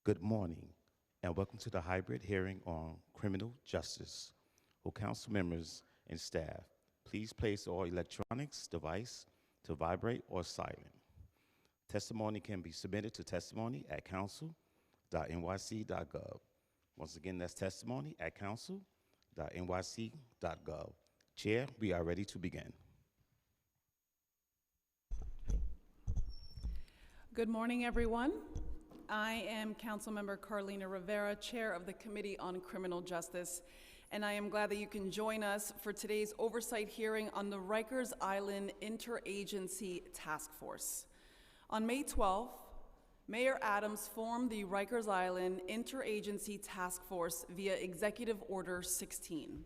Good morning, and welcome to the hybrid hearing on criminal justice. Will council members and staff please place all electronics device to vibrate or silent. Testimony can be submitted to testimony@council.nyc.gov. Once again, that's testimony@council.nyc.gov. Chair, we are ready to begin. Good morning, everyone. I am Councilmember Carlina Rivera, Chair of the Committee on Criminal Justice, and I am glad that you can join us for today's oversight hearing on the Rikers Island Interagency Task Force. On May 12th, Mayor Adams formed the Rikers Island Interagency Task Force via Executive Order 16.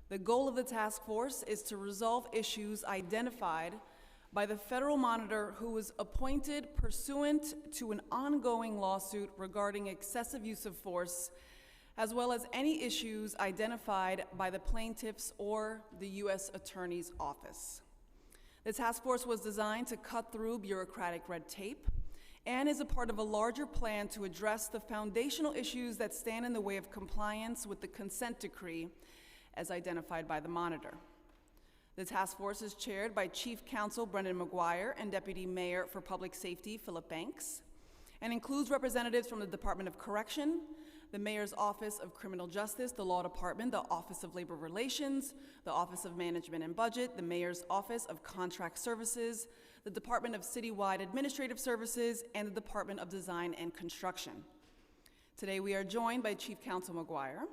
The goal of the task force is to resolve issues identified by the federal monitor who was appointed pursuant to an ongoing lawsuit regarding excessive use of force, as well as any issues identified by the plaintiffs or the U.S. Attorney's Office. The task force was designed to cut through bureaucratic red tape and is a part of a larger plan to address the foundational issues that stand in the way of compliance with the consent decree as identified by the monitor. The task force is chaired by Chief Counsel Brendan McGuire and Deputy Mayor for Public Safety Philip Banks, and includes representatives from the Department of Correction, the Mayor's Office of Criminal Justice, the Law Department, the Office of Labor Relations, the Office of Management and Budget, the Mayor's Office of Contract Services, the Department of Citywide Administrative Services, and the Department of Design and Construction. Today we are joined by Chief Counsel McGuire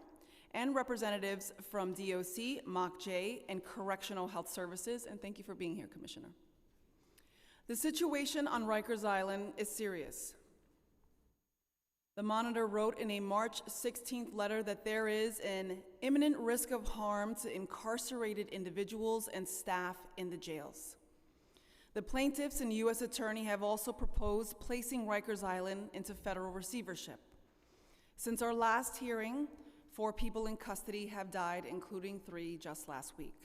and representatives from DOC, MOCJ, and Correctional Health Services, and thank you for being here, Commissioner. The situation on Rikers Island is serious. The monitor wrote in a March 16th letter that there is an imminent risk of harm to incarcerated individuals and staff in the jails. The plaintiffs and U.S. Attorney have also proposed placing Rikers Island into federal receivership. Since our last hearing, 4 people in custody have died, including 3 just last week.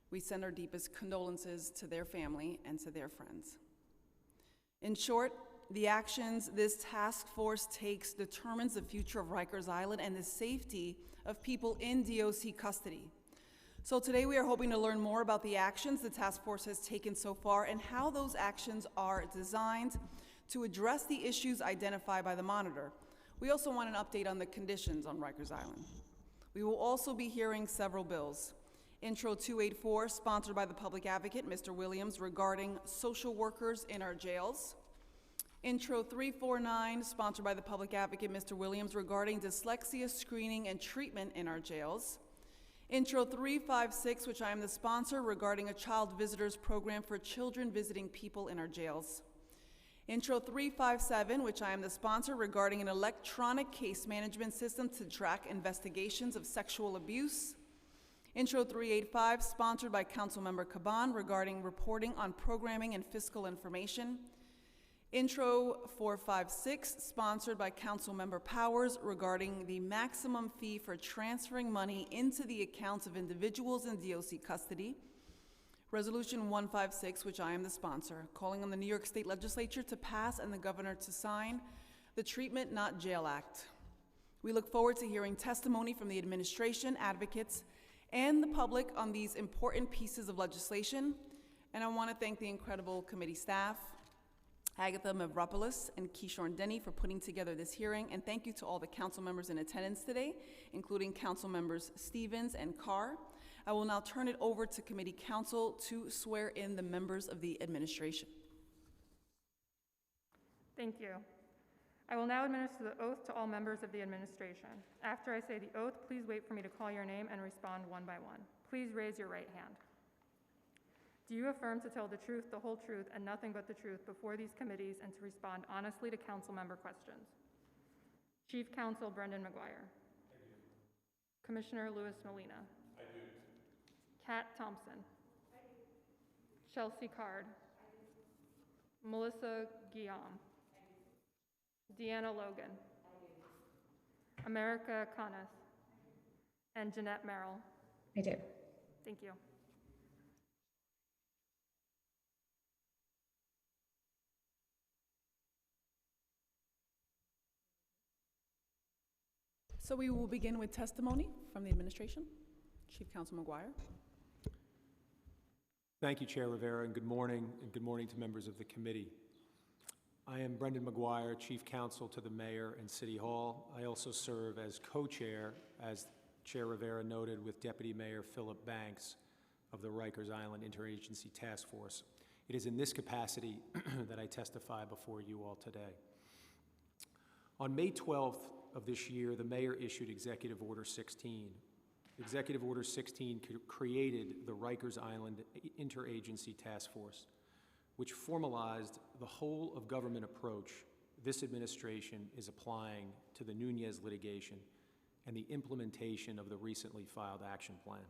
We send our deepest condolences to their family and to their friends. In short, the actions this task force takes determines the future of Rikers Island and the safety of people in DOC custody. So today we are hoping to learn more about the actions the task force has taken so far and how those actions are designed to address the issues identified by the monitor. We also want an update on the conditions on Rikers Island. We will also be hearing several bills. Intro 284, sponsored by the Public Advocate, Mr. Williams, regarding social workers in our jails. Intro 349, sponsored by the Public Advocate, Mr. Williams, regarding dyslexia screening and treatment in our jails. Intro 356, which I am the sponsor, regarding a child visitors program for children visiting people in our jails. Intro 357, which I am the sponsor, regarding an electronic case management system to track investigations of sexual abuse. Intro 385, sponsored by Councilmember Caban, regarding reporting on programming and fiscal information. Intro 456, sponsored by Councilmember Powers, regarding the maximum fee for transferring money into the accounts of individuals in DOC custody. Resolution 156, which I am the sponsor, calling on the New York State Legislature to pass and the Governor to sign the Treatment Not Jail Act. We look forward to hearing testimony from the administration, advocates, and the public on these important pieces of legislation. And I want to thank the incredible committee staff, Agatha Mavropoulos and Kishorn Denny, for putting together this hearing. And thank you to all the council members in attendance today, including council members Stevens and Carr. I will now turn it over to committee counsel to swear in the members of the administration. Thank you. I will now administer the oath to all members of the administration. After I say the oath, please wait for me to call your name and respond one by one. Please raise your right hand. Do you affirm to tell the truth, the whole truth, and nothing but the truth before these committees and to respond honestly to council member questions? Chief Counsel Brendan McGuire. I do. Commissioner Louis Molina. I do. Kat Thompson. I do. Chelsea Card. I do. Melissa Guillaume. I do. Deanna Logan. I do. America Canas. I do. And Jeanette Merrill. I do. Thank you. So we will begin with testimony from the administration. Chief Counsel McGuire. Thank you, Chair Rivera, and good morning to members of the committee. I am Brendan McGuire, Chief Counsel to the Mayor and City Hall. I also serve as co-chair, as Chair Rivera noted, with Deputy Mayor Philip Banks of the Rikers Island Interagency Task Force. It is in this capacity that I testify before you all today. On May 12th of this year, the Mayor issued Executive Order 16. Executive Order 16 created the Rikers Island Interagency Task Force, which formalized the whole of government approach this administration is applying to the Nunez litigation and the implementation of the recently filed action plan.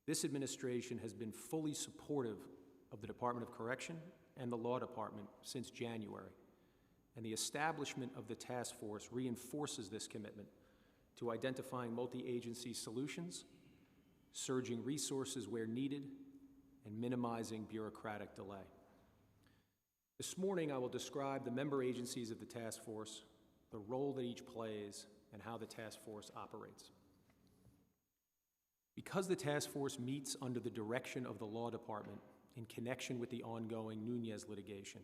This administration has been fully supportive of the Department of Correction and the Law Department since January, and the establishment of the task force reinforces this commitment to identifying multi-agency solutions, surging resources where needed, and minimizing bureaucratic delay. This morning, I will describe the member agencies of the task force, the role that each plays, and how the task force operates. Because the task force meets under the direction of the Law Department in connection with the ongoing Nunez litigation,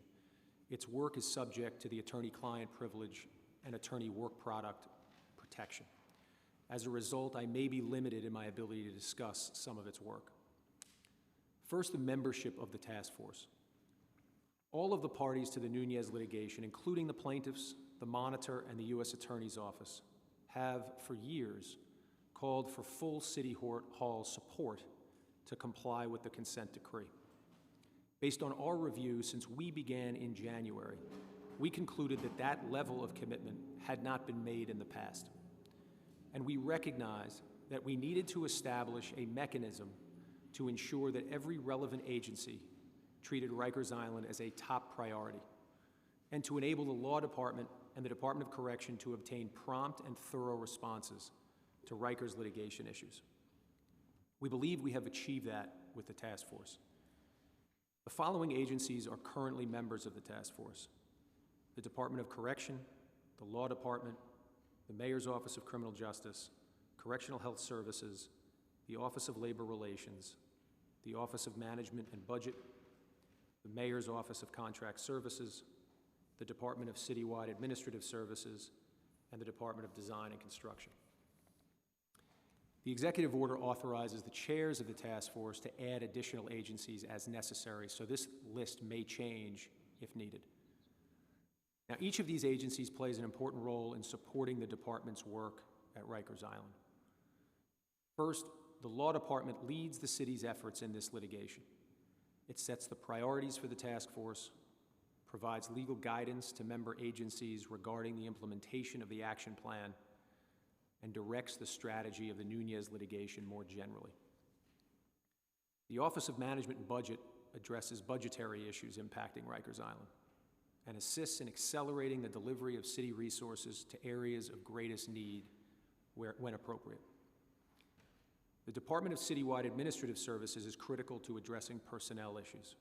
its work is subject to the attorney-client privilege and attorney work product protection. As a result, I may be limited in my ability to discuss some of its work. First, the membership of the task force. All of the parties to the Nunez litigation, including the plaintiffs, the monitor, and the U.S. Attorney's Office, have for years called for full City Hall support to comply with the consent decree. Based on our review since we began in January, we concluded that that level of commitment had not been made in the past. And we recognized that we needed to establish a mechanism to ensure that every relevant agency treated Rikers Island as a top priority, and to enable the Law Department and the Department of Correction to obtain prompt and thorough responses to Rikers litigation issues. We believe we have achieved that with the task force. The following agencies are currently members of the task force: the Department of Correction, the Law Department, the Mayor's Office of Criminal Justice, Correctional Health Services, the Office of Labor Relations, the Office of Management and Budget, the Mayor's Office of Contract Services, the Department of Citywide Administrative Services, and the Department of Design and Construction. The executive order authorizes the chairs of the task force to add additional agencies as necessary, so this list may change if needed. Now, each of these agencies plays an important role in supporting the department's work at Rikers Island. First, the Law Department leads the city's efforts in this litigation. It sets the priorities for the task force, provides legal guidance to member agencies regarding the implementation of the action plan, and directs the strategy of the Nunez litigation more generally. The Office of Management and Budget addresses budgetary issues impacting Rikers Island and assists in accelerating the delivery of city resources to areas of greatest need when appropriate. The Department of Citywide Administrative Services is critical to addressing personnel issues.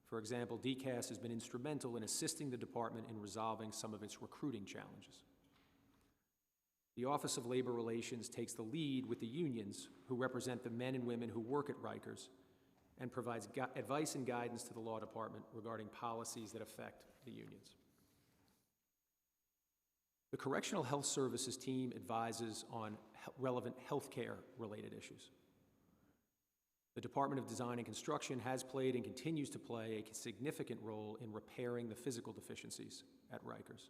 For example, DCAS has been instrumental in assisting the department in resolving some of its recruiting challenges. The Office of Labor Relations takes the lead with the unions who represent the men and women who work at Rikers and provides advice and guidance to the Law Department regarding policies that affect the unions. The Correctional Health Services team advises on relevant healthcare-related issues. The Department of Design and Construction has played and continues to play a significant role in repairing the physical deficiencies at Rikers.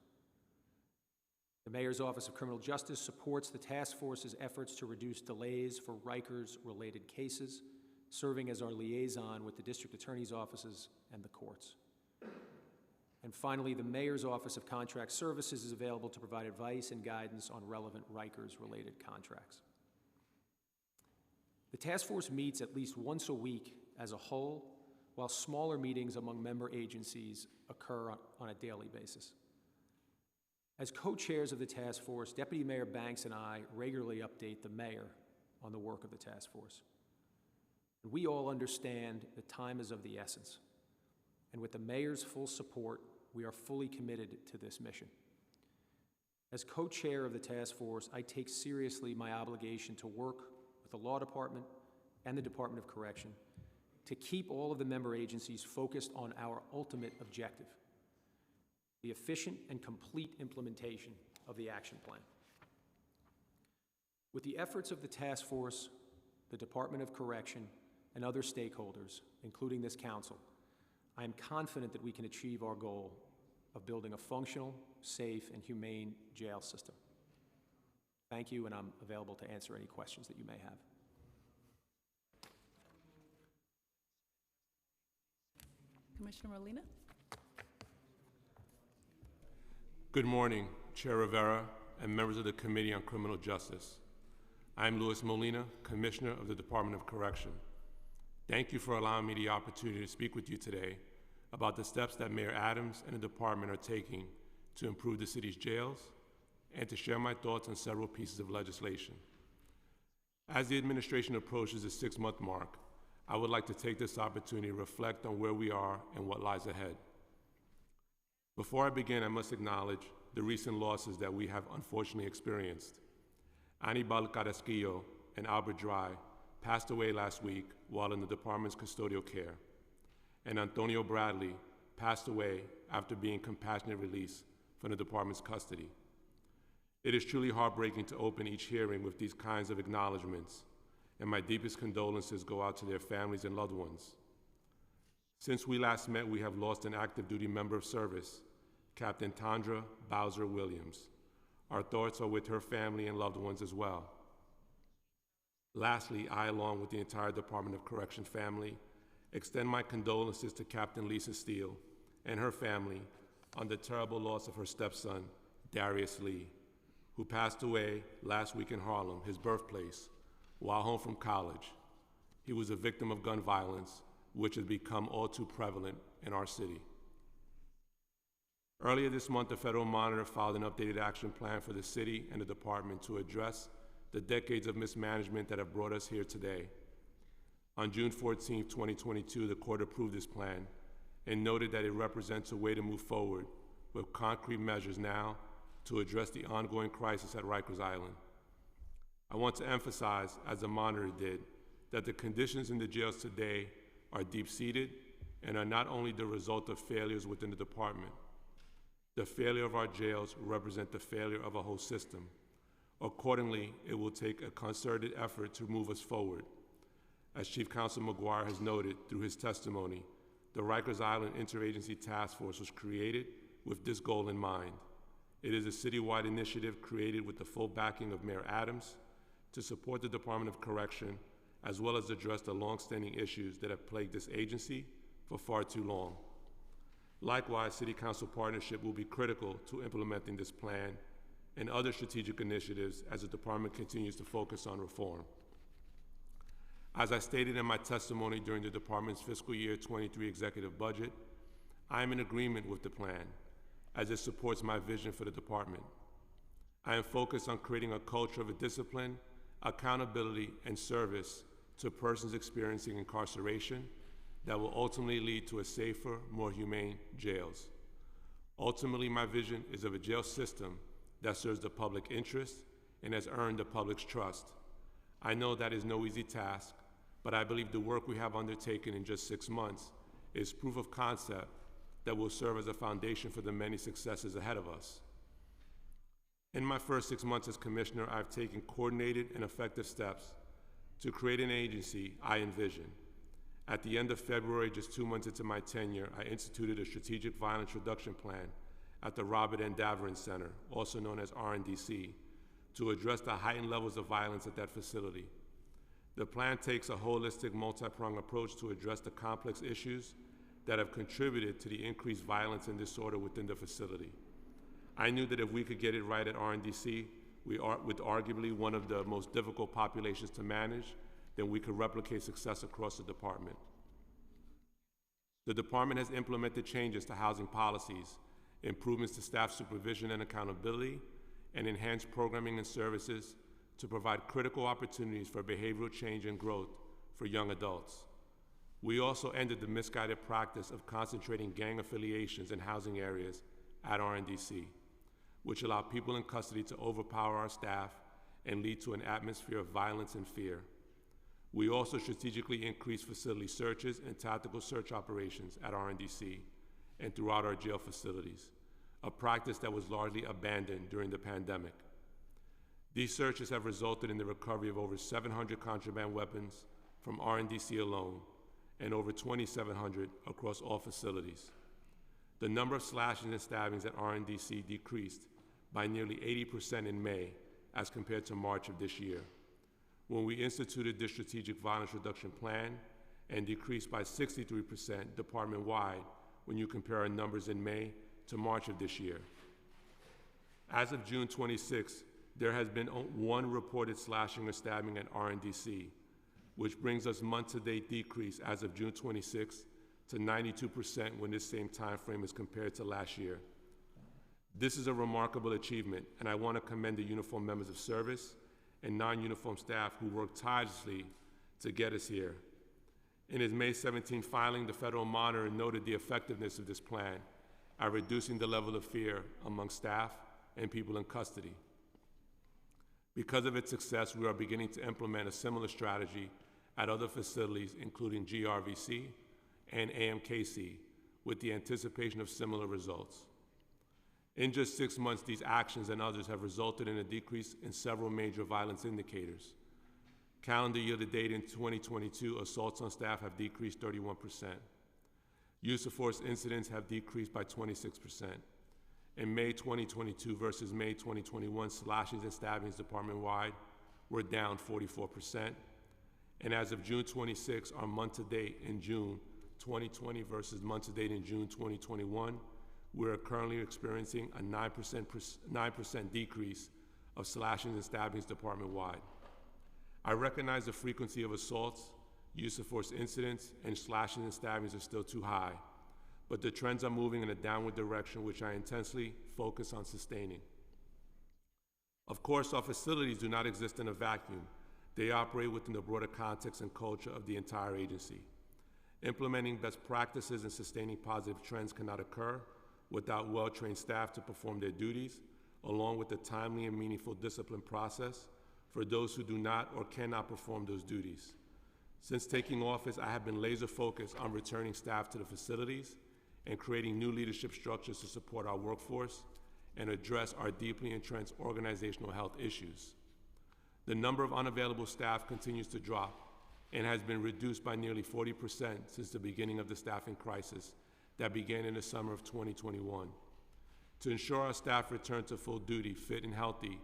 The Mayor's Office of Criminal Justice supports the task force's efforts to reduce delays for Rikers-related cases, serving as our liaison with the district attorney's offices and the courts. And finally, the Mayor's Office of Contract Services is available to provide advice and guidance on relevant Rikers-related contracts. The task force meets at least once a week as a whole, while smaller meetings among member agencies occur on a daily basis. As co-chairs of the task force, Deputy Mayor Banks and I regularly update the mayor on the work of the task force. And we all understand that time is of the essence. And with the mayor's full support, we are fully committed to this mission. As co-chair of the task force, I take seriously my obligation to work with the Law Department and the Department of Correction to keep all of the member agencies focused on our ultimate objective, the efficient and complete implementation of the action plan. With the efforts of the task force, the Department of Correction, and other stakeholders, including this council, I am confident that we can achieve our goal of building a functional, safe, and humane jail system. Thank you, and I'm available to answer any questions that you may have. Commissioner Molina? Good morning, Chair Rivera and members of the Committee on Criminal Justice. I'm Luis Molina, Commissioner of the Department of Correction. Thank you for allowing me the opportunity to speak with you today about the steps that Mayor Adams and the department are taking to improve the city's jails and to share my thoughts on several pieces of legislation. As the administration approaches the 6-month mark, I would like to take this opportunity to reflect on where we are and what lies ahead. Before I begin, I must acknowledge the recent losses that we have unfortunately experienced. Anibal Carrasquillo and Albert Dry passed away last week while in the department's custodial care, and Antonio Bradley passed away after being compassionate released from the department's custody. It is truly heartbreaking to open each hearing with these kinds of acknowledgments, and my deepest condolences go out to their families and loved ones. Since we last met, we have lost an active duty member of service, Captain Tandra Bowser Williams. Our thoughts are with her family and loved ones as well. Lastly, I, along with the entire Department of Correction family, extend my condolences to Captain Lisa Steele and her family on the terrible loss of her stepson, Darius Lee, who passed away last week in Harlem, his birthplace, while home from college. He was a victim of gun violence, which has become all too prevalent in our city. Earlier this month, the Federal Monitor filed an updated action plan for the city and the department to address the decades of mismanagement that have brought us here today. On June 14, 2022, the court approved this plan and noted that it represents a way to move forward with concrete measures now to address the ongoing crisis at Rikers Island. I want to emphasize, as the Monitor did, that the conditions in the jails today are deep-seated and are not only the result of failures within the department. The failure of our jails represent the failure of a whole system. Accordingly, it will take a concerted effort to move us forward. As Chief Counsel McGuire has noted through his testimony, the Rikers Island Interagency Task Force was created with this goal in mind. It is a citywide initiative created with the full backing of Mayor Adams to support the Department of Correction, as well as address the longstanding issues that have plagued this agency for far too long. Likewise, City Council partnership will be critical to implementing this plan and other strategic initiatives as the department continues to focus on reform. As I stated in my testimony during the department's fiscal year 23 executive budget, I am in agreement with the plan as it supports my vision for the department. I am focused on creating a culture of discipline, accountability, and service to persons experiencing incarceration that will ultimately lead to a safer, more humane jails. Ultimately, my vision is of a jail system that serves the public interest and has earned the public's trust. I know that is no easy task, but I believe the work we have undertaken in just 6 months is proof of concept that will serve as a foundation for the many successes ahead of us. In my first 6 months as commissioner, I've taken coordinated and effective steps to create an agency I envision. At the end of February, just 2 months into my tenure, I instituted a strategic violence reduction plan at the Robert N. Daverin Center, also known as RNDC, to address the heightened levels of violence at that facility. The plan takes a holistic, multi-pronged approach to address the complex issues that have contributed to the increased violence and disorder within the facility. I knew that if we could get it right at RNDC, with arguably one of the most difficult populations to manage, then we could replicate success across the department. The department has implemented changes to housing policies, improvements to staff supervision and accountability, and enhanced programming and services to provide critical opportunities for behavioral change and growth for young adults. We also ended the misguided practice of concentrating gang affiliations in housing areas at RNDC. which allow people in custody to overpower our staff and lead to an atmosphere of violence and fear. We also strategically increased facility searches and tactical search operations at RNDC and throughout our jail facilities, a practice that was largely abandoned during the pandemic. These searches have resulted in the recovery of over 700 contraband weapons from RNDC alone and over 2,700 across all facilities. The number of slashings and stabbings at RNDC decreased by nearly 80% in May as compared to March of this year, when we instituted this strategic violence reduction plan, and decreased by 63% department-wide when you compare our numbers in May to March of this year. As of June 26, there has been one reported slashing or stabbing at RNDC, which brings us month-to-date decrease as of June 26 to 92% when this same time frame is compared to last year. This is a remarkable achievement, and I want to commend the uniformed members of service and non-uniformed staff who worked tirelessly to get us here. In his May 17 filing, the Federal Monitor noted the effectiveness of this plan at reducing the level of fear among staff and people in custody. Because of its success, we are beginning to implement a similar strategy at other facilities, including GRVC and AMKC, with the anticipation of similar results. In just 6 months, these actions and others have resulted in a decrease in several major violence indicators. Calendar year to date in 2022, assaults on staff have decreased 31%. Use of force incidents have decreased by 26%. In May 2022 versus May 2021, slashings and stabbings department-wide were down 44%. And as of June 26, our month-to-date in June 2020 versus month-to-date in June 2021, we are currently experiencing a 9% decrease of slashings and stabbings department-wide. I recognize the frequency of assaults, use of force incidents, and slashings and stabbings are still too high, but the trends are moving in a downward direction, which I intensely focus on sustaining. Of course, our facilities do not exist in a vacuum. They operate within the broader context and culture of the entire agency. Implementing best practices and sustaining positive trends cannot occur without well-trained staff to perform their duties, along with a timely and meaningful discipline process for those who do not or cannot perform those duties. Since taking office, I have been laser-focused on returning staff to the facilities and creating new leadership structures to support our workforce and address our deeply entrenched organizational health issues. The number of unavailable staff continues to drop and has been reduced by nearly 40% since the beginning of the staffing crisis that began in the summer of 2021. To ensure our staff return to full duty, fit and healthy,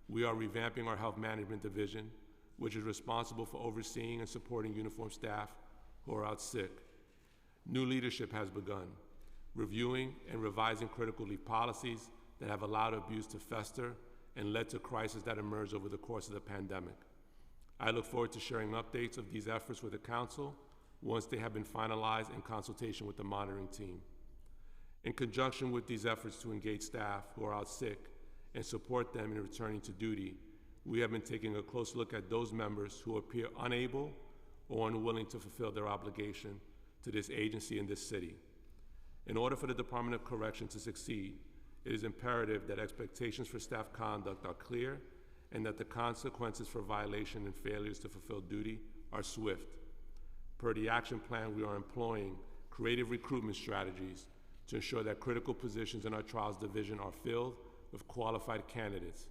we are revamping our health management division, which is responsible for overseeing and supporting uniformed staff who are out sick. New leadership has begun, reviewing and revising critical leave policies that have allowed abuse to fester and led to crises that emerged over the course of the pandemic. I look forward to sharing updates of these efforts with the Council once they have been finalized in consultation with the monitoring team. In conjunction with these efforts to engage staff who are out sick and support them in returning to duty, we have been taking a close look at those members who appear unable or unwilling to fulfill their obligation to this agency and this city. In order for the Department of Correction to succeed, it is imperative that expectations for staff conduct are clear and that the consequences for violation and failures to fulfill duty are swift. Per the action plan, we are employing creative recruitment strategies to ensure that critical positions in our trials division are filled with qualified candidates.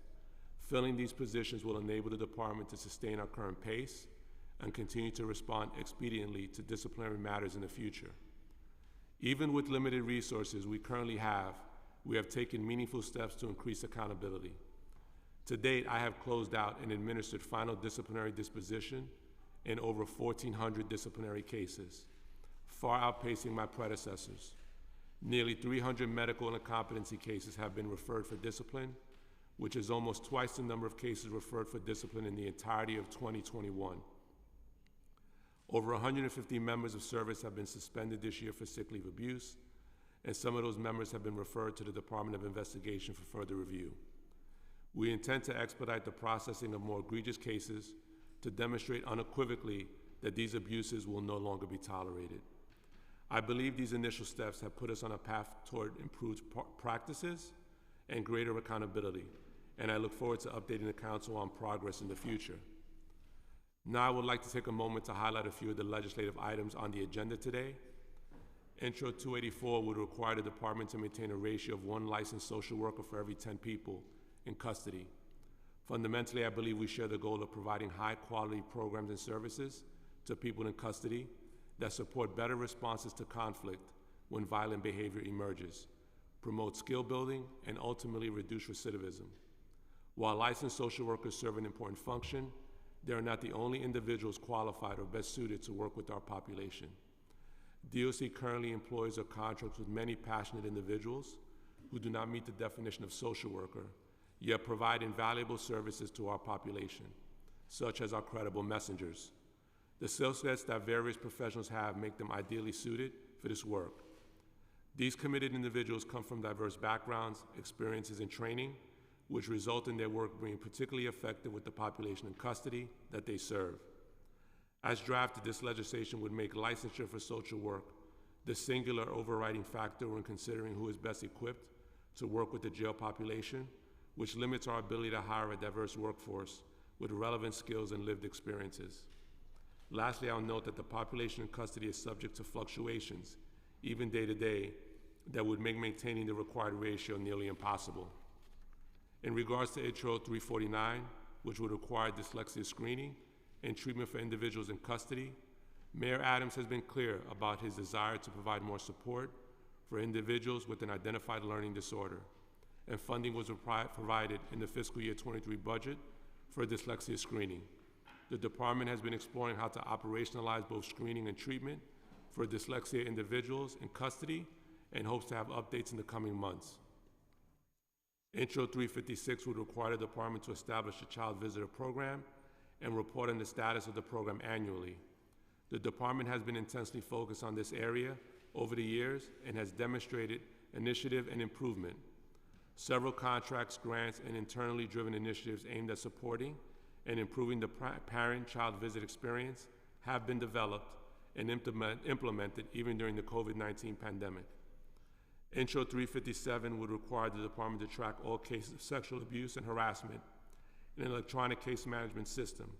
Filling these positions will enable the department to sustain our current pace and continue to respond expediently to disciplinary matters in the future. Even with limited resources we currently have, we have taken meaningful steps to increase accountability. To date, I have closed out and administered final disciplinary disposition in over 1,400 disciplinary cases, far outpacing my predecessors. Nearly 300 medical incompetency cases have been referred for discipline, which is almost twice the number of cases referred for discipline in the entirety of 2021. Over 150 members of service have been suspended this year for sick leave abuse, and some of those members have been referred to the Department of Investigation for further review. We intend to expedite the processing of more egregious cases to demonstrate unequivocally that these abuses will no longer be tolerated. I believe these initial steps have put us on a path toward improved practices and greater accountability, and I look forward to updating the council on progress in the future. Now I would like to take a moment to highlight a few of the legislative items on the agenda today. Intro 284 would require the department to maintain a ratio of 1 licensed social worker for every 10 people in custody. Fundamentally, I believe we share the goal of providing high-quality programs and services to people in custody that support better responses to conflict when violent behavior emerges, promote skill building, and ultimately reduce recidivism. While licensed social workers serve an important function, they are not the only individuals qualified or best suited to work with our population. DOC currently employs or contracts with many passionate individuals who do not meet the definition of social worker, yet provide invaluable services to our population, such as our credible messengers. The skill sets that various professionals have make them ideally suited for this work. These committed individuals come from diverse backgrounds, experiences, and training, which result in their work being particularly effective with the population in custody that they serve. As drafted, this legislation would make licensure for social work the singular overriding factor when considering who is best equipped to work with the jail population, which limits our ability to hire a diverse workforce with relevant skills and lived experiences. Lastly, I'll note that the population in custody is subject to fluctuations, even day to day, that would make maintaining the required ratio nearly impossible. In regards to Intro 349, which would require dyslexia screening and treatment for individuals in custody, Mayor Adams has been clear about his desire to provide more support for individuals with an identified learning disorder, and funding was provided in the fiscal year 23 budget for dyslexia screening. The department has been exploring how to operationalize both screening and treatment for dyslexia individuals in custody and hopes to have updates in the coming months. Intro 356 would require the department to establish a child visitor program and report on the status of the program annually. The department has been intensely focused on this area over the years and has demonstrated initiative and improvement. Several contracts, grants, and internally driven initiatives aimed at supporting and improving the parent-child visit experience have been developed and implemented even during the COVID-19 pandemic. Intro 357 would require the department to track all cases of sexual abuse and harassment in an electronic case management system.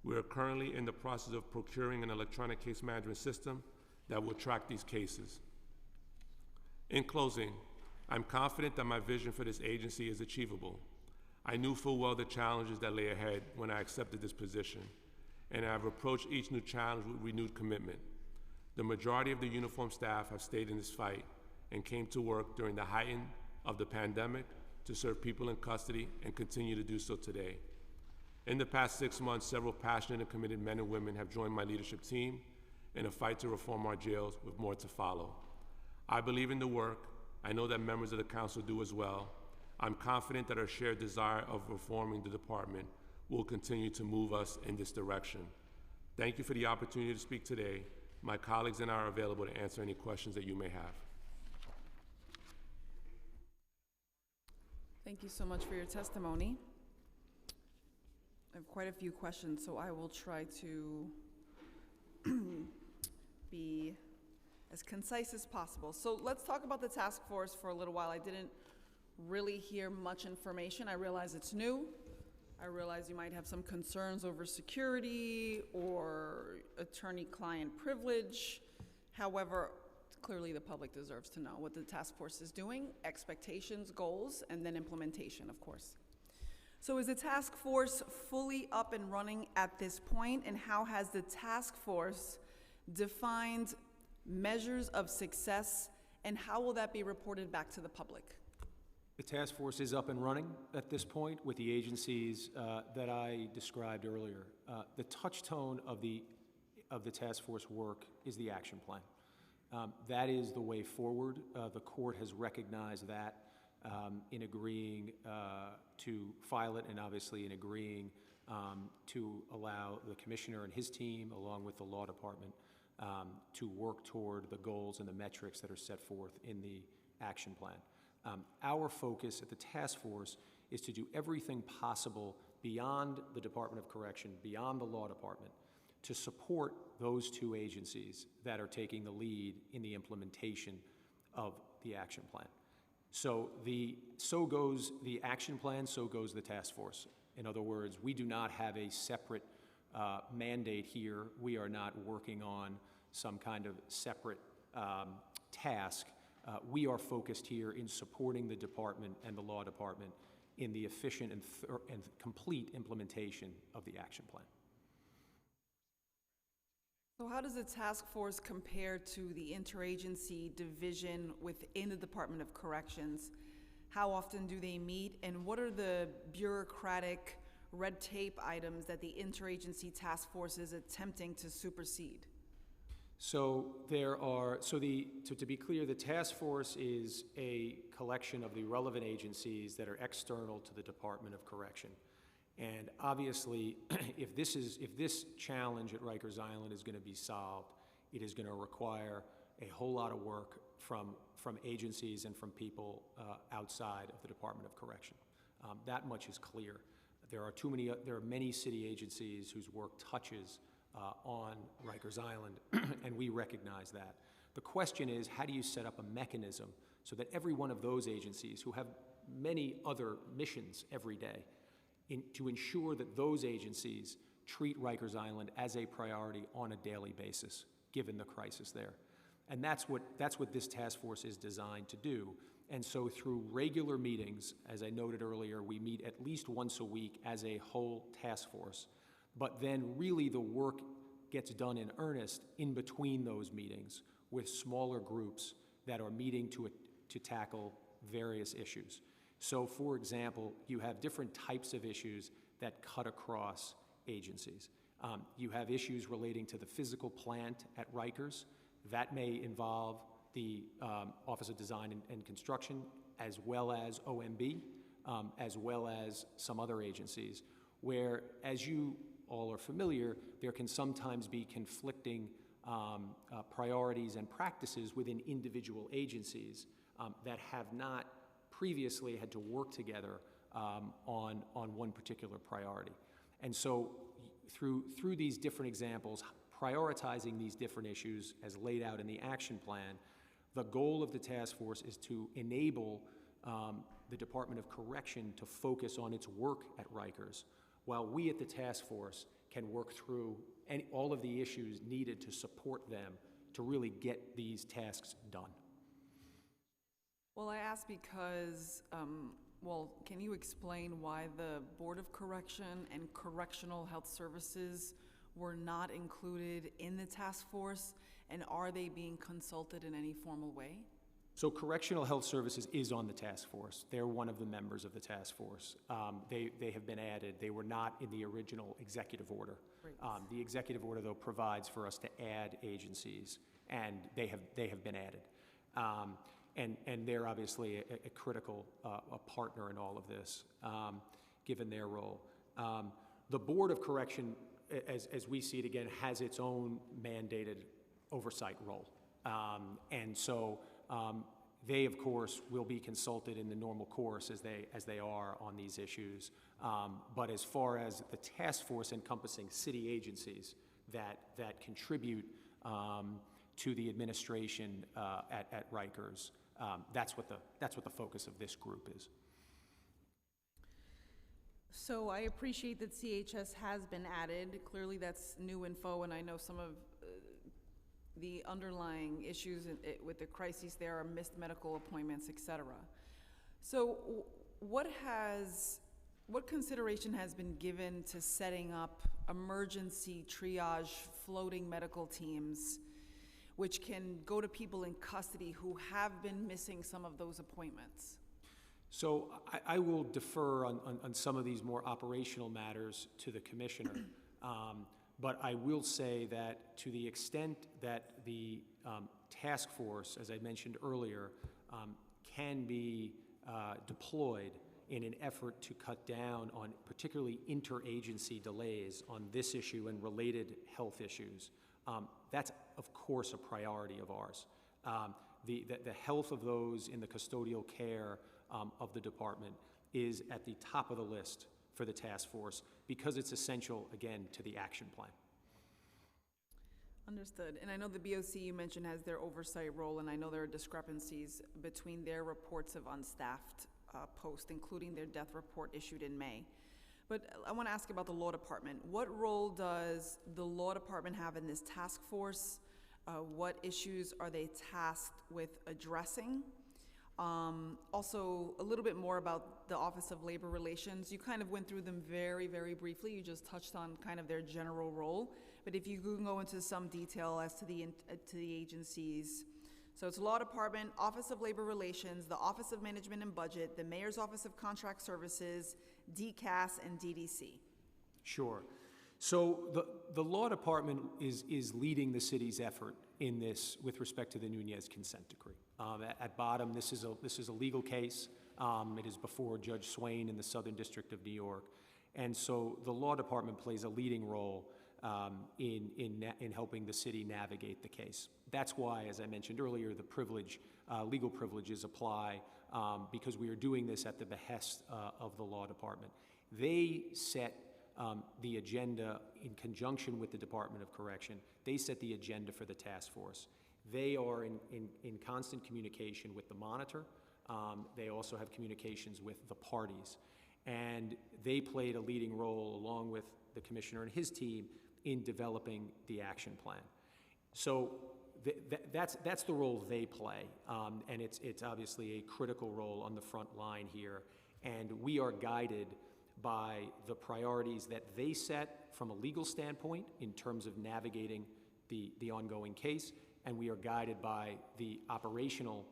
We are currently in the process of procuring an electronic case management system that will track these cases. In closing, I'm confident that my vision for this agency is achievable. I knew full well the challenges that lay ahead when I accepted this position, and I have approached each new challenge with renewed commitment. The majority of the uniformed staff have stayed in this fight and came to work during the height of the pandemic to serve people in custody and continue to do so today. In the past 6 months, several passionate and committed men and women have joined my leadership team in a fight to reform our jails, with more to follow. I believe in the work. I know that members of the council do as well. I'm confident that our shared desire of reforming the department will continue to move us in this direction. Thank you for the opportunity to speak today. My colleagues and I are available to answer any questions that you may have. Thank you so much for your testimony. I have quite a few questions, so I will try to be as concise as possible. So let's talk about the task force for a little while. I didn't really hear much information. I realize it's new. I realize you might have some concerns over security or attorney-client privilege. However, clearly the public deserves to know what the task force is doing, expectations, goals, and then implementation, of course. So is the task force fully up and running at this point, and how has the task force defined measures of success, and how will that be reported back to the public? The task force is up and running at this point with the agencies that I described earlier. The touchstone of the task force work is the action plan. That is the way forward. The court has recognized that in agreeing to file it, and obviously in agreeing to allow the commissioner and his team, along with the law department, to work toward the goals and the metrics that are set forth in the action plan. Our focus at the task force is to do everything possible beyond the Department of Correction, beyond the law department, to support those two agencies that are taking the lead in the implementation of the action plan. So so goes the action plan, so goes the task force. In other words, we do not have a separate mandate here. We are not working on some kind of separate task. We are focused here in supporting the department and the law department in the efficient and complete implementation of the action plan. So how does the task force compare to the interagency division within the Department of Corrections? How often do they meet, and what are the bureaucratic red tape items that the interagency task force is attempting to supersede? So to be clear, the task force is a collection of the relevant agencies that are external to the Department of Correction. And obviously, if this challenge at Rikers Island is going to be solved, it is going to require a whole lot of work from agencies and from people outside of the Department of Correction. That much is clear. There are many city agencies whose work touches on Rikers Island, and we recognize that. The question is, how do you set up a mechanism so that every one of those agencies, who have many other missions every day, to ensure that those agencies treat Rikers Island as a priority on a daily basis, given the crisis there? And that's what this task force is designed to do. And so through regular meetings, as I noted earlier, we meet at least once a week as a whole task force. But then really the work gets done in earnest in between those meetings with smaller groups that are meeting to tackle various issues. So for example, you have different types of issues that cut across agencies. You have issues relating to the physical plant at Rikers. That may involve the Office of Design and Construction, as well as OMB, as well as some other agencies, where, as you all are familiar, there can sometimes be conflicting priorities and practices within individual agencies that have not previously had to work together on one particular priority. And so through these different examples, prioritizing these different issues as laid out in the action plan, the goal of the task force is to enable the Department of Correction to focus on its work at Rikers, while we at the task force can work through all of the issues needed to support them to really get these tasks done. Well, I ask because, can you explain why the Board of Correction and Correctional Health Services were not included in the task force, and are they being consulted in any formal way? So Correctional Health Services is on the task force. They're one of the members of the task force. They have been added. They were not in the original executive order. The executive order, though, provides for us to add agencies, and they have been added. And they're obviously a critical a partner in all of this, given their role. The Board of Correction, as we see it again, has its own mandated oversight role. And so they, of course, will be consulted in the normal course as they are on these issues. But as far as the task force encompassing city agencies that contribute to the administration at Rikers, that's what the focus of this group is. So I appreciate that CHS has been added. Clearly that's new info, and I know some of the underlying issues with the crises there are missed medical appointments, et cetera. So what consideration has been given to setting up emergency triage floating medical teams which can go to people in custody who have been missing some of those appointments? So I will defer on some of these more operational matters to the commissioner, but I will say that to the extent that the task force, as I mentioned earlier, can be deployed in an effort to cut down on particularly interagency delays on this issue and related health issues, that's of course a priority of ours. The health of those in the custodial care of the department is at the top of the list for the task force because it's essential, again, to the action plan. Understood. And I know the BOC you mentioned has their oversight role, and I know there are discrepancies between their reports of unstaffed posts, including their death report issued in May. But I want to ask about the law department. What role does the law department have in this task force? What issues are they tasked with addressing? Also, a little bit more about the Office of Labor Relations. You kind of went through them very, very briefly. You just touched on kind of their general role. But if you can go into some detail as to the agencies. So it's Law Department, Office of Labor Relations, the Office of Management and Budget, the Mayor's Office of Contract Services, DCAS, and DDC. Sure. So the law department is leading the city's effort in this with respect to the Nunez consent decree. At bottom, this is a legal case. It is before Judge Swain in the Southern District of New York, and so the law department plays a leading role in helping the city navigate the case. That's why, as I mentioned earlier, the legal privileges apply because we are doing this at the behest of the law department. They set the agenda in conjunction with the Department of Correction. They set the agenda for the task force. They are in constant communication with the monitor. They also have communications with the parties. And they played a leading role, along with the commissioner and his team, in developing the action plan. So that's the role they play. And it's obviously a critical role on the front line here. And we are guided by the priorities that they set from a legal standpoint in terms of navigating the ongoing case, and we are guided by the operational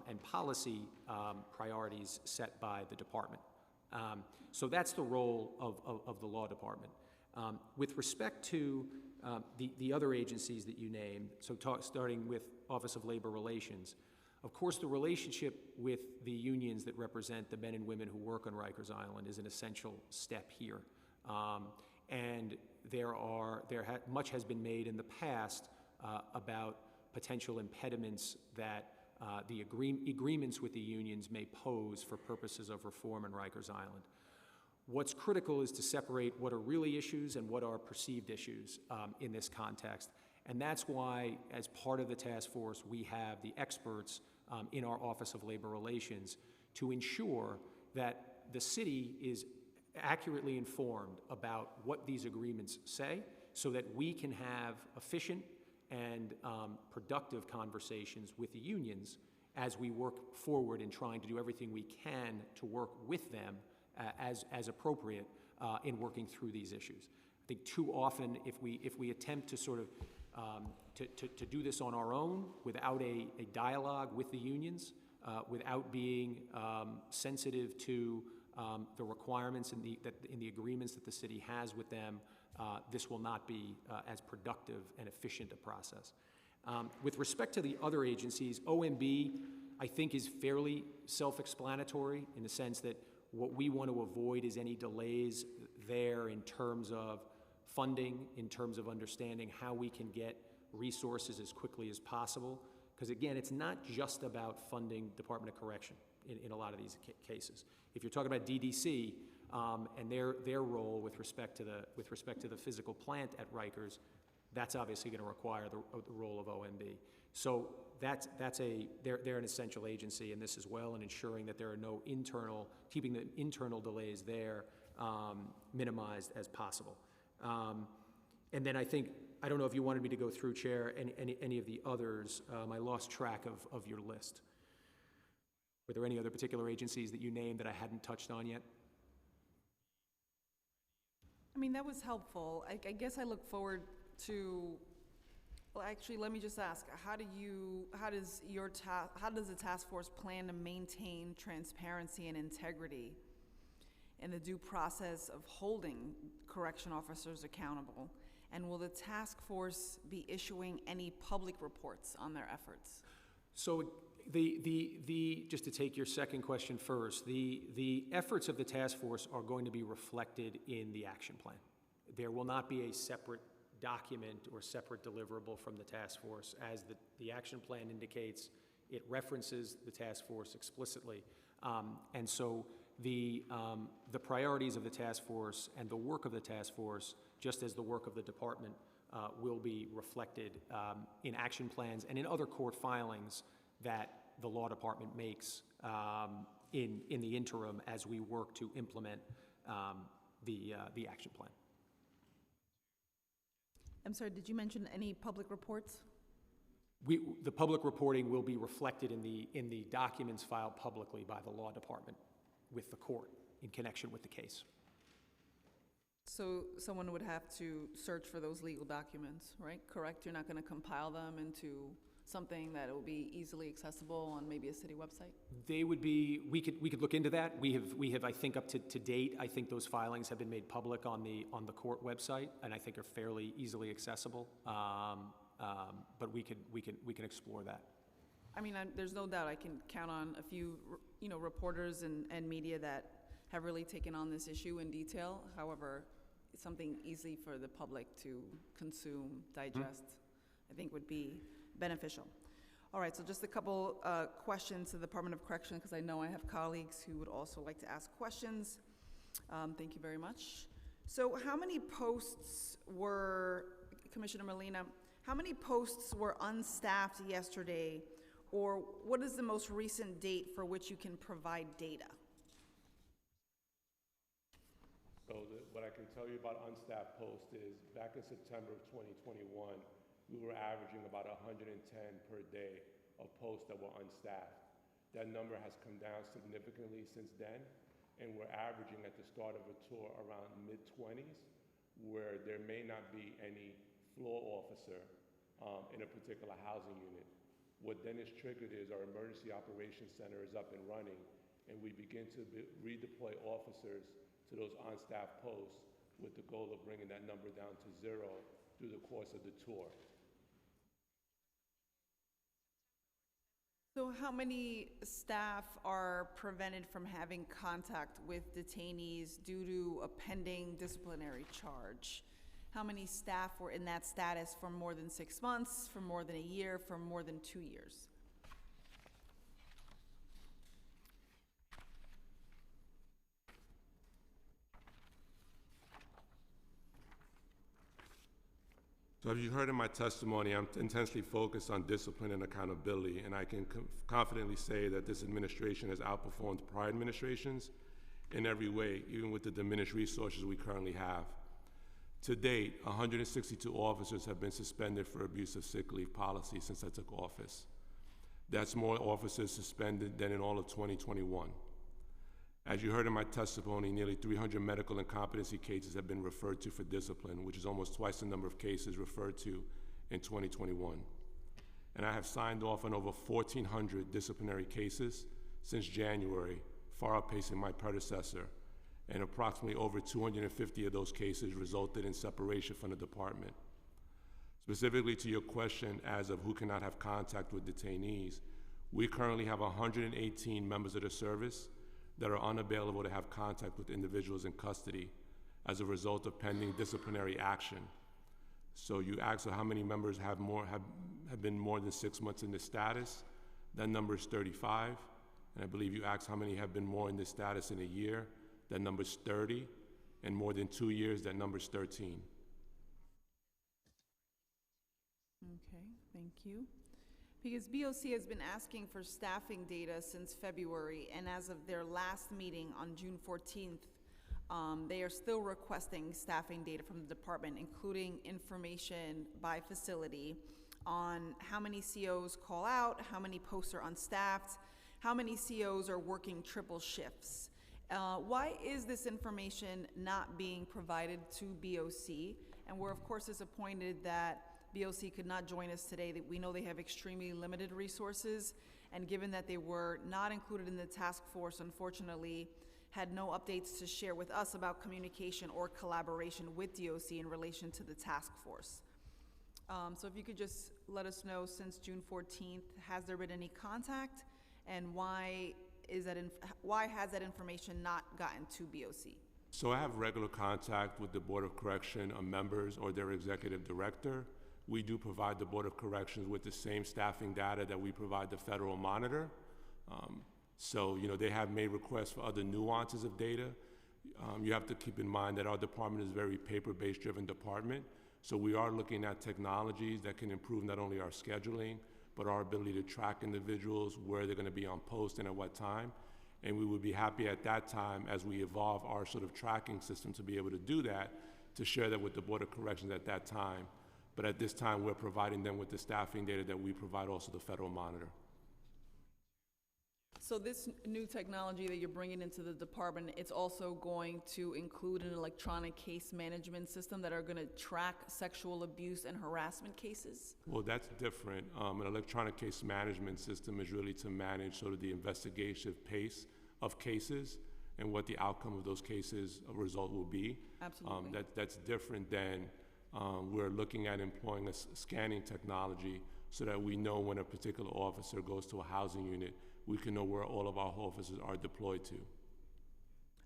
and policy priorities set by the department. So that's the role of the law department. With respect to the other agencies that you named, so starting with Office of Labor Relations, of course, the relationship with the unions that represent the men and women who work on Rikers Island is an essential step here. And much has been made in the past about potential impediments that the agreements with the unions may pose for purposes of reform on Rikers Island. What's critical is to separate what are really issues and what are perceived issues in this context. And that's why, as part of the task force, we have the experts in our Office of Labor Relations to ensure that the city is accurately informed about what these agreements say so that we can have efficient and productive conversations with the unions as we work forward in trying to do everything we can to work with them as appropriate in working through these issues. I think too often, if we attempt to sort of to do this on our own without a dialogue with the unions, without being sensitive to the requirements in the agreements that the city has with them, this will not be as productive and efficient a process. With respect to the other agencies, OMB, I think, is fairly self-explanatory in the sense that what we want to avoid is any delays there in terms of funding, in terms of understanding how we can get resources as quickly as possible. Because again, it's not just about funding Department of Correction in a lot of these cases. If you're talking about DDC and their role with respect to the physical plant at Rikers, that's obviously going to require the role of OMB. So they're an essential agency in this as well, and ensuring that there are no keeping the internal delays there minimized as possible. And then I don't know if you wanted me to go through, Chair, any of the others. I lost track of your list. Were there any other particular agencies that you named that I hadn't touched on yet? I mean, that was helpful. I guess I look forward to, well, actually, let me just ask, how does the task force plan to maintain transparency and integrity in the due process of holding correction officers accountable? And will the task force be issuing any public reports on their efforts? So just to take your second question first, the efforts of the task force are going to be reflected in the action plan. There will not be a separate document or separate deliverable from the task force. As the action plan indicates, it references the task force explicitly. And so the priorities of the task force and the work of the task force, just as the work of the department, will be reflected in action plans and in other court filings that the law department makes in the interim as we work to implement the action plan. I'm sorry, did you mention any public reports? The public reporting will be reflected in the documents filed publicly by the law department with the court in connection with the case. So someone would have to search for those legal documents, right? Correct? You're not going to compile them into something that will be easily accessible on maybe a city website? They would be, we could look into that. We have, I think up to date, I think those filings have been made public on the court website, and I think are fairly easily accessible. But we can explore that. I mean, there's no doubt I can count on a few, reporters and media that have really taken on this issue in detail. However, it's something easy for the public to consume, digest, I think would be beneficial. All right, so just a couple questions to the Department of Correction, because I know I have colleagues who would also like to ask questions. Thank you very much. So how many posts were, Commissioner Molina, how many posts were unstaffed yesterday, or what is the most recent date for which you can provide data? So what I can tell you about unstaffed posts is back in September of 2021, we were averaging about 110 per day of posts that were unstaffed. That number has come down significantly since then, and we're averaging at the start of a tour around mid-20s, where there may not be any floor officer in a particular housing unit. What then is triggered is our emergency operations center is up and running, and we begin to redeploy officers to those unstaffed posts with the goal of bringing that number down to 0 through the course of the tour. So how many staff are prevented from having contact with detainees due to a pending disciplinary charge? How many staff were in that status for more than 6 months, for more than a year, for more than 2 years? So as you heard in my testimony, I'm intensely focused on discipline and accountability, and I can confidently say that this administration has outperformed prior administrations in every way, even with the diminished resources we currently have. To date, 162 officers have been suspended for abuse of sick leave policy since I took office. That's more officers suspended than in all of 2021. As you heard in my testimony, nearly 300 medical incompetency cases have been referred to for discipline, which is almost twice the number of cases referred to in 2021. And I have signed off on over 1,400 disciplinary cases since January, far outpacing my predecessor, and approximately over 250 of those cases resulted in separation from the department. Specifically to your question as of who cannot have contact with detainees, we currently have 118 members of the service that are unavailable to have contact with individuals in custody as a result of pending disciplinary action. So you asked how many members have been more than 6 months in this status. That number is 35. And I believe you asked how many have been more in this status in a year. That number is 30. And more than 2 years, that number is 13. Okay, thank you. Because BOC has been asking for staffing data since February, and as of their last meeting on June 14th, they are still requesting staffing data from the department, including information by facility on how many COs call out, how many posts are unstaffed, how many COs are working triple shifts. Why is this information not being provided to BOC? And we're of course disappointed that BOC could not join us today. That we know they have extremely limited resources, and given that they were not included in the task force, unfortunately, had no updates to share with us about communication or collaboration with DOC in relation to the task force. So if you could just let us know, since June 14th, has there been any contact, and why has that information not gotten to BOC? So I have regular contact with the Board of Correction members or their executive director. We do provide the Board of Corrections with the same staffing data that we provide the Federal Monitor. So, they have made requests for other nuances of data. You have to keep in mind that our department is a very paper-based driven department. So we are looking at technologies that can improve not only our scheduling, but our ability to track individuals, where they're going to be on post and at what time. And we would be happy at that time, as we evolve our sort of tracking system to be able to do that, to share that with the Board of Corrections at that time. But at this time, we're providing them with the staffing data that we provide also the federal monitor. So this new technology that you're bringing into the department, it's also going to include an electronic case management system that are going to track sexual abuse and harassment cases? Well, that's different. An electronic case management system is really to manage sort of the investigative pace of cases and what the outcome of those cases result will be. Absolutely. That's different than we're looking at employing a scanning technology so that we know when a particular officer goes to a housing unit, we can know where all of our officers are deployed to.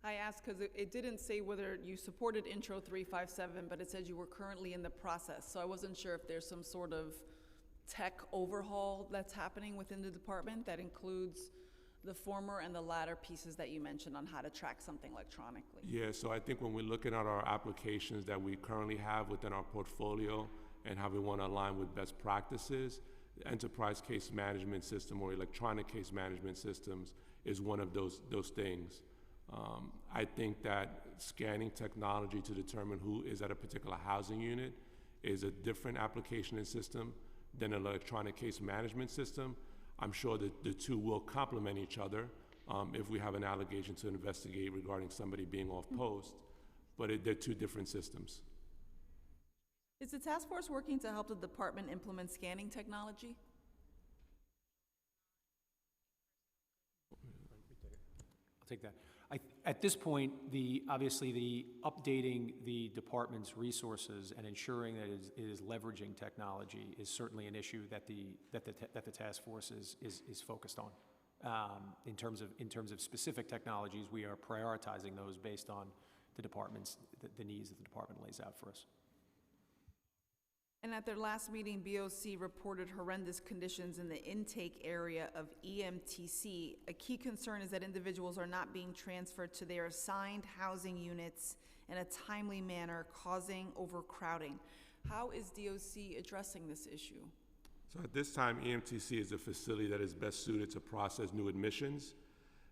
I asked because it didn't say whether you supported Intro 357, but it said you were currently in the process. So I wasn't sure if there's some sort of tech overhaul that's happening within the department that includes the former and the latter pieces that you mentioned on how to track something electronically. Yeah, so I think when we're looking at our applications that we currently have within our portfolio and how we want to align with best practices, the enterprise case management system or electronic case management systems is one of those things. I think that scanning technology to determine who is at a particular housing unit is a different application and system than an electronic case management system. I'm sure that the two will complement each other if we have an allegation to investigate regarding somebody being off post, but they're two different systems. Is the task force working to help the department implement scanning technology? I'll take that. At this point, obviously the updating the department's resources and ensuring that it is leveraging technology is certainly an issue that the task force is focused on. In terms of specific technologies, we are prioritizing those based on the department's the needs that the department lays out for us. And at their last meeting, BOC reported horrendous conditions in the intake area of EMTC. A key concern is that individuals are not being transferred to their assigned housing units in a timely manner, causing overcrowding. How is DOC addressing this issue? So at this time, EMTC is a facility that is best suited to process new admissions.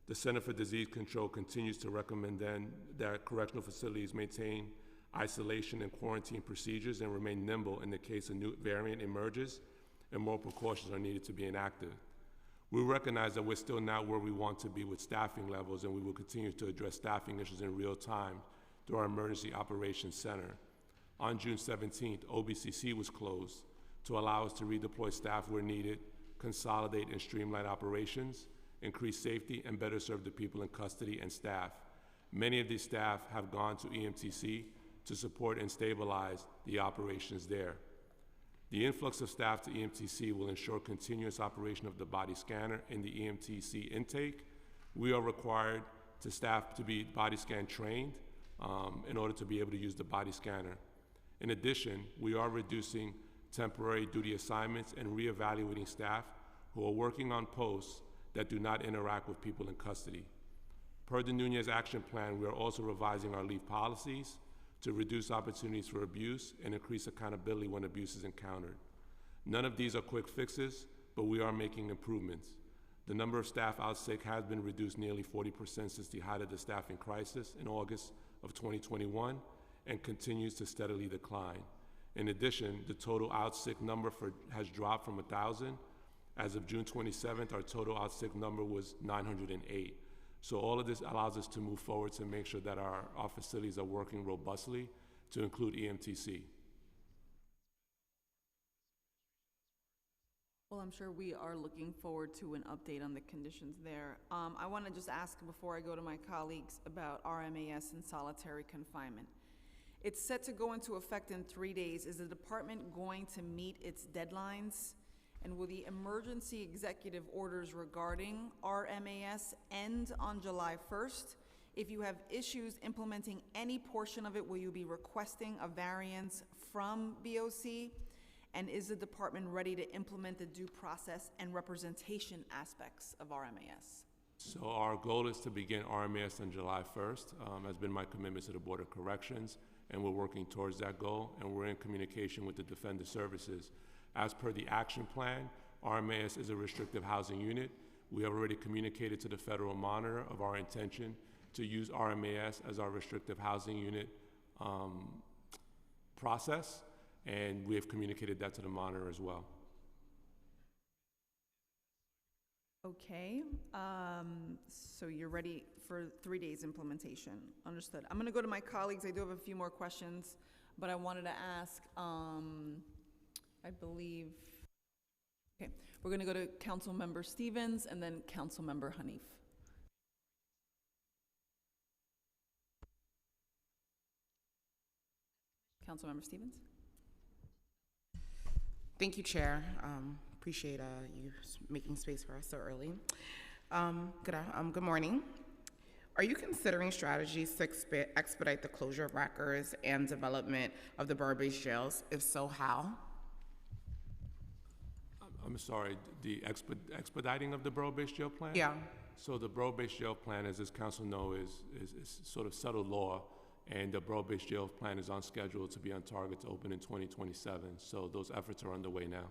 The Center for Disease Control continues to recommend then that correctional facilities maintain isolation and quarantine procedures and remain nimble in the case a new variant emerges and more precautions are needed to be enacted. We recognize that we're still not where we want to be with staffing levels, and we will continue to address staffing issues in real time through our Emergency Operations Center. On June 17th, OBCC was closed to allow us to redeploy staff where needed, consolidate and streamline operations, increase safety, and better serve the people in custody and staff. Many of these staff have gone to EMTC to support and stabilize the operations there. The influx of staff to EMTC will ensure continuous operation of the body scanner in the EMTC intake. We are required to staff to be body scan trained in order to be able to use the body scanner. In addition, we are reducing temporary duty assignments and reevaluating staff who are working on posts that do not interact with people in custody. Per the Nunez Action Plan, we are also revising our leave policies to reduce opportunities for abuse and increase accountability when abuse is encountered. None of these are quick fixes, but we are making improvements. The number of staff out sick has been reduced nearly 40% since the height of the staffing crisis in August of 2021 and continues to steadily decline. In addition, the total out sick number has dropped from 1,000. As of June 27th, our total out sick number was 908. So all of this allows us to move forward to make sure that our facilities are working robustly to include EMTC. Well, I'm sure we are looking forward to an update on the conditions there. I want to just ask before I go to my colleagues about RMAS and solitary confinement. It's set to go into effect in 3 days. Is the department going to meet its deadlines? And will the emergency executive orders regarding RMAS end on July 1st? If you have issues implementing any portion of it, will you be requesting a variance from BOC? And is the department ready to implement the due process and representation aspects of RMAS? So our goal is to begin RMAS on July 1st, has been my commitment to the Board of Corrections, and we're working towards that goal, and we're in communication with the Defender Services. As per the action plan, RMAS is a restrictive housing unit. We have already communicated to the Federal Monitor of our intention to use RMAS as our restrictive housing unit process, and we have communicated that to the Monitor as well. Okay, so you're ready for 3 days implementation. Understood. I'm gonna go to my colleagues. I do have a few more questions, but I wanted to ask, I believe, okay, we're gonna go to Councilmember Stevens and then Councilmember Hanif. Councilmember Stevens? Thank you, Chair. Appreciate you making space for us so early. Good morning. Are you considering strategies to expedite the closure of Rikers and development of the borough-based jails? If so, how? I'm sorry, the expediting of the borough-based jail plan? Yeah. So the borough-based jail plan, as this council knows, is sort of settled law, and the borough-based jail plan is on schedule to be on target to open in 2027. So those efforts are underway now.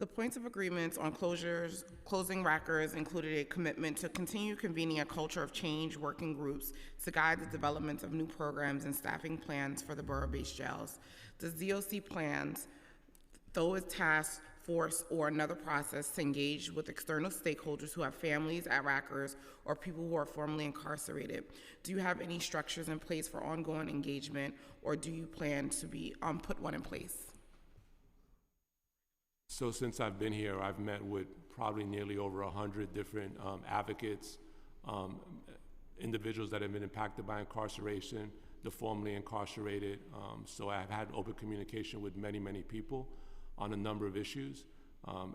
The points of agreement on closing Rikers included a commitment to continue convening a culture of change working groups to guide the development of new programs and staffing plans for the borough-based jails. The DOC plans, though a task force or another process, to engage with external stakeholders who have families at Rikers or people who are formerly incarcerated. Do you have any structures in place for ongoing engagement, or do you plan to put one in place? So since I've been here, I've met with probably nearly over 100 different advocates, individuals that have been impacted by incarceration, the formerly incarcerated. So I've had open communication with many, many people on a number of issues.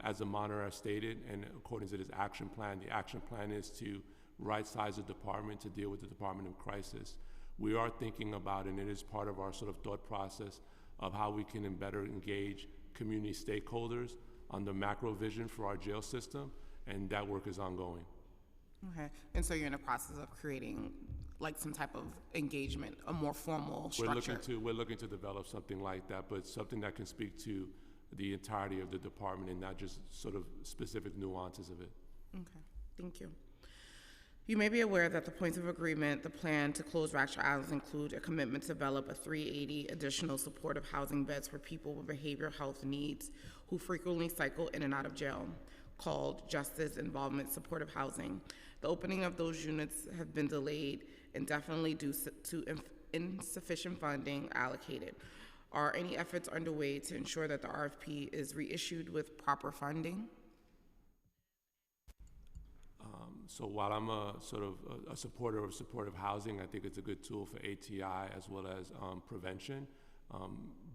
As the Monitor has stated, and according to this action plan, the action plan is to right-size the department to deal with the Department of Crisis. We are thinking about, and it is part of our sort of thought process of how we can better engage community stakeholders on the macro vision for our jail system, and that work is ongoing. Okay, and so you're in the process of creating like some type of engagement, a more formal structure? We're looking to develop something like that, but something that can speak to the entirety of the department and not just sort of specific nuances of it. Okay, thank you. You may be aware that the points of agreement, the plan to close Rapture Islands include a commitment to develop a 380 additional supportive housing beds for people with behavioral health needs who frequently cycle in and out of jail, called Justice Involvement Supportive Housing. The opening of those units have been delayed indefinitely due to insufficient funding allocated. Are any efforts underway to ensure that the RFP is reissued with proper funding? So while I'm a supporter of supportive housing, I think it's a good tool for ATI as well as prevention.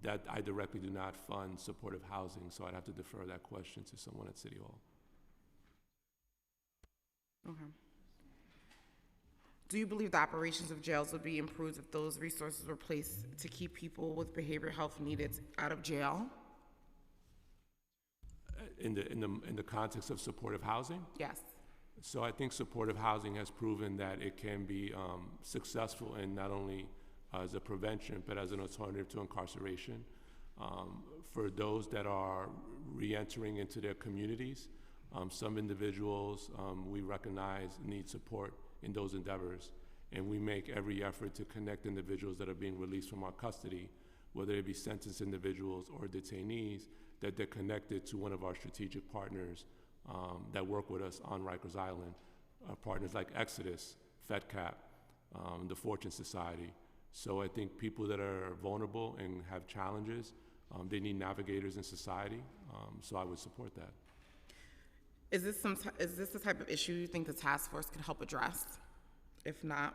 That I directly do not fund supportive housing, so I'd have to defer that question to someone at City Hall. Okay. Do you believe the operations of jails would be improved if those resources were placed to keep people with behavioral health needs out of jail? In the context of supportive housing? Yes. So I think supportive housing has proven that it can be successful in not only as a prevention, but as an alternative to incarceration. For those that are re-entering into their communities, some individuals we recognize need support in those endeavors, and we make every effort to connect individuals that are being released from our custody, whether it be sentenced individuals or detainees, that they're connected to one of our strategic partners that work with us on Rikers Island, partners like Exodus, FedCap, the Fortune Society. So I think people that are vulnerable and have challenges, they need navigators in society, so I would support that. Is this the type of issue you think the task force could help address? If not,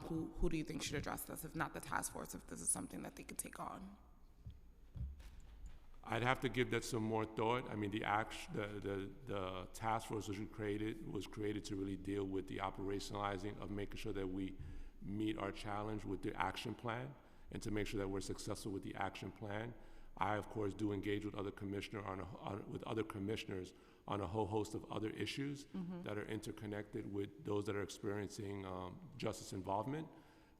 who do you think should address this? If not the task force, if this is something that they could take on? I'd have to give that some more thought. I mean, the task force was created to really deal with the operationalizing of making sure that we meet our challenge with the action plan and to make sure that we're successful with the action plan. I, of course, do engage with other commissioners on a whole host of other issues that are interconnected with those that are experiencing justice involvement.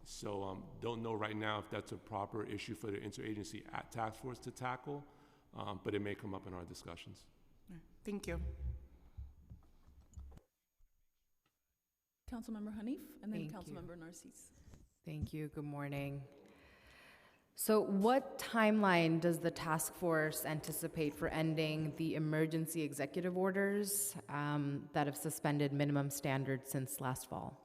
So don't know right now if that's a proper issue for the interagency task force to tackle, but it may come up in our discussions. Thank you. Councilmember Hanif, and then Thank you. Councilmember Narcisse. Thank you. Good morning. So what timeline does the task force anticipate for ending the emergency executive orders that have suspended minimum standards since last fall?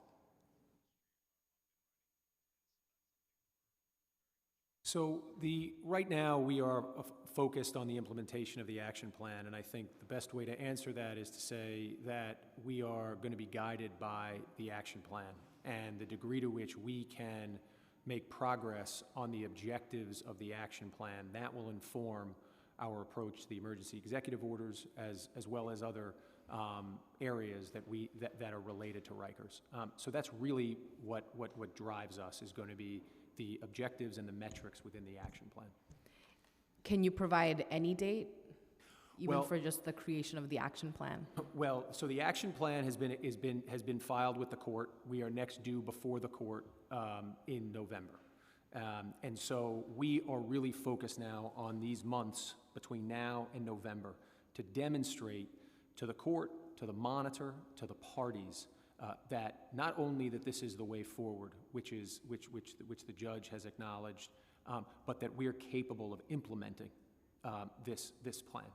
So right now, we are focused on the implementation of the action plan, and I think the best way to answer that is to say that we are going to be guided by the action plan and the degree to which we can make progress on the objectives of the action plan. That will inform our approach to the emergency executive orders as well as other areas that are related to Rikers. So that's really what drives us, is going to be the objectives and the metrics within the action plan. Can you provide any date, even Well- for just the creation of the action plan? Well, so the action plan has been filed with the court. We are next due before the court in November. And so we are really focused now on these months between now and November to demonstrate to the court, to the monitor, to the parties, that not only that this is the way forward, which the judge has acknowledged, but that we're capable of implementing this plan.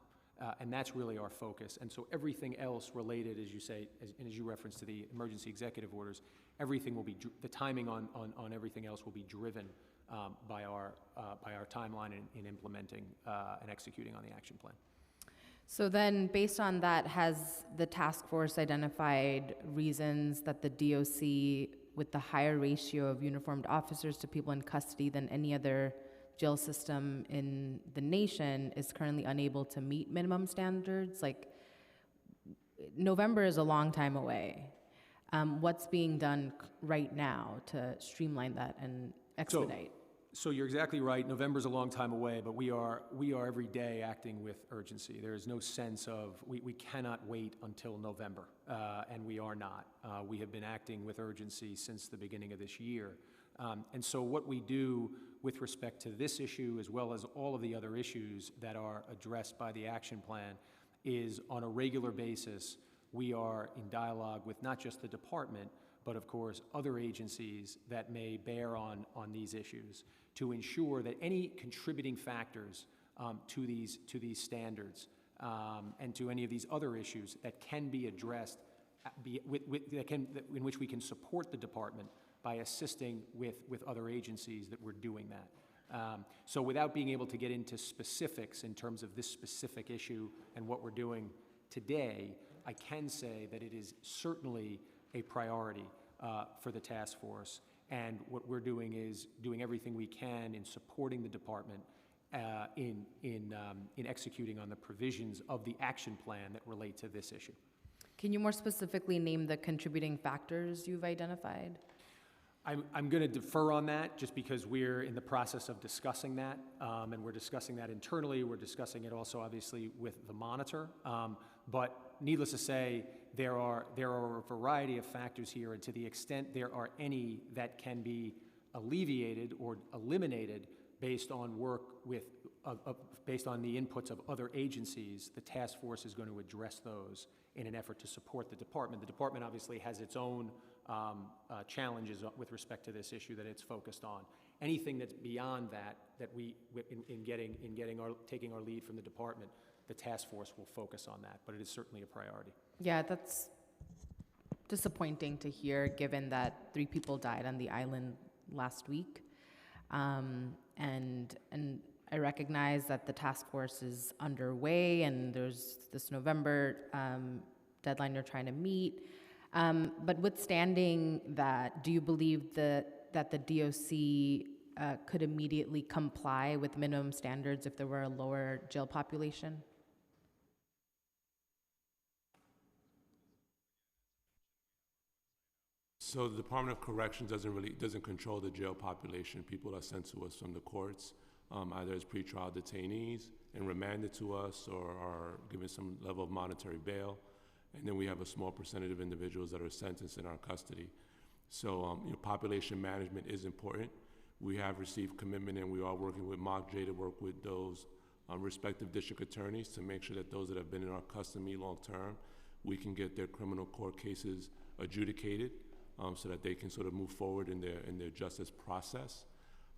And that's really our focus. And so everything else related, as you say, and as you referenced to the emergency executive orders, everything will be, the timing on everything else will be driven by our timeline in implementing and executing on the action plan. So then, based on that, has the task force identified reasons that the DOC, with the higher ratio of uniformed officers to people in custody than any other jail system in the nation, is currently unable to meet minimum standards? Like, November is a long time away. What's being done right now to streamline that and expedite? So you're exactly right. November's a long time away, but we are every day acting with urgency. There is no sense of, we cannot wait until November, and we are not. We have been acting with urgency since the beginning of this year. And so what we do with respect to this issue, as well as all of the other issues that are addressed by the action plan, is on a regular basis, we are in dialogue with not just the department, but of course other agencies that may bear on these issues, to ensure that any contributing factors to these standards and to any of these other issues that can be addressed, in which we can support the department by assisting with other agencies, that we're doing that. So without being able to get into specifics in terms of this specific issue and what we're doing today, I can say that it is certainly a priority for the task force. And what we're doing is doing everything we can in supporting the department in executing on the provisions of the action plan that relate to this issue. Can you more specifically name the contributing factors you've identified? I'm going to defer on that, just because we're in the process of discussing that, and we're discussing that internally. We're discussing it also, obviously, with the monitor. But needless to say, there are a variety of factors here, and to the extent there are any that can be alleviated or eliminated based on work based on the inputs of other agencies, the task force is going to address those in an effort to support the department. The department obviously has its own challenges with respect to this issue that it's focused on. Anything that's beyond that we, taking our lead from the department, the task force will focus on that, but it is certainly a priority. Yeah, that's disappointing to hear, given that 3 people died on the island last week. And I recognize that the task force is underway, and there's this November deadline you're trying to meet. But withstanding that, do you believe that the DOC could immediately comply with minimum standards if there were a lower jail population? So the Department of Corrections doesn't control the jail population. People are sent to us from the courts, either as pretrial detainees and remanded to us, or are given some level of monetary bail. And then we have a small percentage of individuals that are sentenced in our custody. So, population management is important. We have received commitment, and we are working with MOCJ to work with those respective district attorneys to make sure that those that have been in our custody long-term, we can get their criminal court cases adjudicated so that they can sort of move forward in their justice process.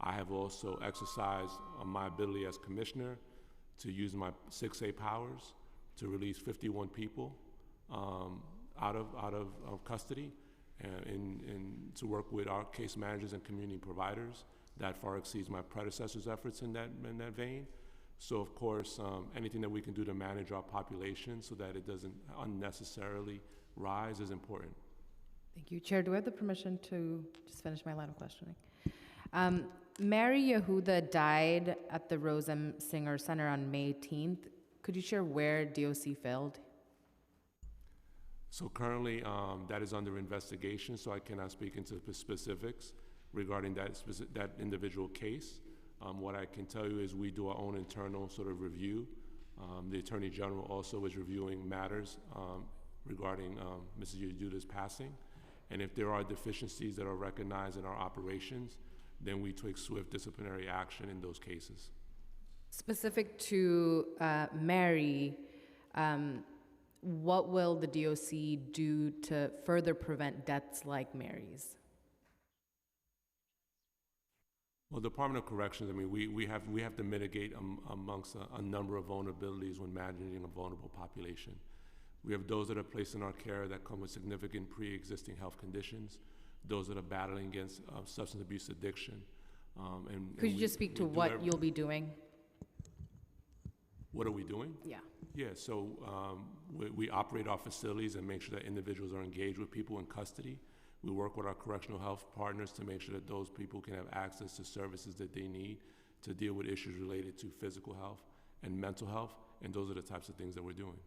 I have also exercised my ability as commissioner to use my 6A powers to release 51 people out of custody and to work with our case managers and community providers. That far exceeds my predecessor's efforts in that vein. So of course, anything that we can do to manage our population so that it doesn't unnecessarily rise is important. Thank you. Chair, do I have the permission to just finish my line of questioning? Mary Yehuda died at the Rose M. Singer Center on May 18th. Could you share where DOC failed? So currently, that is under investigation, so I cannot speak into specifics regarding that individual case. What I can tell you is we do our own internal sort of review. The Attorney General also is reviewing matters regarding Mrs. Yehuda's passing. And if there are deficiencies that are recognized in our operations, then we take swift disciplinary action in those cases. Specific to Mary, what will the DOC do to further prevent deaths like Mary's? Well, Department of Corrections, I mean, we have to mitigate amongst a number of vulnerabilities when managing a vulnerable population. We have those that are placed in our care that come with significant pre-existing health conditions, those that are battling against substance abuse addiction. Could you just speak to what you'll be doing? What are we doing? Yeah. Yeah, so we operate our facilities and make sure that individuals are engaged with people in custody. We work with our correctional health partners to make sure that those people can have access to services that they need to deal with issues related to physical health and mental health, and those are the types of things that we're doing.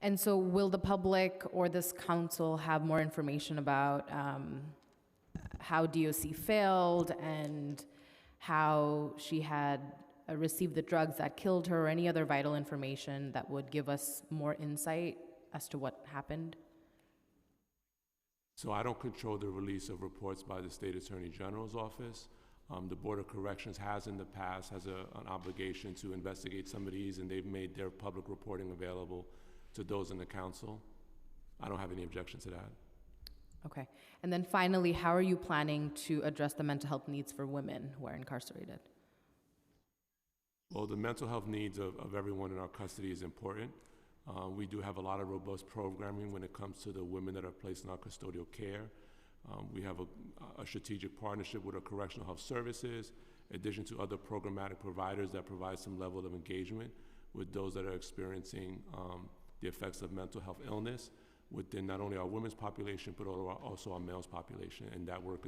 And so will the public or this council have more information about how DOC failed and how she had received the drugs that killed her, or any other vital information that would give us more insight as to what happened? So I don't control the release of reports by the State Attorney General's office. The Board of Corrections has in the past an obligation to investigate some of these, and they've made their public reporting available to those in the council. I don't have any objection to that. Okay. And then finally, how are you planning to address the mental health needs for women who are incarcerated? Well, the mental health needs of everyone in our custody is important. We do have a lot of robust programming when it comes to the women that are placed in our custodial care. We have a strategic partnership with our correctional health services, in addition to other programmatic providers that provide some level of engagement with those that are experiencing the effects of mental health illness within not only our women's population, but also our males population. And that work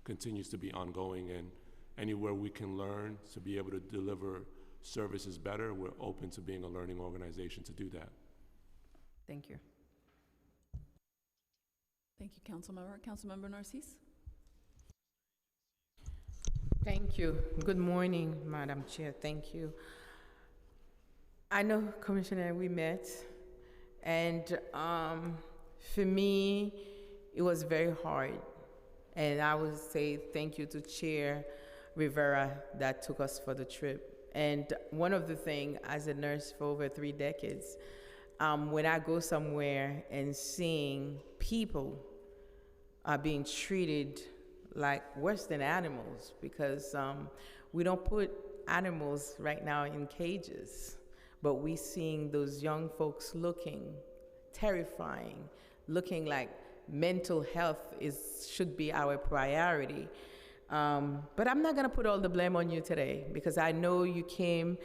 continues to be ongoing, and anywhere we can learn to be able to deliver services better, we're open to being a learning organization to do that. Thank you. Thank you, Councilmember. Councilmember Narcisse? Thank you. Good morning, Madam Chair. Thank you. I know, Commissioner, we met, and for me, it was very hard. And I would say thank you to Chair Rivera that took us for the trip. And one of the things, as a nurse for over 3 decades, when I go somewhere and seeing people are being treated like worse than animals, because we don't put animals right now in cages, but we seeing those young folks looking terrifying, looking like mental health should be our priority. But I'm not going to put all the blame on you today, because I know you came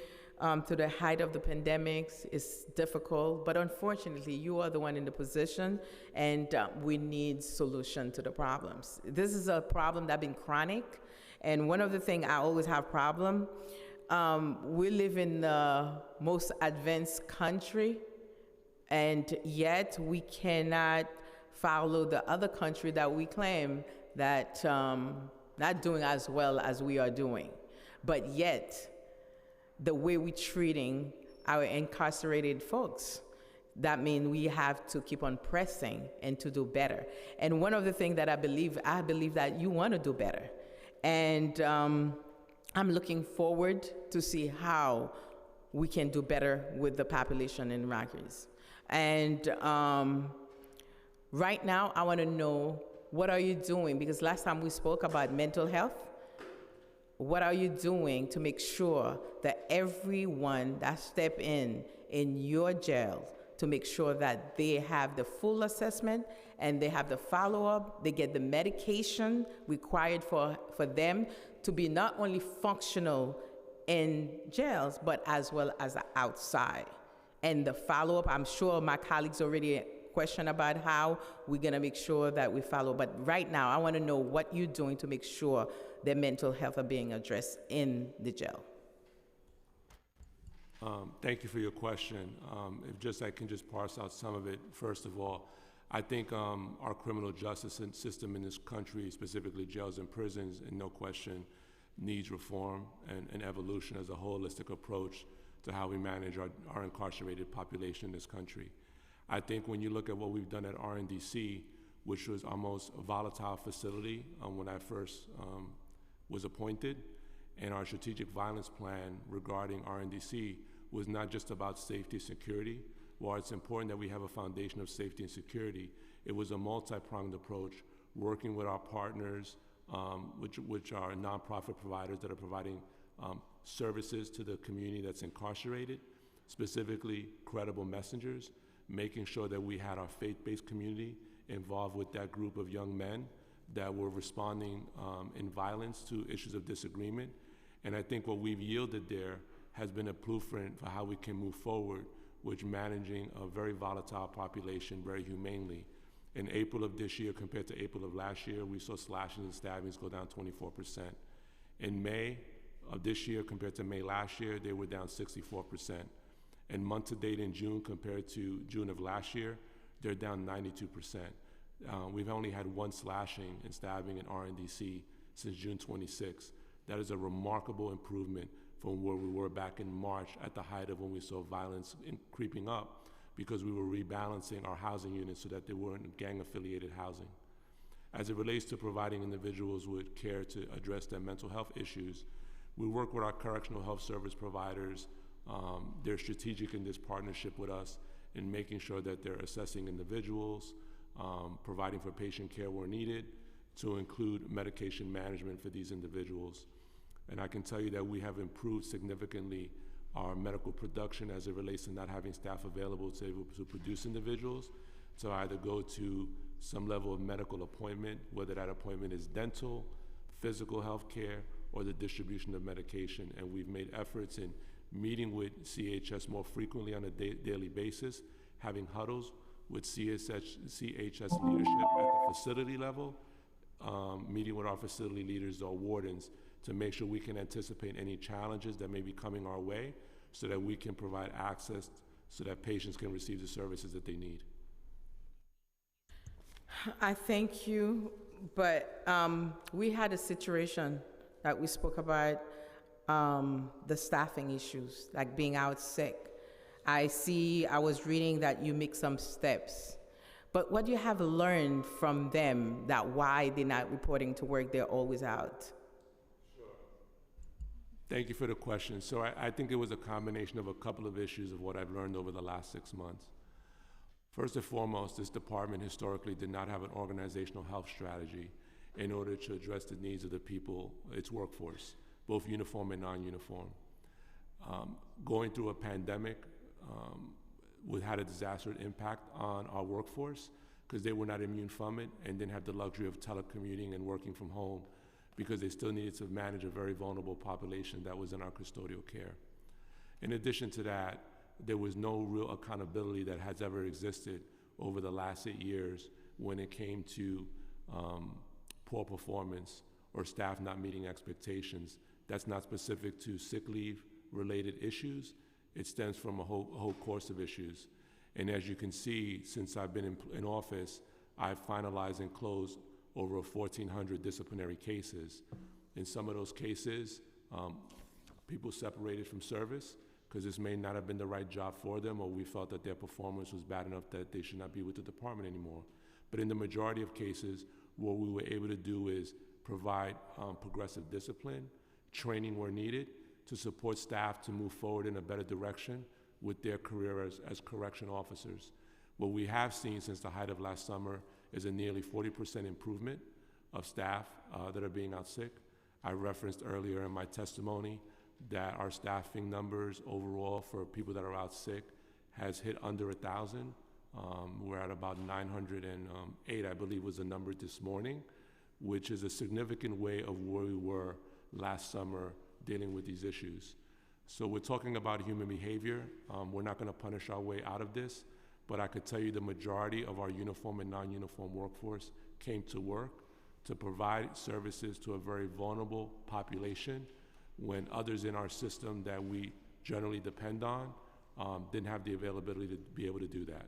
to the height of the pandemics. It's difficult, but unfortunately, you are the one in the position, and we need solution to the problems. This is a problem that's been chronic, and one of the things I always have problem, we live in the most advanced country, and yet we cannot follow the other country that we claim that not doing as well as we are doing. But yet, the way we're treating our incarcerated folks, that means we have to keep on pressing and to do better. And one of the things that I believe that you want to do better. And I'm looking forward to see how we can do better with the population in Rockies. And right now, I want to know, what are you doing? Because last time we spoke about mental health. What are you doing to make sure that everyone that step in your jail, to make sure that they have the full assessment and they have the follow-up, they get the medication required for them to be not only functional in jails, but as well as outside. And the follow-up, I'm sure my colleagues already question about how we're gonna make sure that we follow, but right now, I wanna know what you're doing to make sure their mental health are being addressed in the jail. Thank you for your question. If I can just parse out some of it. First of all, I think our criminal justice system in this country, specifically jails and prisons, in no question, needs reform and evolution as a holistic approach to how we manage our incarcerated population in this country. I think when you look at what we've done at RNDC, which was our most volatile facility when I first was appointed, and our strategic violence plan regarding RNDC was not just about safety and security. While it's important that we have a foundation of safety and security, it was a multi-pronged approach, working with our partners, which are nonprofit providers that are providing services to the community that's incarcerated, specifically credible messengers, making sure that we had our faith-based community involved with that group of young men that were responding in violence to issues of disagreement. And I think what we've yielded there has been a blueprint for how we can move forward with managing a very volatile population very humanely. In April of this year compared to April of last year, we saw slashings and stabbings go down 24%. In May of this year compared to May last year, they were down 64%. And month to date in June compared to June of last year, they're down 92%. We've only had one slashing and stabbing in RNDC since June 26. That is a remarkable improvement from where we were back in March at the height of when we saw violence creeping up, because we were rebalancing our housing units so that they weren't gang-affiliated housing. As it relates to providing individuals with care to address their mental health issues, we work with our correctional health service providers. They're strategic in this partnership with us in making sure that they're assessing individuals, providing for patient care where needed, to include medication management for these individuals. And I can tell you that we have improved significantly our medical production as it relates to not having staff available to produce individuals, to either go to some level of medical appointment, whether that appointment is dental, physical health care, or the distribution of medication. And we've made efforts in meeting with CHS more frequently on a daily basis, having huddles with CHS leadership at the facility level, meeting with our facility leaders or wardens to make sure we can anticipate any challenges that may be coming our way so that we can provide access so that patients can receive the services that they need. I thank you, but we had a situation that we spoke about, the staffing issues, like being out sick. I was reading that you make some steps, but what do you have learned from them that why they're not reporting to work, they're always out? Thank you for the question. So I think it was a combination of a couple of issues of what I've learned over the last 6 months. First and foremost, this department historically did not have an organizational health strategy in order to address the needs of the people, its workforce, both uniform and non-uniform. Going through a pandemic had a disastrous impact on our workforce because they were not immune from it and didn't have the luxury of telecommuting and working from home, because they still needed to manage a very vulnerable population that was in our custodial care. In addition to that, there was no real accountability that has ever existed over the last 8 years when it came to poor performance or staff not meeting expectations. That's not specific to sick leave related issues. It stems from a whole course of issues. And as you can see, since I've been in office, I've finalized and closed over 1,400 disciplinary cases. In some of those cases, people separated from service because this may not have been the right job for them, or we felt that their performance was bad enough that they should not be with the department anymore. But in the majority of cases, what we were able to do is provide progressive discipline, training where needed, to support staff to move forward in a better direction with their career as correction officers. What we have seen since the height of last summer is a nearly 40% improvement of staff that are being out sick. I referenced earlier in my testimony that our staffing numbers overall for people that are out sick has hit under 1,000. We're at about 908, I believe was the number this morning, which is a significant way of where we were last summer dealing with these issues. So we're talking about human behavior. We're not going to punish our way out of this, but I could tell you the majority of our uniform and non-uniform workforce came to work to provide services to a very vulnerable population when others in our system that we generally depend on didn't have the availability to be able to do that.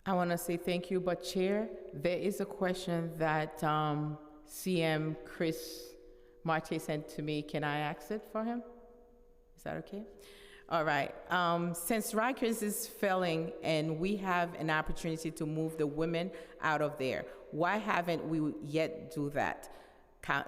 I want to say thank you, but Chair, there is a question that CM Chris Marte sent to me. Can I ask it for him? Is that okay? All right. Since Rikers is failing and we have an opportunity to move the women out of there, why haven't we yet do that?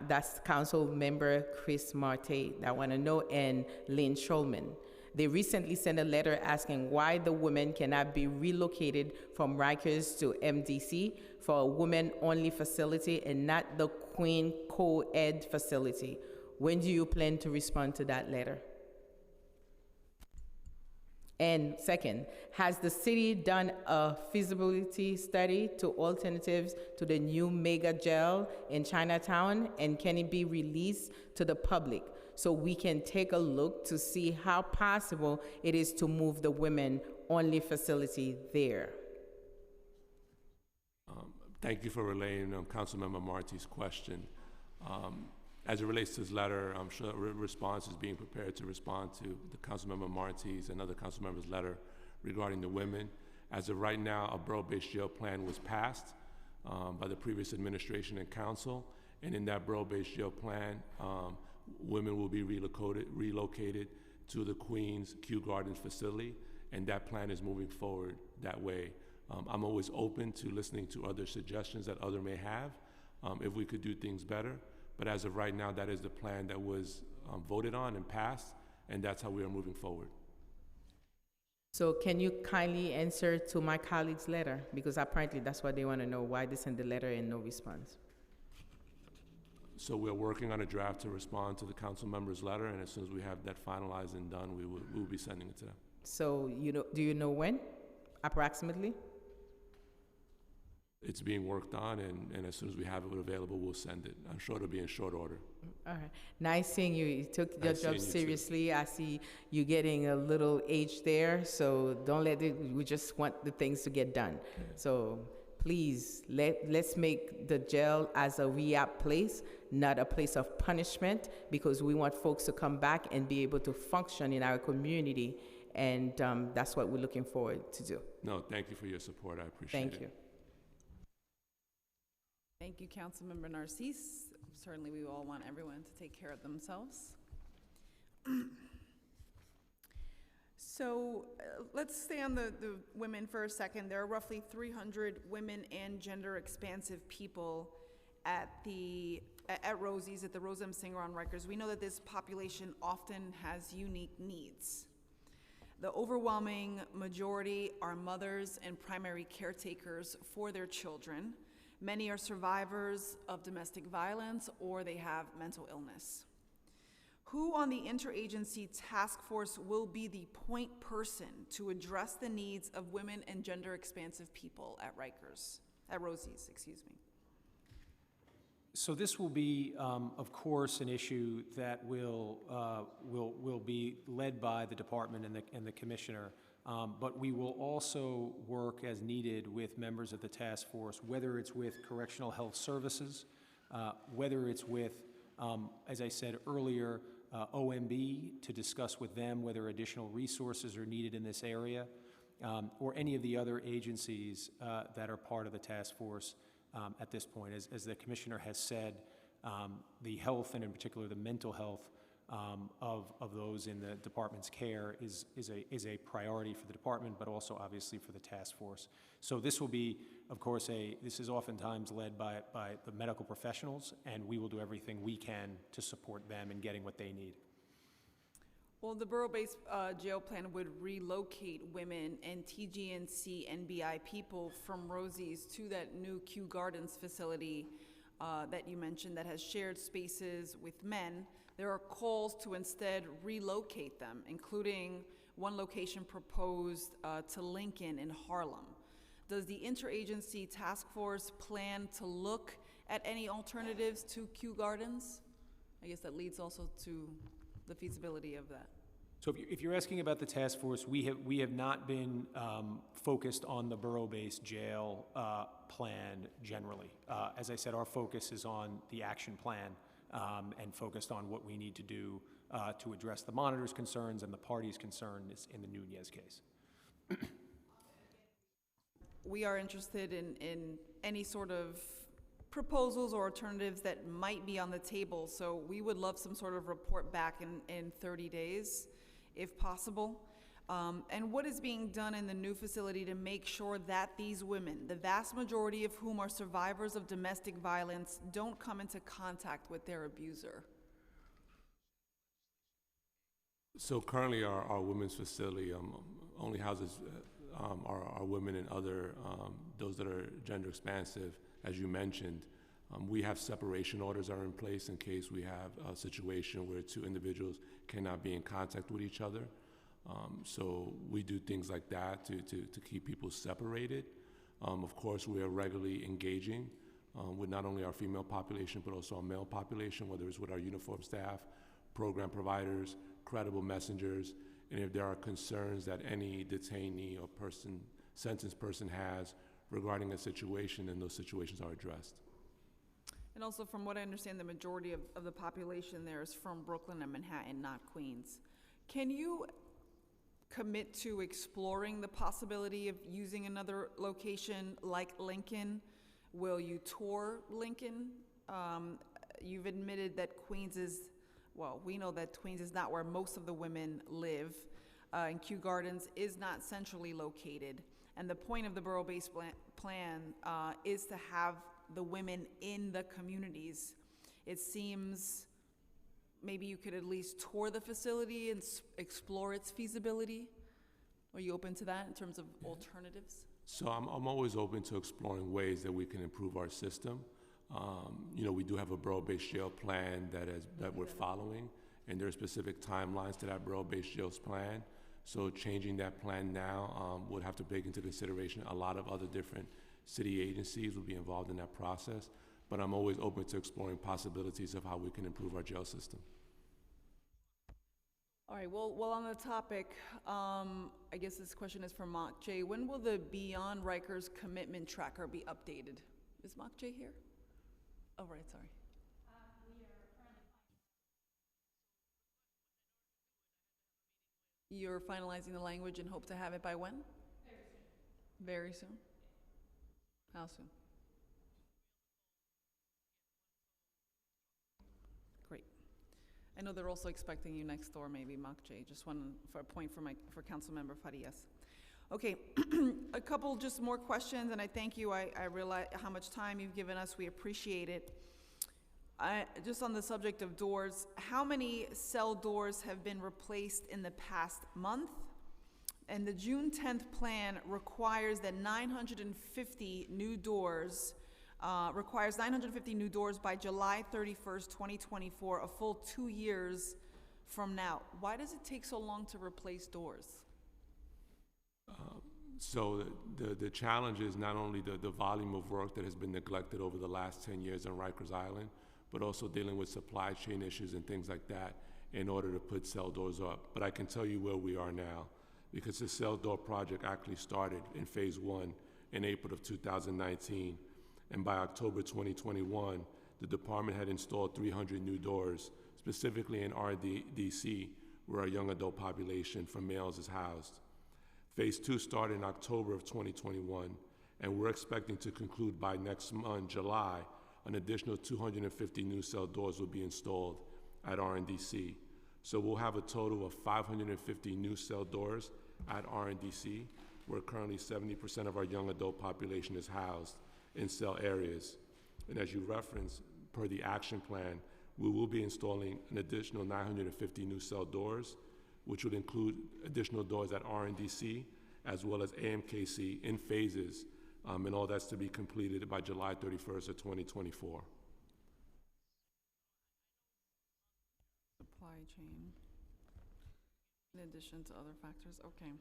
That's Council Member Chris Marte that want to know, and Lynn Schulman. They recently sent a letter asking why the women cannot be relocated from Rikers to MDC for a women-only facility and not the Queen Co-Ed facility. When do you plan to respond to that letter? And second, has the city done a feasibility study to alternatives to the new mega jail in Chinatown, and can it be released to the public so we can take a look to see how possible it is to move the women-only facility there? Thank you for relaying Councilmember Marty's question. As it relates to his letter, I'm sure a response is being prepared to respond to the Councilmember Marty's and other council members' letter regarding the women. As of right now, a borough-based jail plan was passed by the previous administration and council, and in that borough-based jail plan, women will be relocated to the Queens Kew Gardens facility, and that plan is moving forward that way. I'm always open to listening to other suggestions that others may have if we could do things better. But as of right now, that is the plan that was voted on and passed, and that's how we are moving forward. So can you kindly answer to my colleague's letter? Because apparently that's what they want to know, why they sent the letter and no response. So we're working on a draft to respond to the council member's letter, and as soon as we have that finalized and done, we will be sending it to them. So do you know when, approximately? It's being worked on, and as soon as we have it available, we'll send it. I'm sure it'll be in short order. All right. Nice seeing you. You took your Nice job seeing you too. seriously. I see you getting a little age there, so don't let it, we just want the things to get done. Yeah. So please, let's make the jail as a rehab place, not a place of punishment, because we want folks to come back and be able to function in our community, and that's what we're looking forward to do. No, thank you for your support. I appreciate it. Thank you. Thank you, Councilmember Narcisse. Certainly, we all want everyone to take care of themselves. So let's stay on the women for a second. There are roughly 300 women and gender expansive people at Rosie's, at the Rose M. Singer on Rikers. We know that this population often has unique needs. The overwhelming majority are mothers and primary caretakers for their children. Many are survivors of domestic violence or they have mental illness. Who on the interagency task force will be the point person to address the needs of women and gender expansive people at Rosie's, excuse me? So this will be, of course, an issue that will be led by the department and the commissioner. But we will also work as needed with members of the task force, whether it's with Correctional Health Services, whether it's with, as I said earlier, OMB, to discuss with them whether additional resources are needed in this area, or any of the other agencies that are part of the task force at this point. As the commissioner has said, the health, and in particular the mental health of those in the department's care is a priority for the department, but also obviously for the task force. So this will be, of course, this is oftentimes led by the medical professionals, and we will do everything we can to support them in getting what they need. Well, the borough-based jail plan would relocate women and TGNC NBI people from Rosie's to that new Kew Gardens facility that you mentioned that has shared spaces with men. There are calls to instead relocate them, including one location proposed to Lincoln in Harlem. Does the interagency task force plan to look at any alternatives to Kew Gardens? I guess that leads also to the feasibility of that. So if you're asking about the task force, we have not been focused on the borough-based jail plan generally. As I said, our focus is on the action plan and focused on what we need to do to address the monitor's concerns and the party's concerns in the Nunez case. We are interested in any sort of proposals or alternatives that might be on the table, so we would love some sort of report back in 30 days, if possible. And what is being done in the new facility to make sure that these women, the vast majority of whom are survivors of domestic violence, don't come into contact with their abuser? So currently our women's facility only houses our women and other, those that are gender expansive, as you mentioned. We have separation orders are in place in case we have a situation where two individuals cannot be in contact with each other. So we do things like that to keep people separated. Of course, we are regularly engaging with not only our female population, but also our male population, whether it's with our uniform staff, program providers, credible messengers, and if there are concerns that any detainee or sentenced person has regarding a situation, then those situations are addressed. And also, from what I understand, the majority of the population there is from Brooklyn and Manhattan, not Queens. Can you commit to exploring the possibility of using another location like Lincoln? Will you tour Lincoln? You've admitted that Queens is, well, we know that Queens is not where most of the women live, and Kew Gardens is not centrally located. And the point of the borough-based plan is to have the women in the communities. It seems maybe you could at least tour the facility and explore its feasibility. Are you open to that in terms of alternatives? So I'm always open to exploring ways that we can improve our system. You know, we do have a borough-based jail plan that we're following, and there are specific timelines to that borough-based jails plan. So changing that plan now would have to take into consideration a lot of other different city agencies will be involved in that process, but I'm always open to exploring possibilities of how we can improve our jail system. All right, well, on the topic, I guess this question is for Mok J. When will the Beyond Rikers commitment tracker be updated? Is Mok J here? Oh, right, sorry. You're finalizing the language and hope to have it by when? Very soon. Very soon? How soon? Great. I know they're also expecting you next door, maybe, Mok J. Just one for a point for Councilmember Farias. Okay, a couple just more questions, and I thank you. I realize how much time you've given us. We appreciate it. Just on the subject of doors, how many cell doors have been replaced in the past month? And the June 10th plan requires that 950 new doors, requires 950 new doors by July 31st, 2024, a full 2 years from now. Why does it take so long to replace doors? So the challenge is not only the volume of work that has been neglected over the last 10 years on Rikers Island, but also dealing with supply chain issues and things like that in order to put cell doors up. But I can tell you where we are now, because the cell door project actually started in phase 1 in April of 2019. And by October 2021, the department had installed 300 new doors, specifically in RDC, where our young adult population for males is housed. Phase 2 started in October of 2021, and we're expecting to conclude by next month, July. An additional 250 new cell doors will be installed at RDC. So we'll have a total of 550 new cell doors at RNDC, where currently 70% of our young adult population is housed in cell areas. And as you referenced, per the action plan, we will be installing an additional 950 new cell doors, which would include additional doors at RNDC as well as AMKC in phases, and all that's to be completed by July 31st of 2024. Supply chain, in addition to other factors, okay.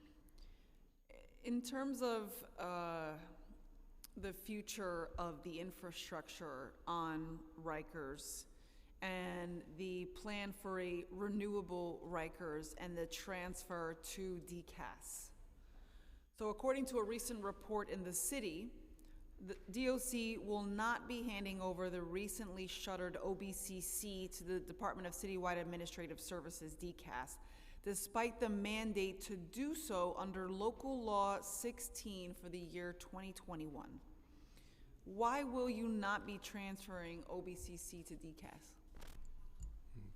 In terms of the future of the infrastructure on Rikers and the plan for a renewable Rikers and the transfer to DCAS. So according to a recent report in the city, the DOC will not be handing over the recently shuttered OBCC to the Department of Citywide Administrative Services, DCAS, despite the mandate to do so under Local Law 16 for the year 2021. Why will you not be transferring OBCC to DCAS?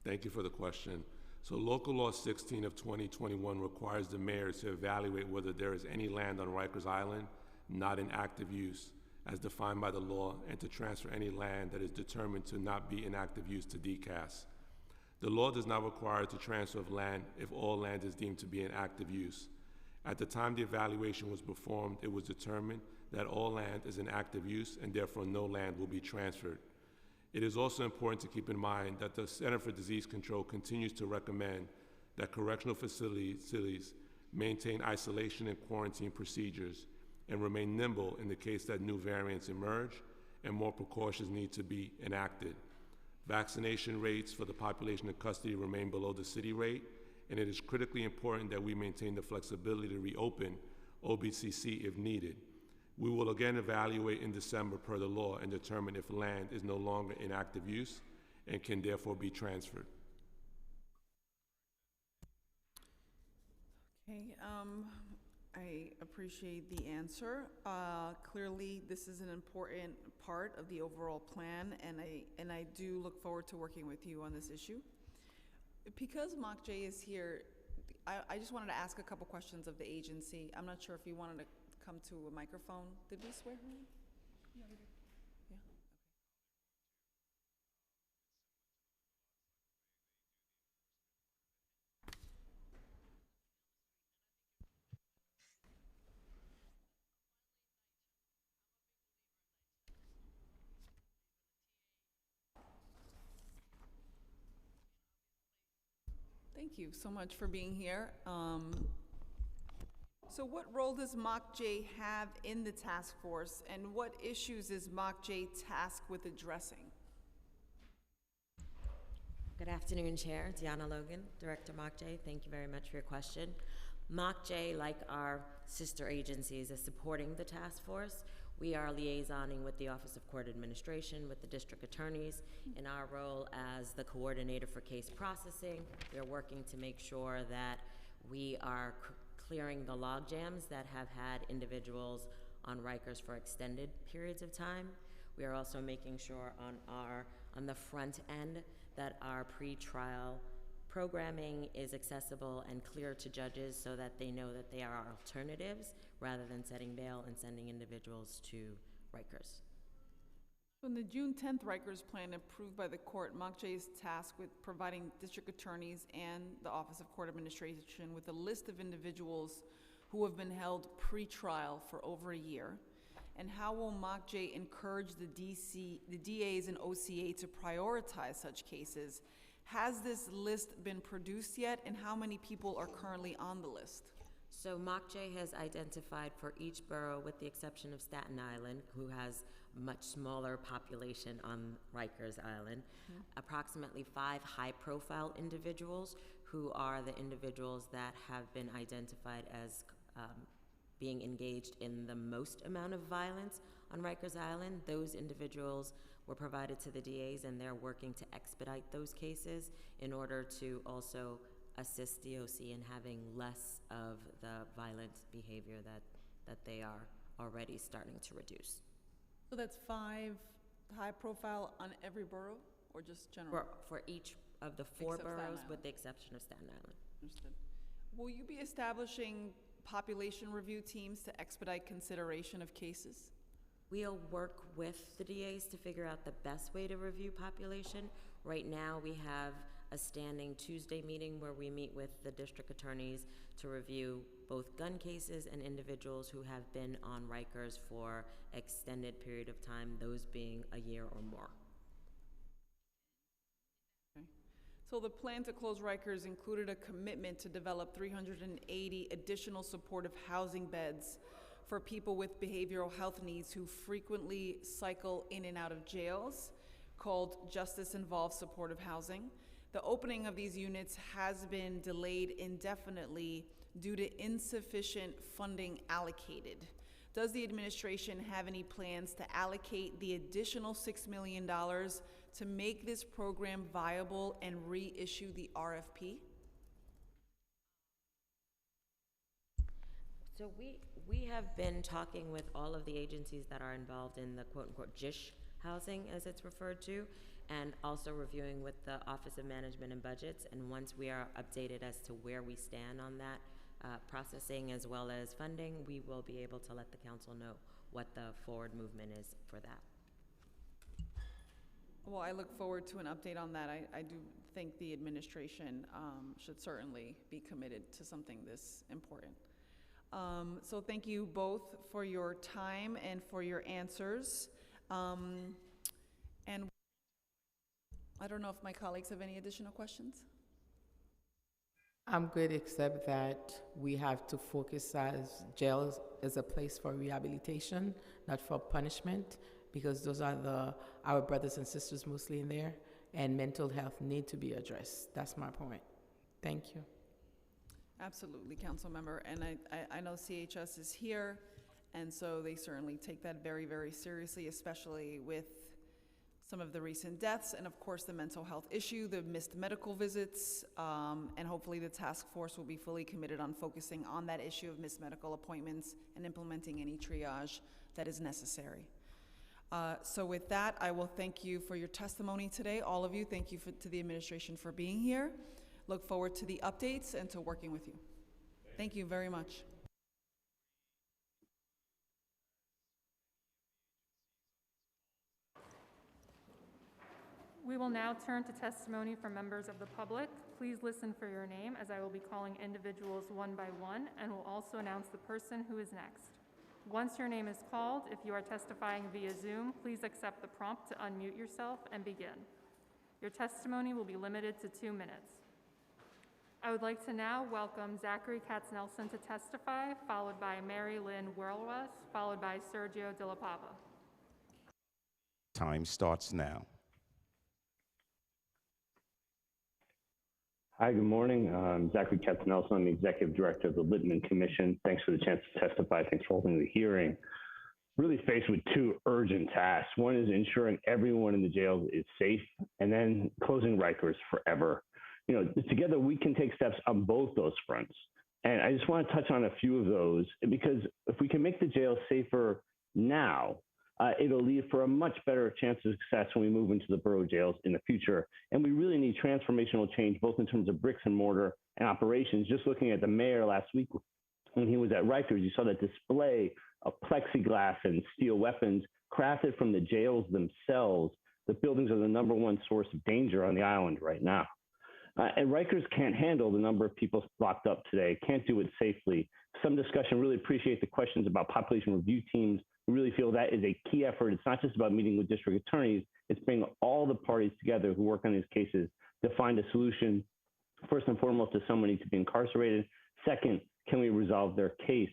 Thank you for the question. So Local Law 16 of 2021 requires the mayor to evaluate whether there is any land on Rikers Island not in active use as defined by the law, and to transfer any land that is determined to not be in active use to DCAS. The law does not require the transfer of land if all land is deemed to be in active use. At the time the evaluation was performed, it was determined that all land is in active use and therefore no land will be transferred. It is also important to keep in mind that the Center for Disease Control continues to recommend that correctional facilities maintain isolation and quarantine procedures and remain nimble in the case that new variants emerge and more precautions need to be enacted. Vaccination rates for the population in custody remain below the city rate, and it is critically important that we maintain the flexibility to reopen OBCC if needed. We will again evaluate in December per the law and determine if land is no longer in active use and can therefore be transferred. Okay, I appreciate the answer. Clearly, this is an important part of the overall plan, and I do look forward to working with you on this issue. Because MOCJ is here, I just wanted to ask a couple questions of the agency. I'm not sure if you wanted to come to a microphone. Did we swear her in? Yeah, we did. Yeah? Thank you so much for being here. So what role does MOCJ have in the task force, and what issues is MOCJ tasked with addressing? Good afternoon, Chair. Deanna Logan, Director MOCJ. Thank you very much for your question. MOCJ, like our sister agencies, is supporting the task force. We are liaisoning with the Office of Court Administration, with the district attorneys, in our role as the coordinator for case processing. We are working to make sure that we are clearing the log jams that have had individuals on Rikers for extended periods of time. We are also making sure on the front end that our pre-trial programming is accessible and clear to judges so that they know that they are alternatives rather than setting bail and sending individuals to Rikers. So in the June 10th Rikers plan approved by the court, MOCJ is tasked with providing district attorneys and the Office of Court Administration with a list of individuals who have been held pre-trial for over a year. And how will MOCJ encourage the DAs and OCA to prioritize such cases? Has this list been produced yet, and how many people are currently on the list? So MOCJ has identified for each borough, with the exception of Staten Island, who has a much smaller population on Rikers Island, approximately 5 high-profile individuals who are the individuals that have been identified as being engaged in the most amount of violence on Rikers Island. Those individuals were provided to the DAs, and they're working to expedite those cases in order to also assist DOC in having less of the violent behavior that they are already starting to reduce. So that's 5 high profile on every borough, or just general? For each of the four Except Staten boroughs, Island. with the exception of Staten Island. Understood. Will you be establishing population review teams to expedite consideration of cases? We'll work with the DAs to figure out the best way to review population. Right now, we have a standing Tuesday meeting where we meet with the district attorneys to review both gun cases and individuals who have been on Rikers for extended period of time, those being a year or more. So the plan to close Rikers included a commitment to develop 380 additional supportive housing beds for people with behavioral health needs who frequently cycle in and out of jails, called Justice Involved Supportive Housing. The opening of these units has been delayed indefinitely due to insufficient funding allocated. Does the administration have any plans to allocate the additional $6 million to make this program viable and reissue the RFP? So we have been talking with all of the agencies that are involved in the quote-unquote JISH housing, as it's referred to, and also reviewing with the Office of Management and Budgets. And once we are updated as to where we stand on that processing as well as funding, we will be able to let the council know what the forward movement is for that. Well, I look forward to an update on that. I do think the administration should certainly be committed to something this important. So thank you both for your time and for your answers. And I don't know if my colleagues have any additional questions? I'm good, except that we have to focus as jails as a place for rehabilitation, not for punishment, because those are our brothers and sisters mostly in there, and mental health need to be addressed. That's my point. Thank you. Absolutely, council member. And I know CHS is here, and so they certainly take that very, very seriously, especially with some of the recent deaths, and of course the mental health issue, the missed medical visits, and hopefully the task force will be fully committed on focusing on that issue of missed medical appointments and implementing any triage that is necessary. So with that, I will thank you for your testimony today. All of you, thank you to the administration for being here. Look forward to the updates and to working with you. Thank you very much. We will now turn to testimony from members of the public. Please listen for your name, as I will be calling individuals one by one and will also announce the person who is next. Once your name is called, if you are testifying via Zoom, please accept the prompt to unmute yourself and begin. Your testimony will be limited to 2 minutes. I would like to now welcome Zachary Katz-Nelson to testify, followed by Mary Lynn Werlwas, followed by Sergio De La Pava. Time starts now. Hi, good morning. I'm Zachary Katz-Nelson. I'm the Executive Director of the Littman Commission. Thanks for the chance to testify. Thanks for holding the hearing. Really faced with two urgent tasks. One is ensuring everyone in the jails is safe, and then closing Rikers forever. You know, together we can take steps on both those fronts. And I just want to touch on a few of those, because if we can make the jails safer now, it'll lead for a much better chance of success when we move into the borough jails in the future. And we really need transformational change, both in terms of bricks and mortar and operations. Just looking at the mayor last week when he was at Rikers, you saw that display of plexiglass and steel weapons crafted from the jails themselves. The buildings are the #1 source of danger on the island right now. And Rikers can't handle the number of people locked up today, can't do it safely. Some discussion, really appreciate the questions about population review teams. We really feel that is a key effort. It's not just about meeting with district attorneys, it's bringing all the parties together who work on these cases to find a solution. First and foremost, does someone need to be incarcerated? Second, can we resolve their case?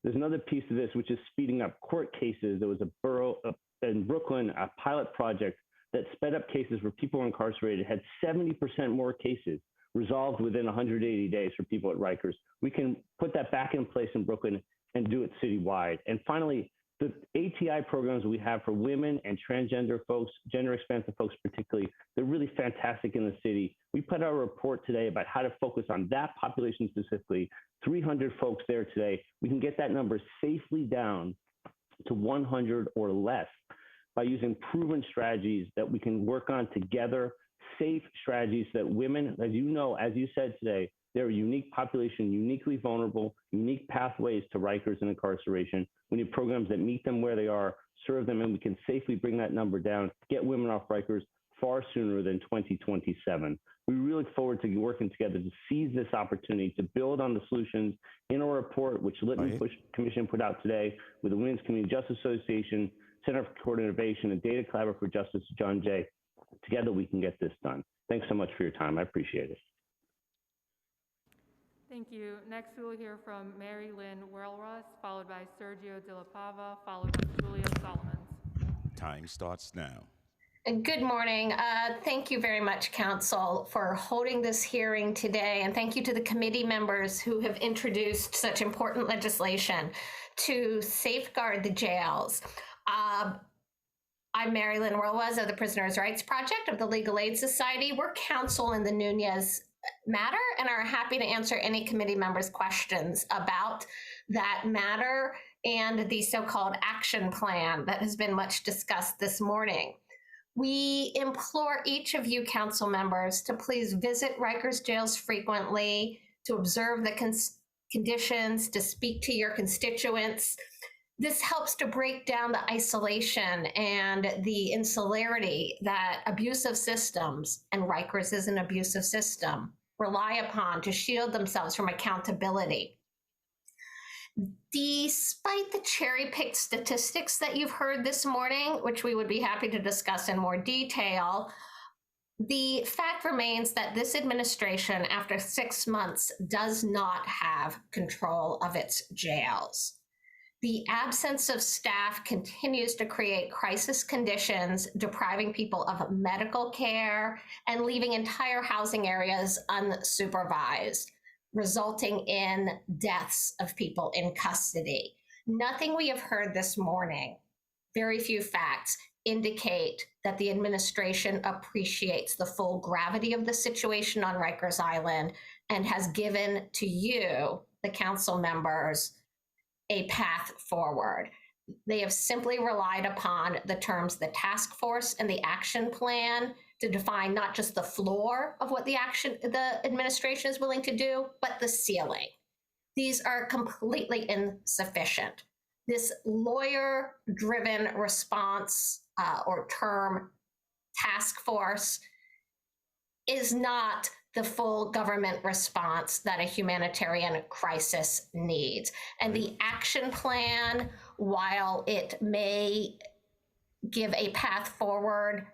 There's another piece of this, which is speeding up court cases. There was a borough in Brooklyn, a pilot project that sped up cases where people were incarcerated, had 70% more cases resolved within 180 days for people at Rikers. We can put that back in place in Brooklyn and do it citywide. And finally, the ATI programs we have for women and transgender folks, gender expansive folks particularly, they're really fantastic in the city. We put out a report today about how to focus on that population specifically, 300 folks there today. We can get that number safely down to 100 or less by using proven strategies that we can work on together safe strategies so that women, as you know, as you said today, they're a unique population, uniquely vulnerable, unique pathways to Rikers and incarceration. We need programs that meet them where they are, serve them, and we can safely bring that number down, get women off Rikers far sooner than 2027. We really look forward to working together to seize this opportunity to build on the solutions in our report, which Littman Commission put out today with the Women's Community Justice Association, Center for Court Innovation, and Data Collaborative for Justice, John Jay. Together we can get this done. Thanks so much for your time. I appreciate it. Thank you. Next, we will hear from Mary Lynn Whirlruss, followed by Sergio De La Pava, followed by Julia Solomons. Time starts now. Good morning. Thank you very much, Council, for holding this hearing today, and thank you to the committee members who have introduced such important legislation to safeguard the jails. I'm Mary Lynn Whirlruss of the Prisoners' Rights Project of the Legal Aid Society. We're counsel in the Nunez matter and are happy to answer any committee members' questions about that matter and the so-called action plan that has been much discussed this morning. We implore each of you council members to please visit Rikers jails frequently, to observe the conditions, to speak to your constituents. This helps to break down the isolation and the insularity that abusive systems, and Rikers is an abusive system, rely upon to shield themselves from accountability. Despite the cherry-picked statistics that you've heard this morning, which we would be happy to discuss in more detail, the fact remains that this administration, after 6 months, does not have control of its jails. The absence of staff continues to create crisis conditions, depriving people of medical care and leaving entire housing areas unsupervised, resulting in deaths of people in custody. Nothing we have heard this morning, very few facts, indicate that the administration appreciates the full gravity of the situation on Rikers Island and has given to you, the council members, a path forward. They have simply relied upon the terms the task force and the action plan to define not just the floor of what the administration is willing to do, but the ceiling. These are completely insufficient. This lawyer-driven response or term task force is not the full government response that a humanitarian crisis needs. And the action plan, while it may give a path forward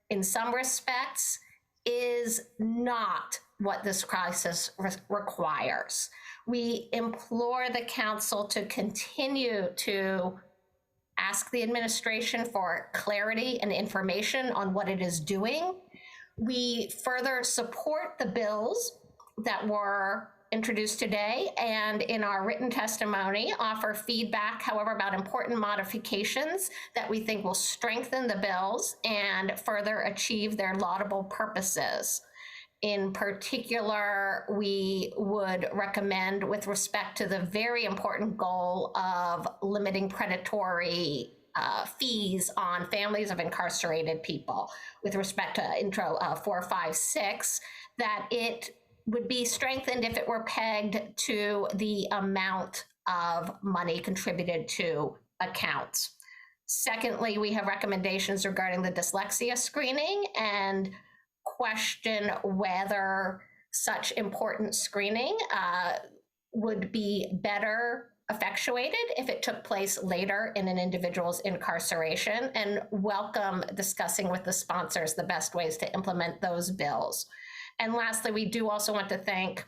in some respects, is not what this crisis requires. We implore the council to continue to ask the administration for clarity and information on what it is doing. We further support the bills that were introduced today, and in our written testimony offer feedback, however, about important modifications that we think will strengthen the bills and further achieve their laudable purposes. In particular, we would recommend, with respect to the very important goal of limiting predatory fees on families of incarcerated people, with respect to Intro 456, that it would be strengthened if it were pegged to the amount of money contributed to accounts. Secondly, we have recommendations regarding the dyslexia screening and question whether such important screening would be better effectuated if it took place later in an individual's incarceration, and welcome discussing with the sponsors the best ways to implement those bills. And lastly, we do also want to thank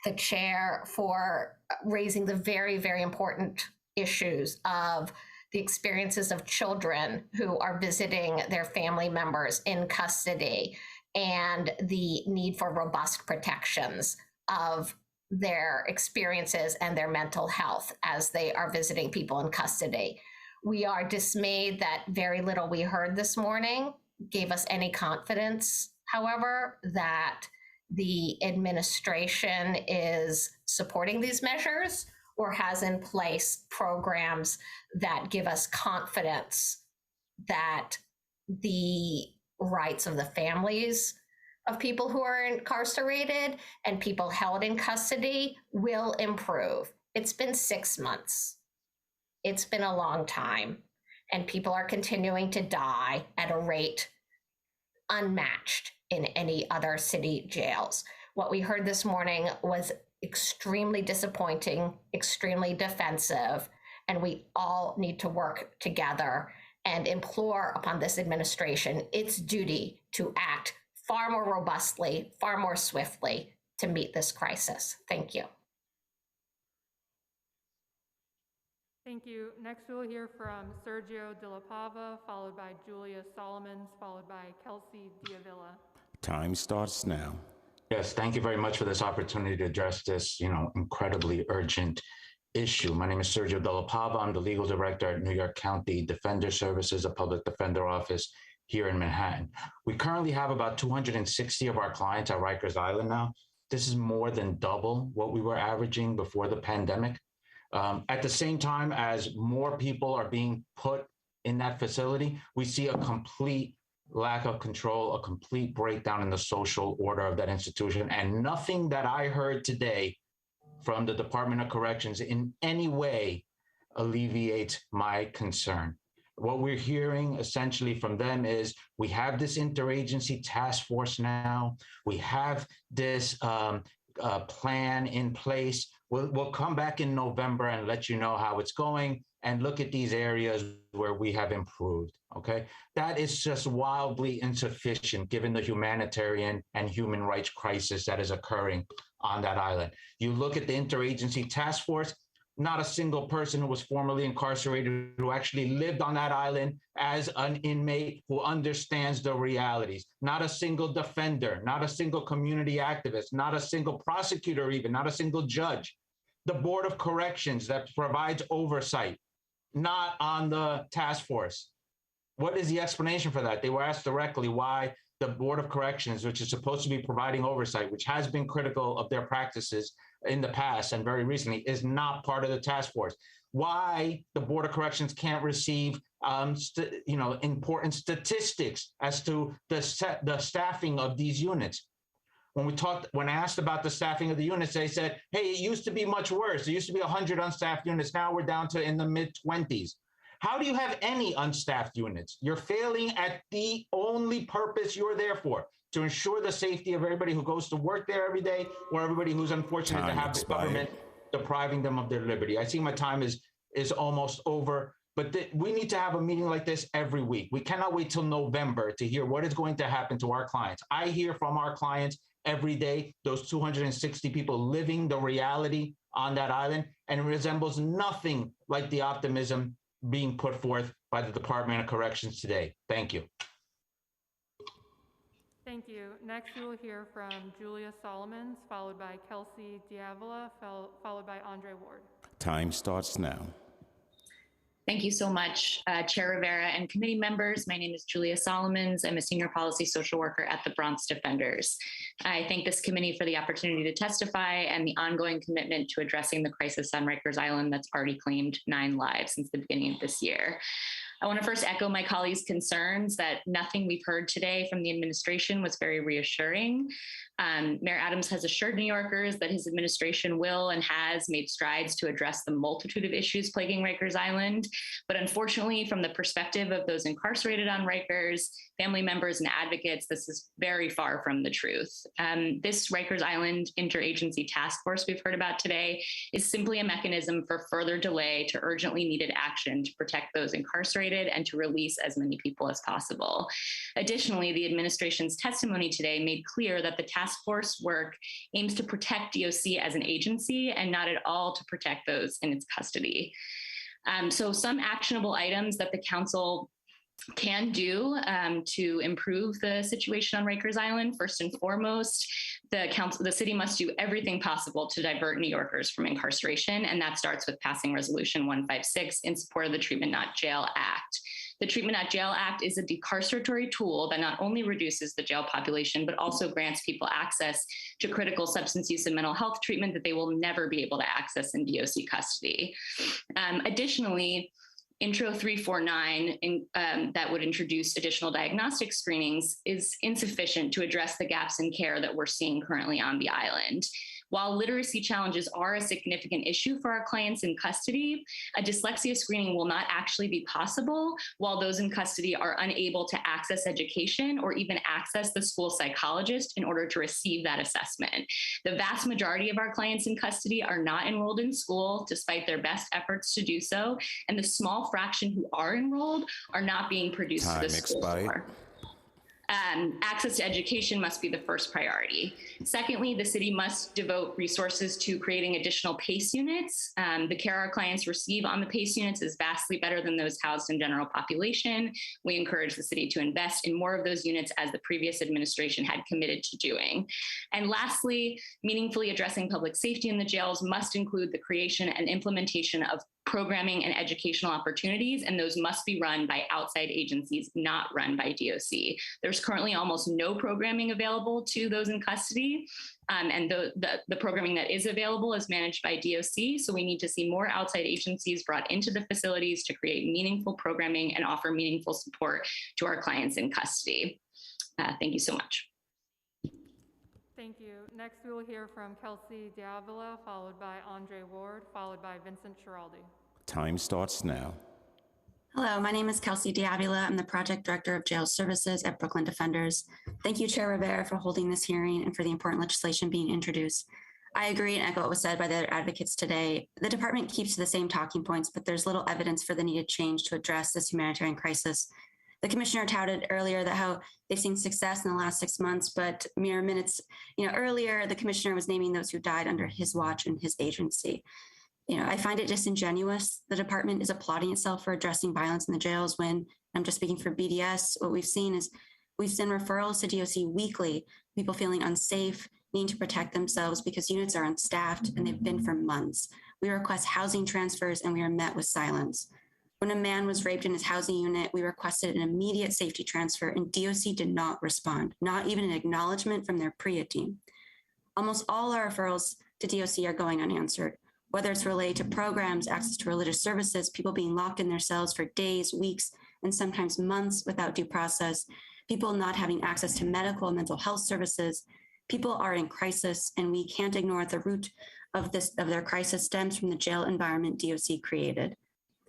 the chair for raising the very, very important issues of the experiences of children who are visiting their family members in custody and the need for robust protections of their experiences and their mental health as they are visiting people in custody. We are dismayed that very little we heard this morning gave us any confidence, however, that the administration is supporting these measures or has in place programs that give us confidence that the rights of the families of people who are incarcerated and people held in custody will improve. It's been 6 months. It's been a long time, and people are continuing to die at a rate unmatched in any other city jails. What we heard this morning was extremely disappointing, extremely defensive, and we all need to work together and implore upon this administration its duty to act far more robustly, far more swiftly to meet this crisis. Thank you. Thank you. Next, we'll hear from Sergio De La Pava, followed by Julia Solomons, followed by Kelsey Diavilla. Time starts now. Yes, thank you very much for this opportunity to address this, incredibly urgent issue. My name is Sergio De La Pava. I'm the legal director at New York County Defender Services, a public defender office here in Manhattan. We currently have about 260 of our clients at Rikers Island now. This is more than double what we were averaging before the pandemic. At the same time as more people are being put in that facility, we see a complete lack of control, a complete breakdown in the social order of that institution. And nothing that I heard today from the Department of Corrections in any way alleviates my concern. What we're hearing essentially from them is we have this interagency task force now. We have this plan in place. We'll come back in November and let you know how it's going and look at these areas where we have improved, okay? That is just wildly insufficient given the humanitarian and human rights crisis that is occurring on that island. You look at the interagency task force, not a single person who was formerly incarcerated who actually lived on that island as an inmate who understands the realities. Not a single defender, not a single community activist, not a single prosecutor even, not a single judge. The Board of Corrections that provides oversight, not on the task force. What is the explanation for that? They were asked directly why the Board of Corrections, which is supposed to be providing oversight, which has been critical of their practices in the past and very recently, is not part of the task force. Why the Board of Corrections can't receive important statistics as to the staffing of these units. When asked about the staffing of the units, they said, hey, it used to be much worse. There used to be 100 unstaffed units. Now we're down to in the mid-20s. How do you have any unstaffed units? You're failing at the only purpose you're there for, to ensure the safety of everybody who goes to work there every day, or everybody who's unfortunate to have the government depriving them of their liberty. I see my time is almost over, but we need to have a meeting like this every week. We cannot wait till November to hear what is going to happen to our clients. I hear from our clients every day, those 260 people living the reality on that island, and it resembles nothing like the optimism being put forth by the Department of Corrections today. Thank you. Thank you. Next, we will hear from Julia Solomons, followed by Kelsey Diavilla, followed by Andre Ward. Time starts now. Thank you so much, Chair Rivera and committee members. My name is Julia Solomons. I'm a senior policy social worker at the Bronx Defenders. I thank this committee for the opportunity to testify and the ongoing commitment to addressing the crisis on Rikers Island that's already claimed 9 lives since the beginning of this year. I want to first echo my colleagues' concerns that nothing we've heard today from the administration was very reassuring. Mayor Adams has assured New Yorkers that his administration will and has made strides to address the multitude of issues plaguing Rikers Island. But unfortunately, from the perspective of those incarcerated on Rikers, family members and advocates, this is very far from the truth. This Rikers Island interagency task force we've heard about today is simply a mechanism for further delay to urgently needed action to protect those incarcerated and to release as many people as possible. Additionally, the administration's testimony today made clear that the task force work aims to protect DOC as an agency and not at all to protect those in its custody. So some actionable items that the council can do to improve the situation on Rikers Island. First and foremost, the city must do everything possible to divert New Yorkers from incarceration, and that starts with passing Resolution 156 in support of the Treatment Not Jail Act. The Treatment Not Jail Act is a decarceratory tool that not only reduces the jail population, but also grants people access to critical substance use and mental health treatment that they will never be able to access in DOC custody. Additionally, Intro 349 that would introduce additional diagnostic screenings is insufficient to address the gaps in care that we're seeing currently on the island. While literacy challenges are a significant issue for our clients in custody, a dyslexia screening will not actually be possible while those in custody are unable to access education or even access the school psychologist in order to receive that assessment. The vast majority of our clients in custody are not enrolled in school despite their best efforts to do so, and the small fraction who are enrolled are not being produced to the school floor. Access to education must be the first priority. Secondly, the city must devote resources to creating additional PACE units. The care our clients receive on the PACE units is vastly better than those housed in general population. We encourage the city to invest in more of those units as the previous administration had committed to doing. And lastly, meaningfully addressing public safety in the jails must include the creation and implementation of programming and educational opportunities, and those must be run by outside agencies, not run by DOC. There's currently almost no programming available to those in custody, and the programming that is available is managed by DOC, so we need to see more outside agencies brought into the facilities to create meaningful programming and offer meaningful support to our clients in custody. Thank you so much. Thank you. Next, we will hear from Kelsey D'Avila, followed by Andre Ward, followed by Vincent Schiraldi. Time starts now. Hello, my name is Kelsey D'Avila. I'm the Project Director of Jail Services at Brooklyn Defenders. Thank you, Chair Rivera, for holding this hearing and for the important legislation being introduced. I agree and echo what was said by the other advocates today. The department keeps to the same talking points, but there's little evidence for the needed change to address this humanitarian crisis. The commissioner touted earlier that how they've seen success in the last 6 months, but mere minutes, earlier the commissioner was naming those who died under his watch and his agency. I find it disingenuous. The department is applauding itself for addressing violence in the jails when, I'm just speaking for BDS, what we've seen is we've sent referrals to DOC weekly, people feeling unsafe, needing to protect themselves because units are unstaffed and they've been for months. We request housing transfers and we are met with silence. When a man was raped in his housing unit, we requested an immediate safety transfer and DOC did not respond, not even an acknowledgement from their PREA team. Almost all our referrals to DOC are going unanswered, whether it's related to programs, access to religious services, people being locked in their cells for days, weeks, and sometimes months without due process, people not having access to medical and mental health services. People are in crisis and we can't ignore the root of their crisis stems from the jail environment DOC created.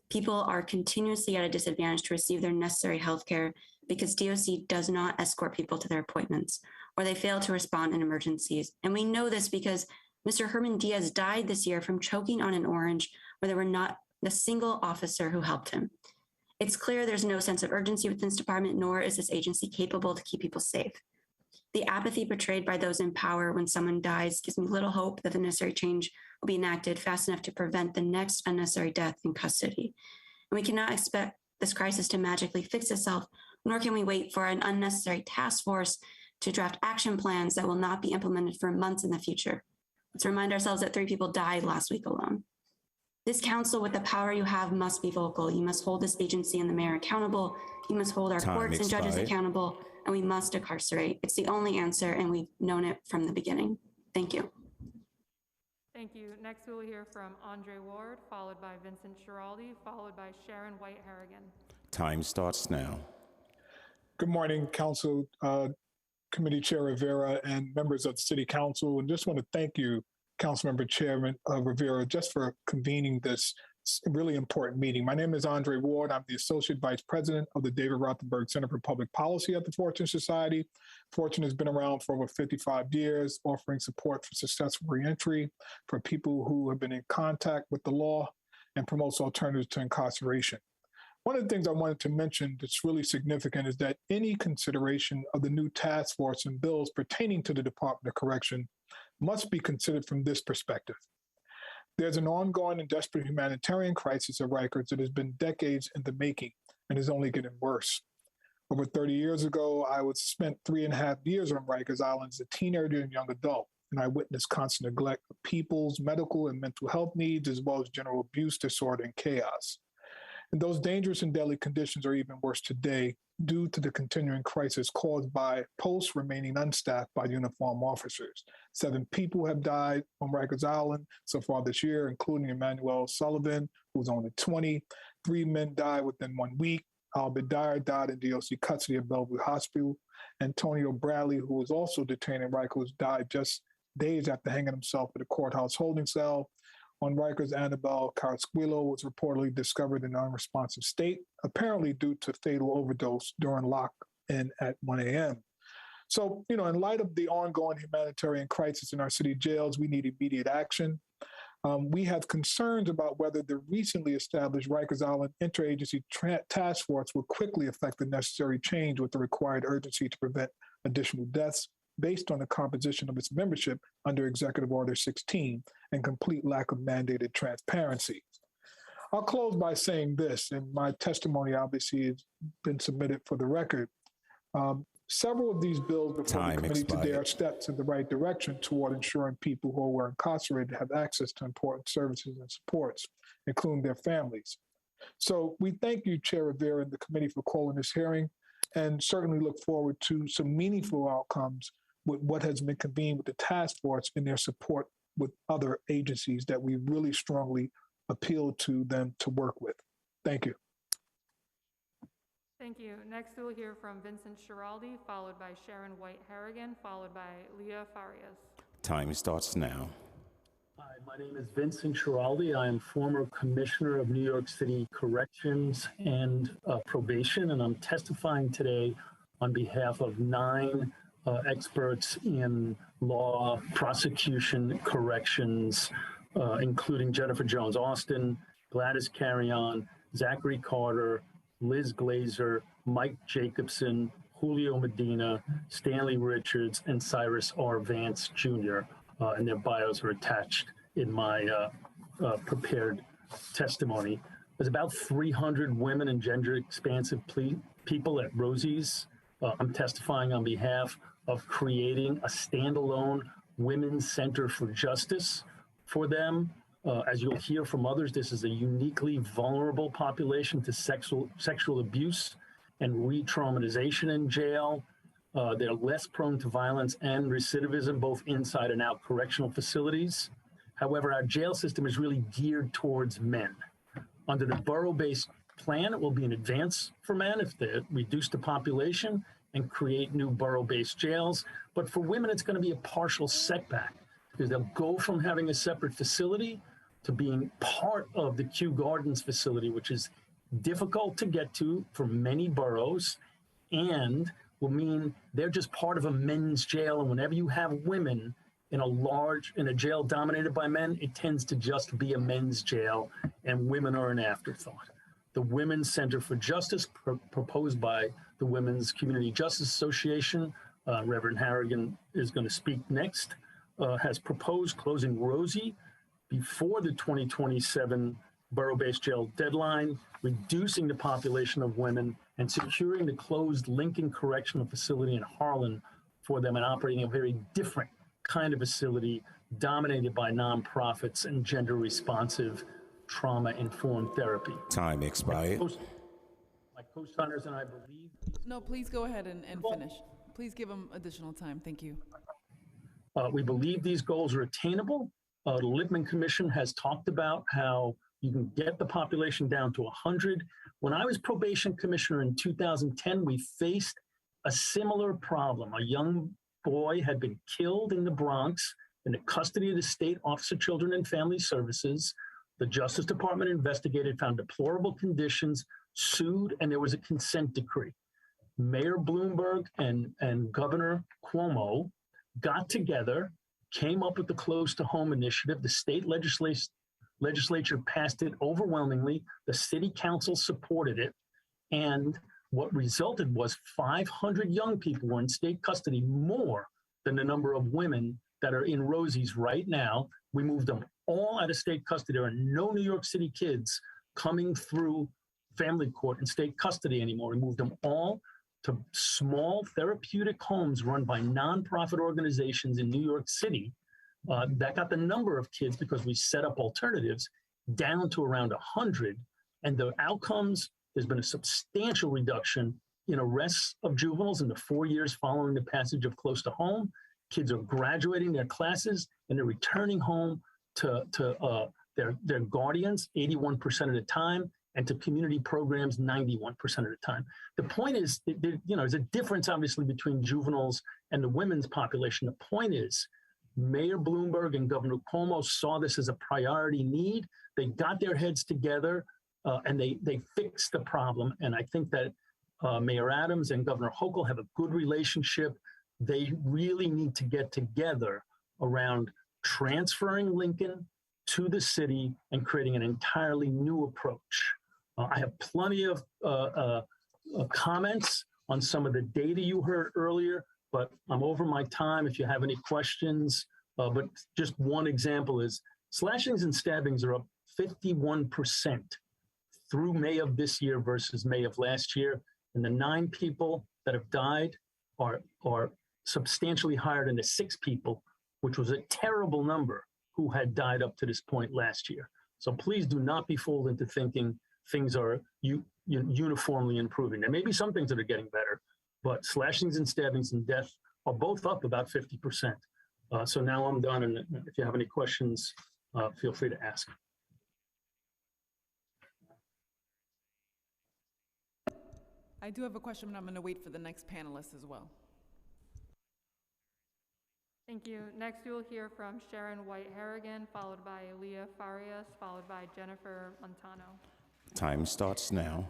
People are continuously at a disadvantage to receive their necessary health care because DOC does not escort people to their appointments, or they fail to respond in emergencies. And we know this because Mr. Herman Diaz died this year from choking on an orange where there were not a single officer who helped him. It's clear there's no sense of urgency within this department, nor is this agency capable to keep people safe. The apathy portrayed by those in power when someone dies gives me little hope that the necessary change will be enacted fast enough to prevent the next unnecessary death in custody. And we cannot expect this crisis to magically fix itself, nor can we wait for an unnecessary task force to draft action plans that will not be implemented for months in the future. Let's remind ourselves that 3 people died last week alone. This council, with the power you have, must be vocal. You must hold this agency and the mayor accountable. You must hold our courts and judges accountable, and we must incarcerate. It's the only answer, and we've known it from the beginning. Thank you. Thank you. Next, we will hear from Andre Ward, followed by Vincent Schiraldi, followed by Sharon White Harrigan. Time starts now. Good morning, Council Committee Chair Rivera and members of the City Council, and just want to thank you, Councilmember Chairman Rivera, just for convening this really important meeting. My name is Andre Ward. I'm the Associate Vice President of the David Rothenberg Center for Public Policy at the Fortune Society. Fortune has been around for over 55 years, offering support for successful reentry for people who have been in contact with the law and promotes alternatives to incarceration. One of the things I wanted to mention that's really significant is that any consideration of the new task force and bills pertaining to the Department of Correction must be considered from this perspective. There's an ongoing and desperate humanitarian crisis at Rikers that has been decades in the making and is only getting worse. Over 30 years ago, I was spent 3.5 years on Rikers Island as a teenager and young adult, and I witnessed constant neglect of people's medical and mental health needs, as well as general abuse, disorder, and chaos. And those dangerous and deadly conditions are even worse today due to the continuing crisis caused by posts remaining unstaffed by uniformed officers. 7 people have died on Rikers Island so far this year, including Emmanuel Sullivan, who's only 20. 3 men died within 1 week. Albert Dyer died in DOC custody at Bellevue Hospital. Antonio Bradley, who was also detained in Rikers, died just days after hanging himself at a courthouse holding cell. On Rikers, Annabelle Carasquillo was reportedly discovered in an unresponsive state, apparently due to fatal overdose during lock-in at 1 a.m. So, in light of the ongoing humanitarian crisis in our city jails, we need immediate action. We have concerns about whether the recently established Rikers Island Interagency Task Force will quickly affect the necessary change with the required urgency to prevent additional deaths based on the composition of its membership under Executive Order 16 and complete lack of mandated transparency. I'll close by saying this, and my testimony obviously has been submitted for the record. Several of these bills before the committee today are steps in the right direction toward ensuring people who were incarcerated have access to important services and supports, including their families. So we thank you, Chair Rivera, and the committee for calling this hearing, and certainly look forward to some meaningful outcomes with what has been convened with the task force in their support with other agencies that we really strongly appeal to them to work with. Thank you. Thank you. Next, we'll hear from Vincent Schiraldi, followed by Sharon White Harrigan, followed by Leah Farias. Time starts now. Hi, my name is Vincent Schiraldi. I am former Commissioner of New York City Corrections and Probation, and I'm testifying today on behalf of 9 experts in law, prosecution, corrections, including Jennifer Jones Austin, Gladys Carrion, Zachary Carter, Liz Glazer, Mike Jacobson, Julio Medina, Stanley Richards, and Cyrus R. Vance Jr., and their bios are attached in my prepared testimony. There's about 300 women and gender-expansive people at Rosie's. I'm testifying on behalf of creating a standalone Women's Center for Justice for them. As you'll hear from others, this is a uniquely vulnerable population to sexual abuse and re-traumatization in jail. They're less prone to violence and recidivism, both inside and out correctional facilities. However, our jail system is really geared towards men. Under the borough-based plan, it will be an advance for men if they reduce the population and create new borough-based jails. But for women, it's going to be a partial setback because they'll go from having a separate facility to being part of the Kew Gardens facility, which is difficult to get to for many boroughs, and will mean they're just part of a men's jail. And whenever you have women in a jail dominated by men, it tends to just be a men's jail, and women are an afterthought. The Women's Center for Justice, proposed by the Women's Community Justice Association, Reverend Harrigan is going to speak next, has proposed closing Rosie before the 2027 borough-based jail deadline, reducing the population of women, and securing the closed Lincoln Correctional Facility in Harlan for them and operating a very different kind of facility dominated by nonprofits and gender-responsive, trauma-informed therapy. Time expired. My co-signers and I believe... No, please go ahead and finish. Please give them additional time. Thank you. We believe these goals are attainable. The Lippman Commission has talked about how you can get the population down to 100. When I was probation commissioner in 2010, we faced a similar problem. A young boy had been killed in the Bronx in the custody of the State Office of Children and Family Services. The Justice Department investigated, found deplorable conditions, sued, and there was a consent decree. Mayor Bloomberg and Governor Cuomo got together, came up with the Close to Home initiative. The state legislature passed it overwhelmingly. The city council supported it. And what resulted was 500 young people were in state custody, more than the number of women that are in Rosie's right now. We moved them all out of state custody. There are no New York City kids coming through family court in state custody anymore. We moved them all to small therapeutic homes run by nonprofit organizations in New York City. That got the number of kids, because we set up alternatives, down to around 100. And the outcomes, there's been a substantial reduction in arrests of juveniles in the 4 years following the passage of Close to Home. Kids are graduating their classes and they're returning home to their guardians 81% of the time. and to community programs 91% of the time. The point is, there's a difference obviously between juveniles and the women's population. The point is, Mayor Bloomberg and Governor Cuomo saw this as a priority need. They got their heads together and they fixed the problem. And I think that Mayor Adams and Governor Hochul have a good relationship. They really need to get together around transferring Lincoln to the city and creating an entirely new approach. I have plenty of comments on some of the data you heard earlier, but I'm over my time if you have any questions. But just one example is slashings and stabbings are up 51% through May of this year versus May of last year. And the 9 people that have died are substantially higher than the 6 people, which was a terrible number, who had died up to this point last year. So please do not be fooled into thinking things are uniformly improving. There may be some things that are getting better, but slashings and stabbings and death are both up about 50%. So now I'm done, and if you have any questions, feel free to ask. I do have a question, but I'm going to wait for the next panelist as well. Thank you. Next, you will hear from Sharon White-Harrigan, followed by Leah Farias, followed by Jennifer Montano. Time starts now.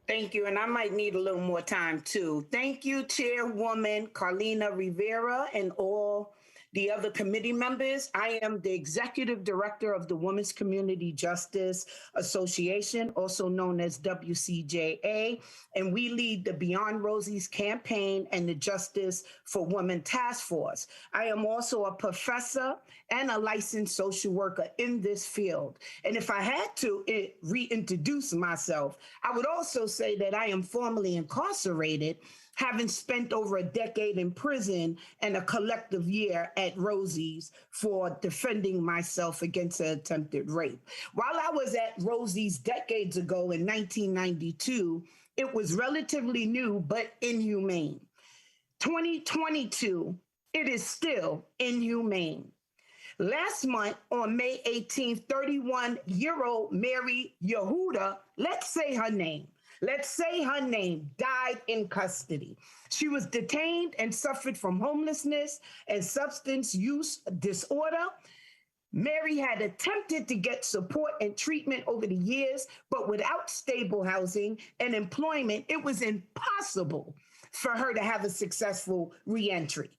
Thank you, and I might need a little more time too. Thank you, Chairwoman Carlina Rivera and all the other committee members. I am the Executive Director of the Women's Community Justice Association, also known as WCJA, and we lead the Beyond Rosie's campaign and the Justice for Women Task Force. I am also a professor and a licensed social worker in this field. And if I had to reintroduce myself, I would also say that I am formerly incarcerated, having spent over a decade in prison and a collective year at Rosie's for defending myself against an attempted rape. While I was at Rosie's decades ago in 1992, it was relatively new but inhumane. 2022, it is still inhumane. Last month, on May 18th, 31-year-old Mary Yehuda, let's say her name, died in custody. She was detained and suffered from homelessness and substance use disorder. Mary had attempted to get support and treatment over the years, but without stable housing and employment, it was impossible for her to have a successful reentry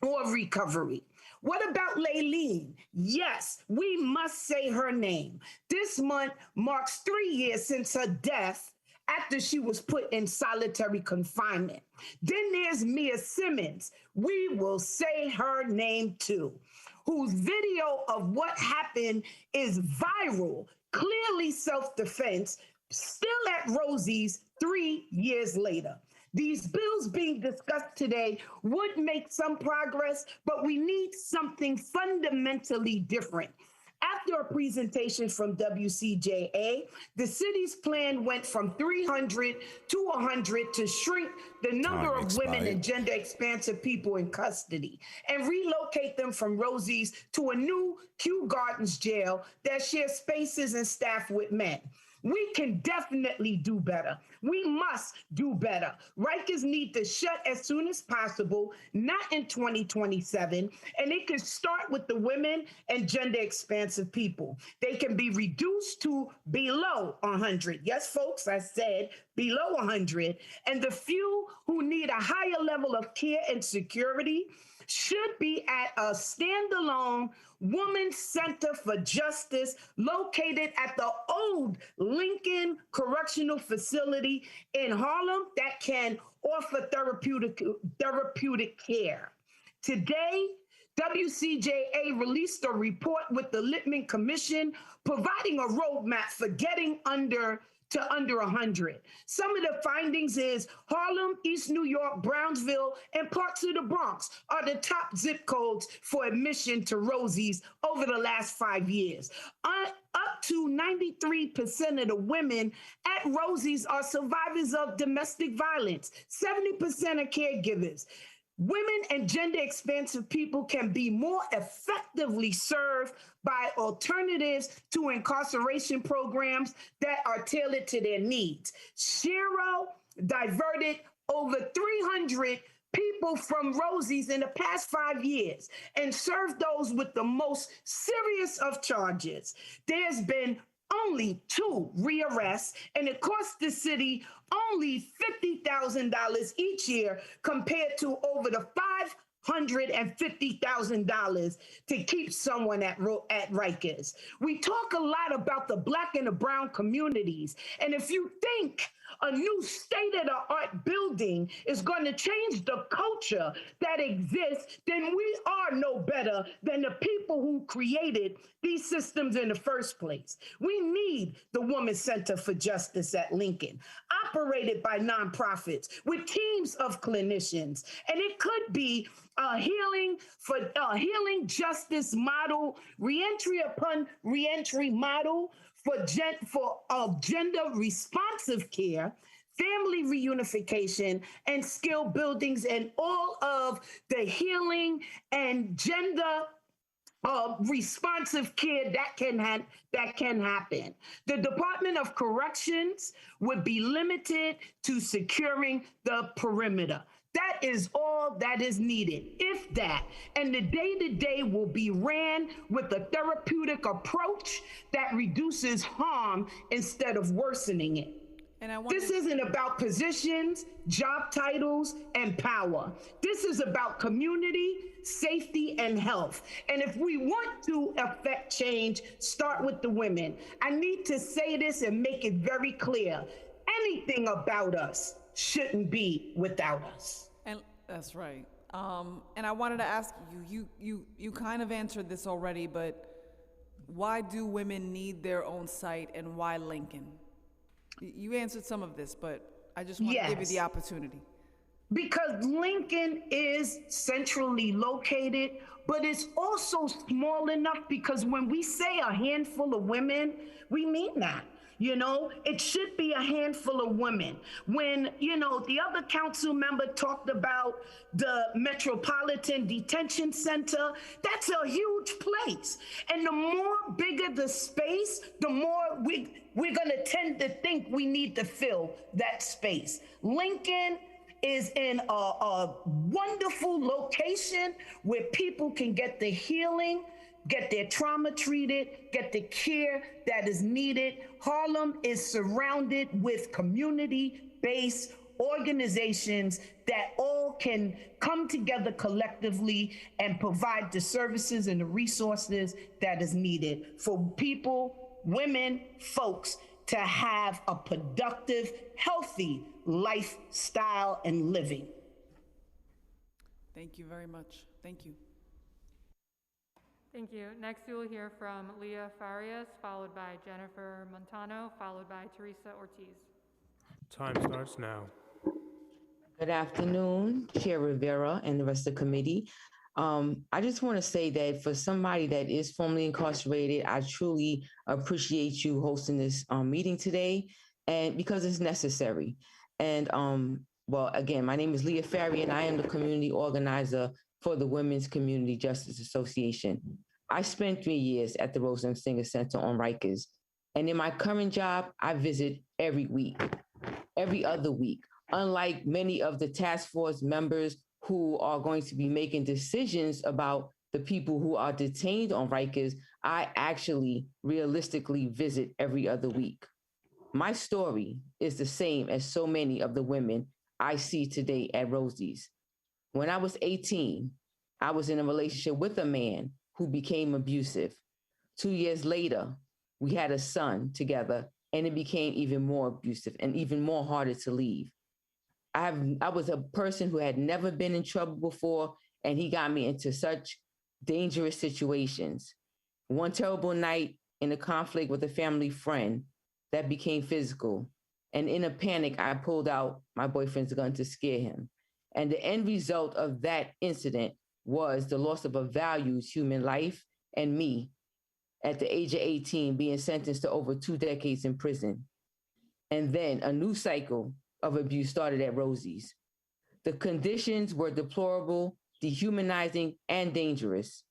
or recovery. What about Layleen? Yes, we must say her name. This month marks 3 years since her death after she was put in solitary confinement. Then there's Mia Simmons. We will say her name too, whose video of what happened is viral, clearly self-defense, still at Rosie's 3 years later. These bills being discussed today would make some progress, but we need something fundamentally different. After a presentation from WCJA, the city's plan went from 300 to 100 to shrink the number of women and gender expansive people in custody and relocate them from Rosie's to a new Kew Gardens jail that shares spaces and staff with men. We can definitely do better. We must do better. Rikers need to shut as soon as possible, not in 2027, and it can start with the women and gender expansive people. They can be reduced to below 100. Yes, folks, I said below 100. And the few who need a higher level of care and security should be at a standalone Women's Center for Justice located at the old Lincoln Correctional Facility in Harlem that can offer therapeutic care. Today, WCJA released a report with the Littman Commission providing a roadmap for getting under 100. Some of the findings is Harlem, East New York, Brownsville, and parts of the Bronx are the top zip codes for admission to Rosie's over the last 5 years. Up to 93% of the women at Rosie's are survivors of domestic violence. 70% are caregivers. Women and gender expansive people can be more effectively served by alternatives to incarceration programs that are tailored to their needs. Shero diverted over 300 people from Rosie's in the past 5 years and served those with the most serious of charges. There's been only 2 rearrests, and it costs the city only $50,000 each year compared to over the $550,000 to keep someone at Rikers. We talk a lot about the Black and the brown communities, and if you think a new state-of-the-art building is going to change the culture that exists, then we are no better than the people who created these systems in the first place. We need the Women's Center for Justice at Lincoln, operated by nonprofits with teams of clinicians. And it could be a healing justice model, reentry upon reentry model for gender responsive care, family reunification, and skill buildings, and all of the healing and gender responsive care that can happen. The Department of Corrections would be limited to securing the perimeter. That is all that is needed, if that. And the day-to-day will be ran with a therapeutic approach that reduces harm instead of worsening it. This isn't about positions, job titles, and power. This is about community, safety, and health. And if we want to affect change, start with the women. I need to say this and make it very clear. Anything about us shouldn't be without us. And that's right. And I wanted to ask you kind of answered this already, but why do women need their own site, and why Lincoln? You answered some of this, but I just want to give you the opportunity. Because Lincoln is centrally located, but it's also small enough because when we say a handful of women, we mean that. You know, it should be a handful of women. When, you know, the other council member talked about the Metropolitan Detention Center, that's a huge place. And the more bigger the space, the more we're gonna tend to think we need to fill that space. Lincoln is in a wonderful location where people can get the healing, get their trauma treated, get the care that is needed. Harlem is surrounded with community-based organizations that all can come together collectively and provide the services and the resources that is needed for people, women, folks to have a productive, healthy lifestyle and living. Thank you very much. Thank you. Thank you. Next, you will hear from Leah Farias, followed by Jennifer Montano, followed by Teresa Ortiz. Time starts now. Good afternoon, Chair Rivera and the rest of the committee. I just want to say that for somebody that is formerly incarcerated, I truly appreciate you hosting this meeting today, and because it's necessary. And well, again, my name is Leah Farias, and I am the community organizer for the Women's Community Justice Association. I spent 3 years at the Rose M. Singer Center on Rikers. And in my current job, I visit every week, every other week. Unlike many of the task force members who are going to be making decisions about the people who are detained on Rikers, I actually realistically visit every other week. My story is the same as so many of the women I see today at Rosie's. When I was 18, I was in a relationship with a man who became abusive. 2 years later, we had a son together, and it became even more abusive and even more harder to leave. I was a person who had never been in trouble before, and he got me into such dangerous situations. One terrible night in a conflict with a family friend that became physical, and in a panic, I pulled out my boyfriend's gun to scare him. And the end result of that incident was the loss of a valued human life, and me, at the age of 18, being sentenced to over 2 decades in prison. And then a new cycle of abuse started at Rosie's. The conditions were deplorable, dehumanizing, and dangerous.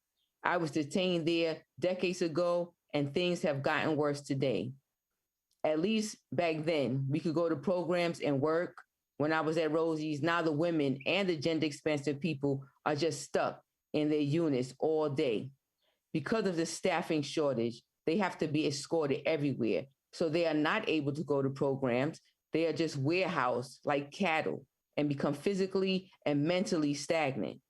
I was detained there decades ago, and things have gotten worse today. At least back then, we could go to programs and work. When I was at Rosie's, now the women and the gender expansive people are just stuck in their units all day. Because of the staffing shortage, they have to be escorted everywhere. So they are not able to go to programs. They are just warehoused like cattle and become physically and mentally stagnant.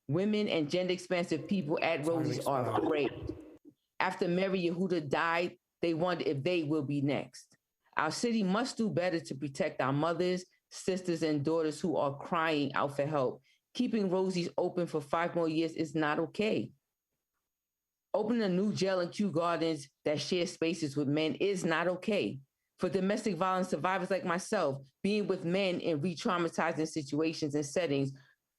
Women and gender expansive people at Rosie's are afraid. After Mary Yehuda died, they wonder if they will be next. Our city must do better to protect our mothers, sisters, and daughters who are crying out for help. Keeping Rosie's open for 5 more years is not okay. Opening a new jail in Kew Gardens that shares spaces with men is not okay. For domestic violence survivors like myself, being with men in re-traumatizing situations and settings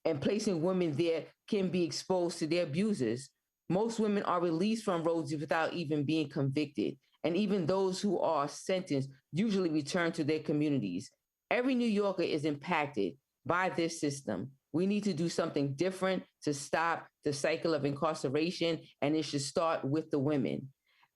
and placing women there can be exposed to their abusers. Most women are released from Rosie's without even being convicted. And even those who are sentenced usually return to their communities. Every New Yorker is impacted by this system. We need to do something different to stop the cycle of incarceration, and it should start with the women.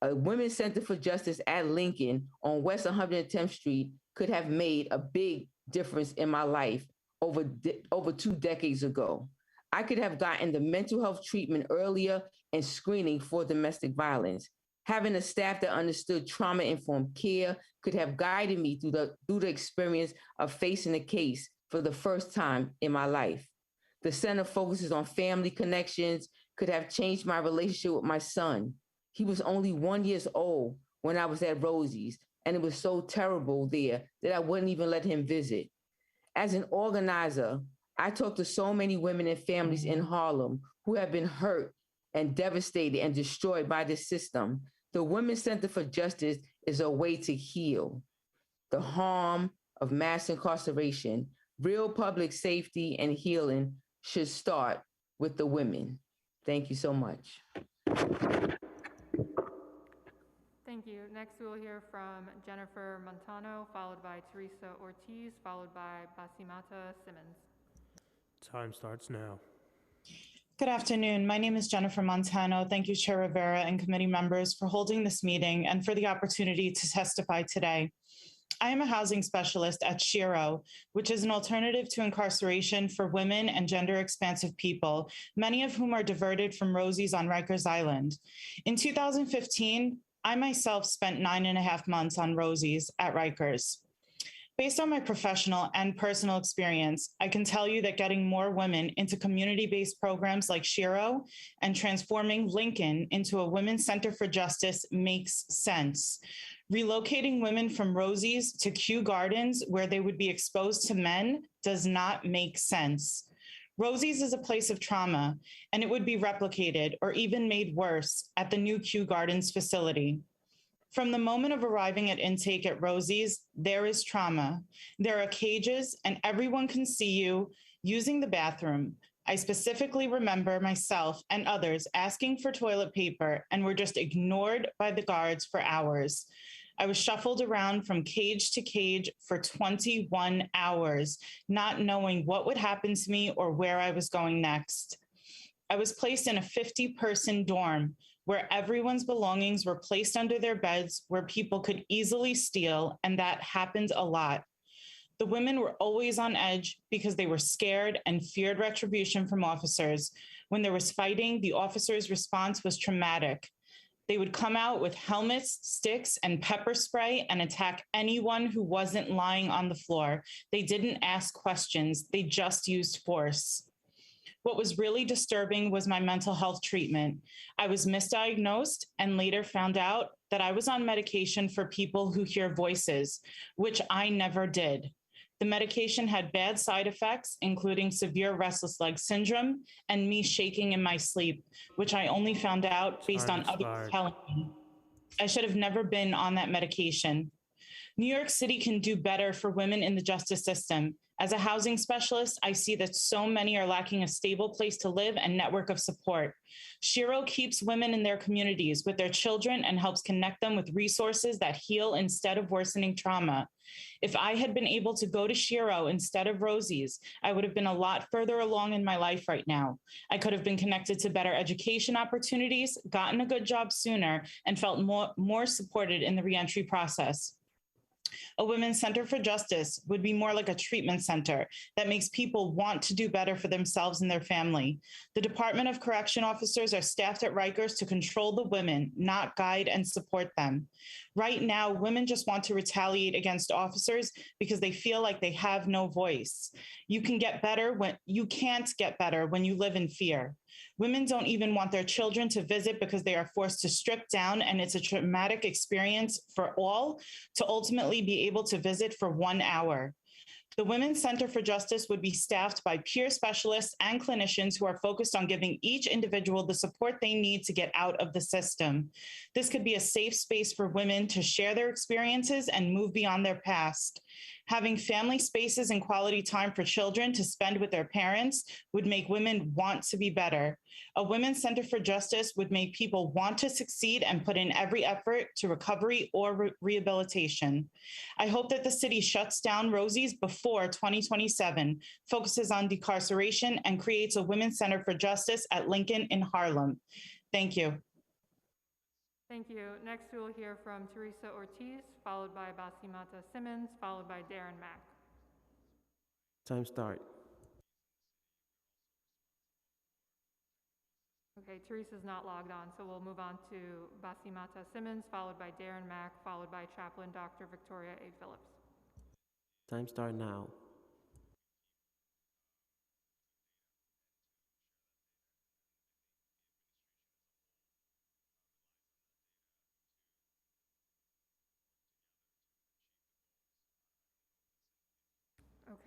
A Women's Center for Justice at Lincoln on West 110th Street could have made a big difference in my life over 2 decades ago. I could have gotten the mental health treatment earlier and screening for domestic violence. Having a staff that understood trauma-informed care could have guided me through the experience of facing a case for the first time in my life. The center focuses on family connections, could have changed my relationship with my son. He was only 1 year old when I was at Rosie's, and it was so terrible there that I wouldn't even let him visit. As an organizer, I talked to so many women and families in Harlem who have been hurt and devastated and destroyed by this system. The Women's Center for Justice is a way to heal the harm of mass incarceration. Real public safety and healing should start with the women. Thank you so much. Thank you. Next, we will hear from Jennifer Montano, followed by Teresa Ortiz, followed by Basimata Simmons. Time starts now. Good afternoon. My name is Jennifer Montano. Thank you, Chair Rivera and committee members for holding this meeting and for the opportunity to testify today. I am a housing specialist at SHERO, which is an alternative to incarceration for women and gender expansive people, many of whom are diverted from Rosie's on Rikers Island. In 2015, I myself spent 9.5 months on Rosie's at Rikers. Based on my professional and personal experience, I can tell you that getting more women into community-based programs like SHERO and transforming Lincoln into a Women's Center for Justice makes sense. Relocating women from Rosie's to Kew Gardens, where they would be exposed to men, does not make sense. Rosie's is a place of trauma, and it would be replicated or even made worse at the new Kew Gardens facility. From the moment of arriving at intake at Rosie's, there is trauma. There are cages, and everyone can see you using the bathroom. I specifically remember myself and others asking for toilet paper and were just ignored by the guards for hours. I was shuffled around from cage to cage for 21 hours, not knowing what would happen to me or where I was going next. I was placed in a 50-person dorm where everyone's belongings were placed under their beds where people could easily steal, and that happened a lot. The women were always on edge because they were scared and feared retribution from officers. When there was fighting, the officers' response was traumatic. They would come out with helmets, sticks, and pepper spray and attack anyone who wasn't lying on the floor. They didn't ask questions, they just used force. What was really disturbing was my mental health treatment. I was misdiagnosed and later found out that I was on medication for people who hear voices, which I never did. The medication had bad side effects, including severe restless leg syndrome and me shaking in my sleep, which I only found out based on others telling me. I should have never been on that medication. New York City can do better for women in the justice system. As a housing specialist, I see that so many are lacking a stable place to live and network of support. Shiro keeps women in their communities with their children and helps connect them with resources that heal instead of worsening trauma. If I had been able to go to Shiro instead of Rosie's, I would have been a lot further along in my life right now. I could have been connected to better education opportunities, gotten a good job sooner, and felt more supported in the reentry process. A Women's Center for Justice would be more like a treatment center that makes people want to do better for themselves and their family. The Department of Correction officers are staffed at Rikers to control the women, not guide and support them. Right now, women just want to retaliate against officers because they feel like they have no voice. You can't get better when you live in fear. Women don't even want their children to visit because they are forced to strip down, and it's a traumatic experience for all to ultimately be able to visit for 1 hour. The Women's Center for Justice would be staffed by peer specialists and clinicians who are focused on giving each individual the support they need to get out of the system. This could be a safe space for women to share their experiences and move beyond their past. Having family spaces and quality time for children to spend with their parents would make women want to be better. A Women's Center for Justice would make people want to succeed and put in every effort to recovery or rehabilitation. I hope that the city shuts down Rosie's before 2027, focuses on decarceration, and creates a Women's Center for Justice at Lincoln in Harlem. Thank you. Thank you. Next, we will hear from Teresa Ortiz, followed by Basimata Simmons, followed by Darren Mack. Time start. Okay, Teresa's not logged on, so we'll move on to Basimata Simmons, followed by Darren Mack, followed by Chaplain Dr. Victoria A. Phillips. Time start now.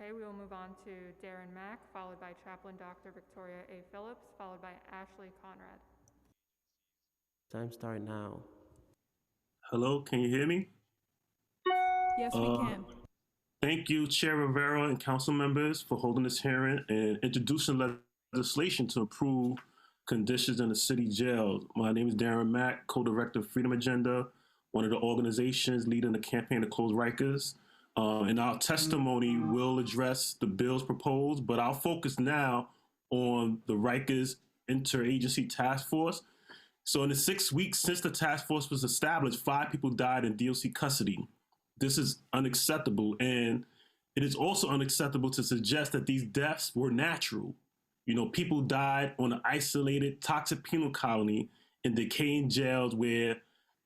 Okay, we will move on to Darren Mack, followed by Chaplain Dr. Victoria A. Phillips, followed by Ashley Conrad. Time start now. Hello, can you hear me? Yes, we can. Thank you, Chair Rivera and council members, for holding this hearing and introducing legislation to improve conditions in the city jails. My name is Darren Mack, co-director of Freedom Agenda, one of the organizations leading the campaign to close Rikers. In our testimony, we'll address the bills proposed, but I'll focus now on the Rikers Interagency Task Force. So in the 6 weeks since the task force was established, 5 people died in DOC custody. This is unacceptable, and it is also unacceptable to suggest that these deaths were natural. You know, people died on an isolated toxic penal colony in decaying jails where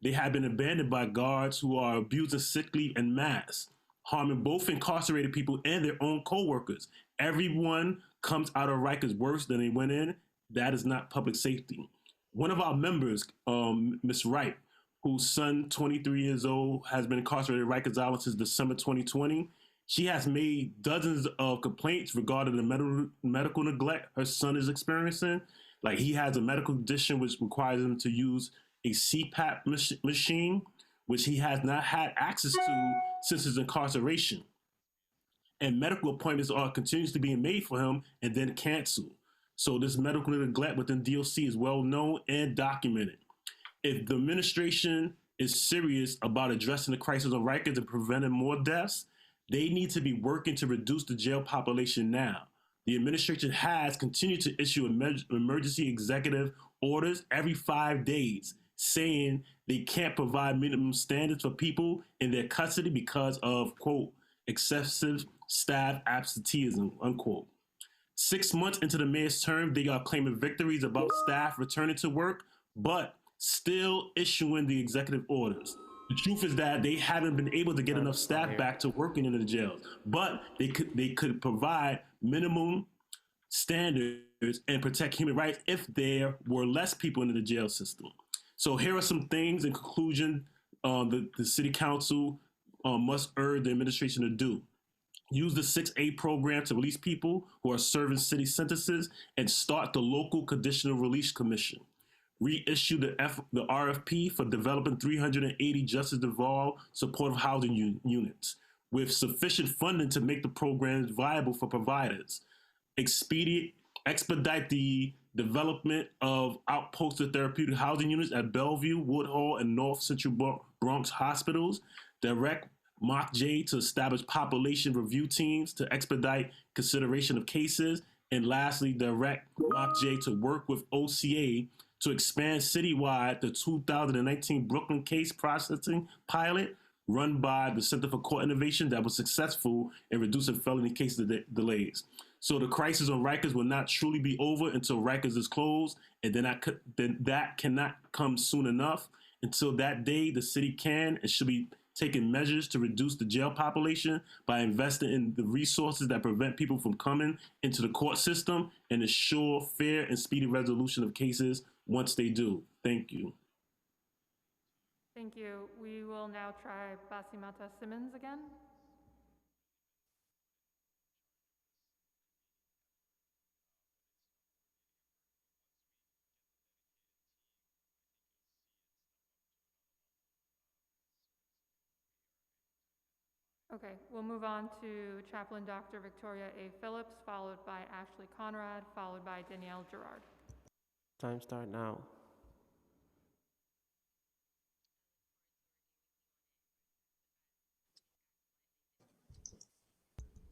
they had been abandoned by guards who are abusing sick leave en masse, harming both incarcerated people and their own co-workers. Everyone comes out of Rikers worse than they went in. That is not public safety. One of our members, Ms. Wright, whose son, 23 years old, has been incarcerated at Rikers Island since December 2020. She has made dozens of complaints regarding the medical neglect her son is experiencing. Like, he has a medical condition which requires him to use a CPAP machine, which he has not had access to since his incarceration. And medical appointments are continuously being made for him and then canceled. So this medical neglect within DOC is well known and documented. If the administration is serious about addressing the crisis on Rikers and preventing more deaths, they need to be working to reduce the jail population now. The administration has continued to issue emergency executive orders every 5 days, saying they can't provide minimum standards for people in their custody because of, quote, excessive staff absenteeism, unquote. 6 months into the mayor's term, they are claiming victories about staff returning to work, but still issuing the executive orders. The truth is that they haven't been able to get enough staff back to working in the jails, but they could provide minimum standards and protect human rights if there were less people in the jail system. So here are some things in conclusion the city council must urge the administration to do. Use the 6A program to release people who are serving city sentences and start the local conditional release commission. Reissue the RFP for developing 380 justice-involved supportive housing units. with sufficient funding to make the programs viable for providers. Expedite the development of outposted therapeutic housing units at Bellevue, Woodhull, and North Central Bronx hospitals. Direct MOCJ to establish population review teams to expedite consideration of cases. And lastly, direct MOCJ to work with OCA to expand citywide the 2019 Brooklyn case processing pilot run by the Center for Court Innovation that was successful in reducing felony case delays. So the crisis on Rikers will not truly be over until Rikers is closed, and then that cannot come soon enough. Until that day, the city can and should be taking measures to reduce the jail population by investing in the resources that prevent people from coming into the court system and ensure fair and speedy resolution of cases once they do. Thank you. Thank you. We will now try Basimata Simmons again. Okay, we'll move on to Chaplain Dr. Victoria A. Phillips, followed by Ashley Conrad, followed by Danielle Gerard. Time start now.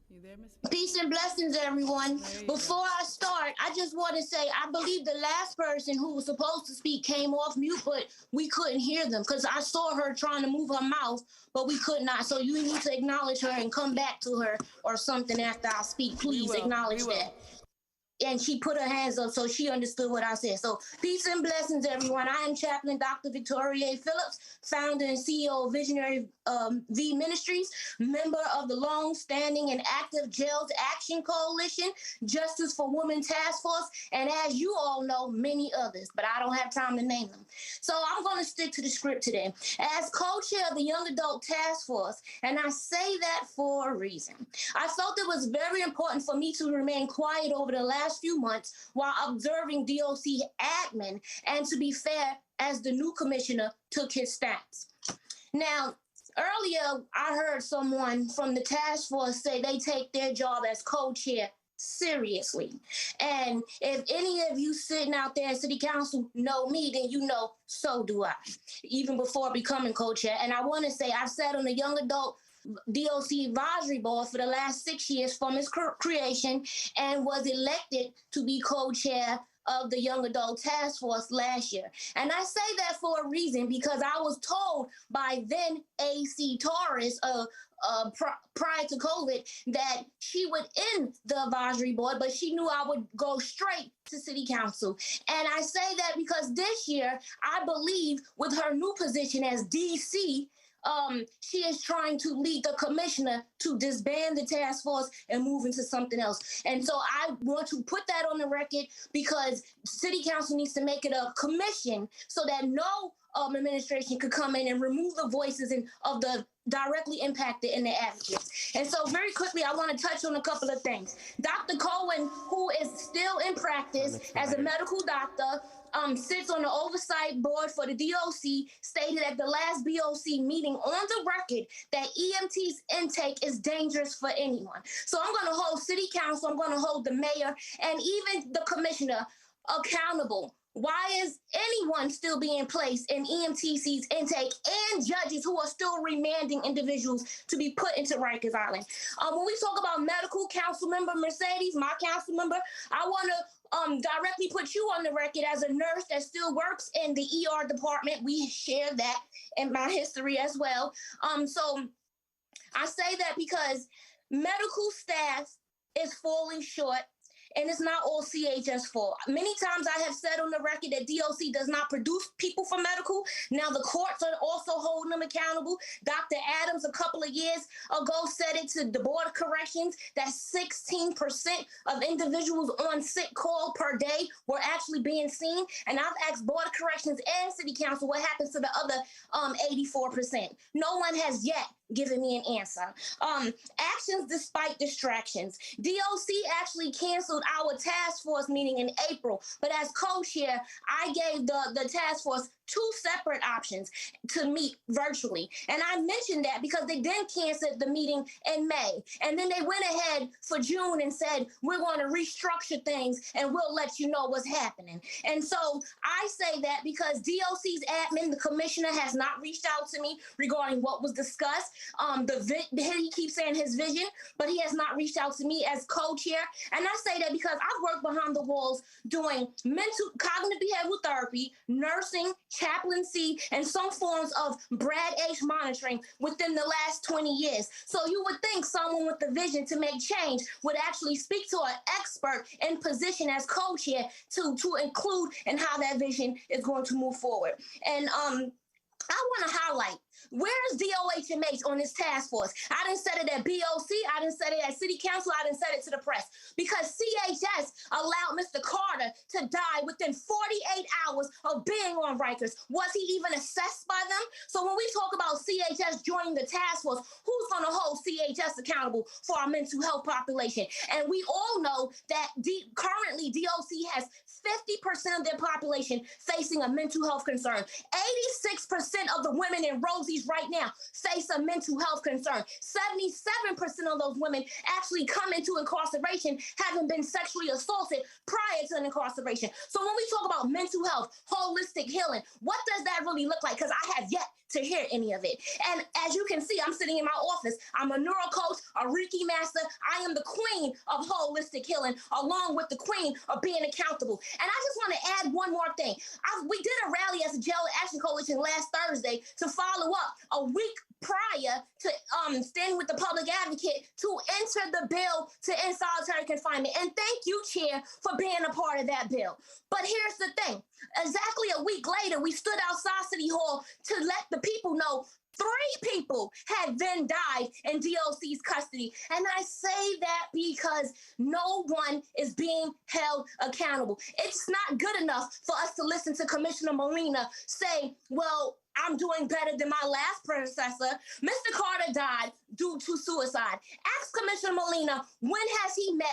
You there, Ms. Peace and blessings, everyone. Before I start, I just want to say I believe the last person who was supposed to speak came off mute, but we couldn't hear them because I saw her trying to move her mouth, but we could not. So you need to acknowledge her and come back to her or something after I speak. Please acknowledge that. And she put her hands up so she understood what I said. So peace and blessings, everyone. I am Chaplain Dr. Victoria A. Phillips, founder and CEO of Visionary V Ministries, member of the long-standing and active Jails Action Coalition, Justice for Women Task Force, and as you all know, many others, but I don't have time to name them. So I'm going to stick to the script today. As co-chair of the Young Adult Task Force, and I say that for a reason, I felt it was very important for me to remain quiet over the last few months while observing DOC admin, and to be fair, as the new commissioner took his stance. Now, earlier, I heard someone from the task force say they take their job as co-chair seriously. And if any of you sitting out there in city council know me, then you know so do I, even before becoming co-chair. And I want to say I've sat on the Young Adult DOC advisory board for the last 6 years from its creation and was elected to be co-chair of the Young Adult Task Force last year. And I say that for a reason, because I was told by then AC Torres prior to COVID that she would end the advisory board, but she knew I would go straight to city council. And I say that because this year, I believe with her new position as DC, she is trying to lead the commissioner to disband the task force and move into something else. And so I want to put that on the record because city council needs to make it a commission so that no administration could come in and remove the voices of the directly impacted and the advocates. And so very quickly, I want to touch on a couple of things. Dr. Cohen, who is still in practice as a medical doctor, sits on the oversight board for the DOC, stated at the last BOC meeting on the record that EMT's intake is dangerous for anyone. So I'm going to hold city council, I'm going to hold the mayor, and even the commissioner accountable. Why is anyone still being placed in EMTC's intake and judges who are still remanding individuals to be put into Rikers Island? When we talk about medical council member Mercedes, my council member, I want to directly put you on the record as a nurse that still works in the ER department. We share that in my history as well. So I say that because medical staff is falling short. And it's not all CHS fault. Many times I have said on the record that DOC does not produce people for medical. Now the courts are also holding them accountable. Dr. Adams, a couple of years ago, said it to the Board of Corrections that 16% of individuals on sick call per day were actually being seen. And I've asked Board of Corrections and City Council what happens to the other 84%. No one has yet given me an answer. Actions despite distractions. DOC actually canceled our task force meeting in April, but as co-chair, I gave the task force two separate options to meet virtually. And I mentioned that because they then canceled the meeting in May. And then they went ahead for June and said, we're going to restructure things and we'll let you know what's happening. And so I say that because DOC's admin, the commissioner, has not reached out to me regarding what was discussed. He keeps saying his vision, but he has not reached out to me as co-chair. And I say that because I've worked behind the walls doing cognitive behavioral therapy, nursing, chaplaincy, and some forms of BRAD-H monitoring within the last 20 years. So you would think someone with the vision to make change would actually speak to an expert in position as co-chair to include in how that vision is going to move forward. And I want to highlight, where's DOHMH on this task force? I didn't say it at BOC, I didn't say it at City Council, I didn't say it to the press, because CHS allowed Mr. Carter to die within 48 hours of being on Rikers. Was he even assessed by them? So when we talk about CHS joining the task force, who's going to hold CHS accountable for our mental health population? And we all know that currently DOC has 50% of their population facing a mental health concern. 86% of the women in Rosie's right now face a mental health concern. 77% of those women actually come into incarceration having been sexually assaulted prior to an incarceration. So when we talk about mental health, holistic healing, what does that really look like? Because I have yet to hear any of it. And as you can see, I'm sitting in my office. I'm a neuro coach, a Reiki master. I am the queen of holistic healing, along with the queen of being accountable. And I just want to add one more thing. We did a rally as a Jail Action Coalition last Thursday to follow up a week prior to standing with the public advocate to enter the bill to end solitary confinement. And thank you, Chair, for being a part of that bill. But here's the thing. Exactly a week later, we stood outside City Hall to let the people know 3 people had then died in DOC's custody. And I say that because no one is being held accountable. It's not good enough for us to listen to Commissioner Molina say, well, I'm doing better than my last predecessor. Mr. Carter died due to suicide. Ask Commissioner Molina, when has he met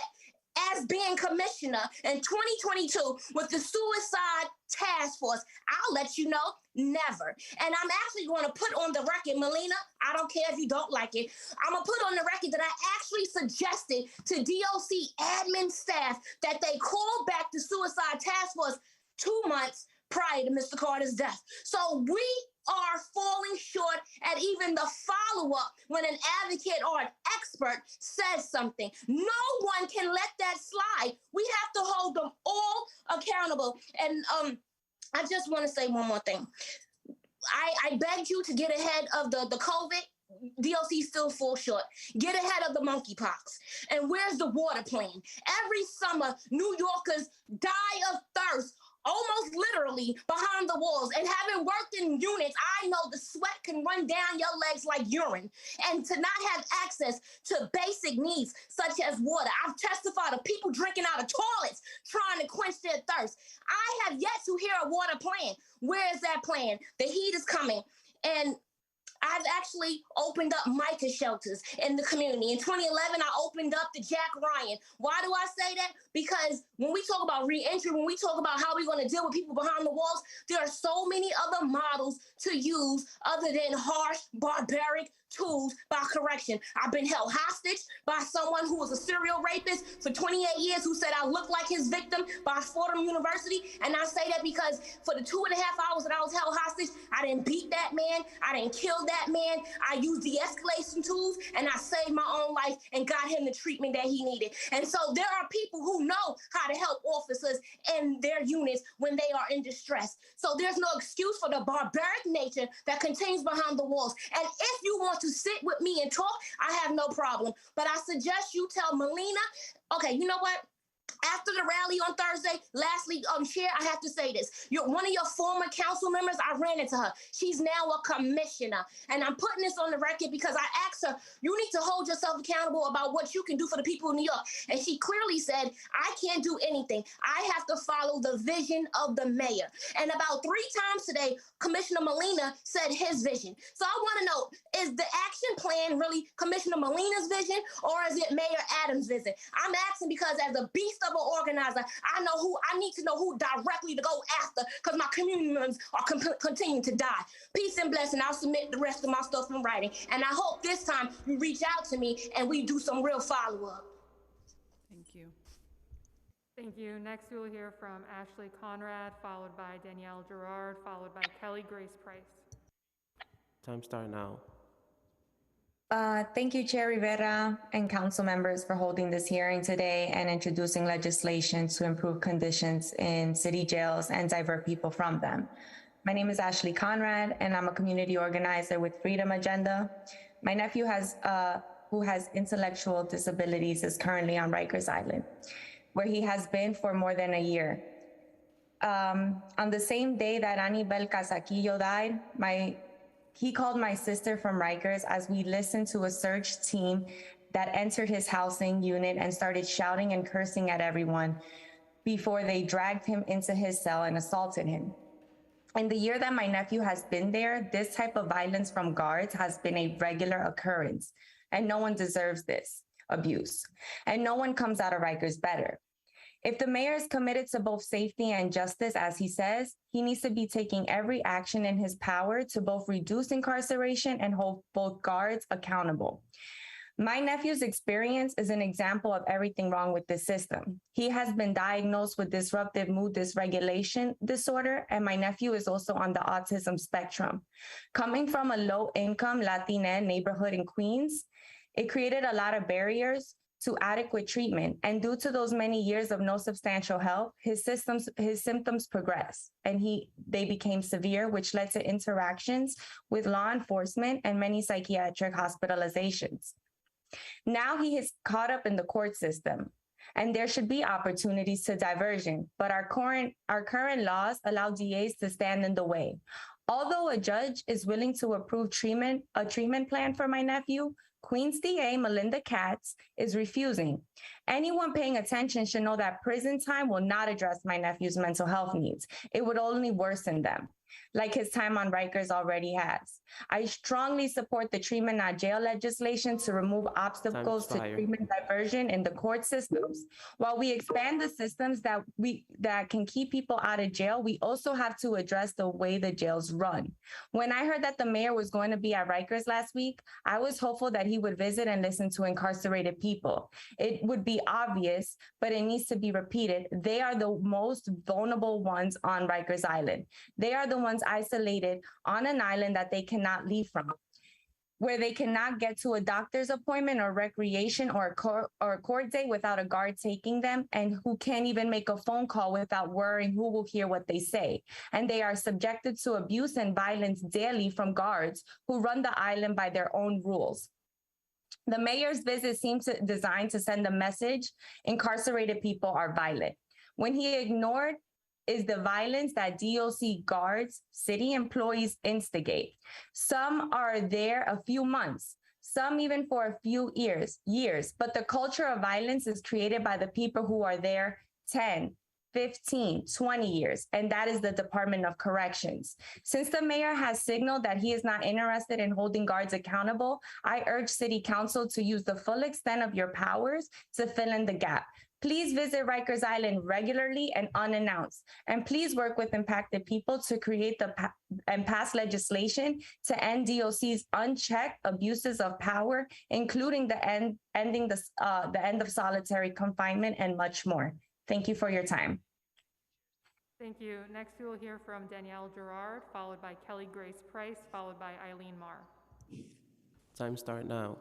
as being commissioner in 2022 with the suicide task force? I'll let you know, never. And I'm actually going to put on the record, Melina, I don't care if you don't like it, I'm going to put on the record that I actually suggested to DOC admin staff that they call back the suicide task force 2 months prior to Mr. Carter's death. So we are falling short at even the follow-up when an advocate or an expert says something. No one can let that slide. We have to hold them all accountable. And I just want to say one more thing. I begged you to get ahead of the COVID. DOC still falls short. Get ahead of the monkeypox. And where's the water plan? Every summer, New Yorkers die of thirst, almost literally behind the walls. And having worked in units, I know the sweat can run down your legs like urine. And to not have access to basic needs such as water. I've testified of people drinking out of toilets trying to quench their thirst. I have yet to hear a water plan. Where is that plan? The heat is coming. And I've actually opened up MICA shelters in the community. In 2011, I opened up the Jack Ryan. Why do I say that? Because when we talk about reentry, when we talk about how we're going to deal with people behind the walls, there are so many other models to use other than harsh, barbaric tools by correction. I've been held hostage by someone who was a serial rapist for 28 years who said I looked like his victim by Fordham University. And I say that because for the 2.5 hours that I was held hostage, I didn't beat that man. I didn't kill that man. I used de-escalation tools and I saved my own life and got him the treatment that he needed. And so there are people who know how to help officers in their units when they are in distress. So there's no excuse for the barbaric nature that continues behind the walls. And if you want to sit with me and talk, I have no problem. But I suggest you tell Melina, okay, you know what? After the rally on Thursday, lastly, Chair, I have to say this. One of your former council members, I ran into her. She's now a commissioner. And I'm putting this on the record because I asked her, you need to hold yourself accountable about what you can do for the people of New York. And she clearly said, I can't do anything. I have to follow the vision of the mayor. And about 3 times today, Commissioner Molina said his vision. So I want to know, is the action plan really Commissioner Molina's vision or is it Mayor Adams' vision? I'm asking because as a beast midst of an organizer, I need to know who directly to go after because my community members are continuing to die. Peace and blessing. I'll submit the rest of my stuff in writing. And I hope this time you reach out to me and we do some real follow-up. Thank you. Thank you. Next, we will hear from Ashley Conrad, followed by Danielle Gerard, followed by Kelly Grace Price. Time start now. Thank you, Chair Rivera and council members for holding this hearing today and introducing legislation to improve conditions in city jails and divert people from them. My name is Ashley Conrad, and I'm a community organizer with Freedom Agenda. My nephew who has intellectual disabilities is currently on Rikers Island, where he has been for more than a year. On the same day that Anibel Casaquillo died, he called my sister from Rikers as we listened to a search team that entered his housing unit and started shouting and cursing at everyone before they dragged him into his cell and assaulted him. In the year that my nephew has been there, this type of violence from guards has been a regular occurrence, and no one deserves this abuse, and no one comes out of Rikers better. If the mayor is committed to both safety and justice, as he says, he needs to be taking every action in his power to both reduce incarceration and hold both guards accountable. My nephew's experience is an example of everything wrong with this system. He has been diagnosed with disruptive mood dysregulation disorder, and my nephew is also on the autism spectrum. Coming from a low-income Latina neighborhood in Queens, it created a lot of barriers to adequate treatment. And due to those many years of no substantial help, his symptoms progressed and they became severe, which led to interactions with law enforcement and many psychiatric hospitalizations. Now he is caught up in the court system, and there should be opportunities to diversion, but our current laws allow DAs to stand in the way. Although a judge is willing to approve a treatment plan for my nephew, Queens DA Melinda Katz is refusing. Anyone paying attention should know that prison time will not address my nephew's mental health needs. It would only worsen them, like his time on Rikers already has. I strongly support the treatment not jail legislation to remove obstacles to treatment diversion in the court systems. While we expand the systems that can keep people out of jail, we also have to address the way the jails run. When I heard that the mayor was going to be at Rikers last week, I was hopeful that he would visit and listen to incarcerated people. It would be obvious, but it needs to be repeated. They are the most vulnerable ones on Rikers Island. They are the ones isolated on an island that they cannot leave from, where they cannot get to a doctor's appointment or recreation or a court date without a guard taking them, and who can't even make a phone call without worrying who will hear what they say. And they are subjected to abuse and violence daily from guards who run the island by their own rules. The mayor's visit seems designed to send a message: incarcerated people are violent. When he ignored is the violence that DOC guards, city employees instigate. Some are there a few months, some even for a few years, but the culture of violence is created by the people who are there 10, 15, 20 years, and that is the Department of Corrections. Since the mayor has signaled that he is not interested in holding guards accountable, I urge City Council to use the full extent of your powers to fill in the gap. Please visit Rikers Island regularly and unannounced, and please work with impacted people to create and pass legislation to end DOC's unchecked abuses of power, including ending the end of solitary confinement and much more. Thank you for your time. Thank you. Next, we will hear from Danielle Gerard, followed by Kelly Grace Price, followed by Eileen Marr. Time start now.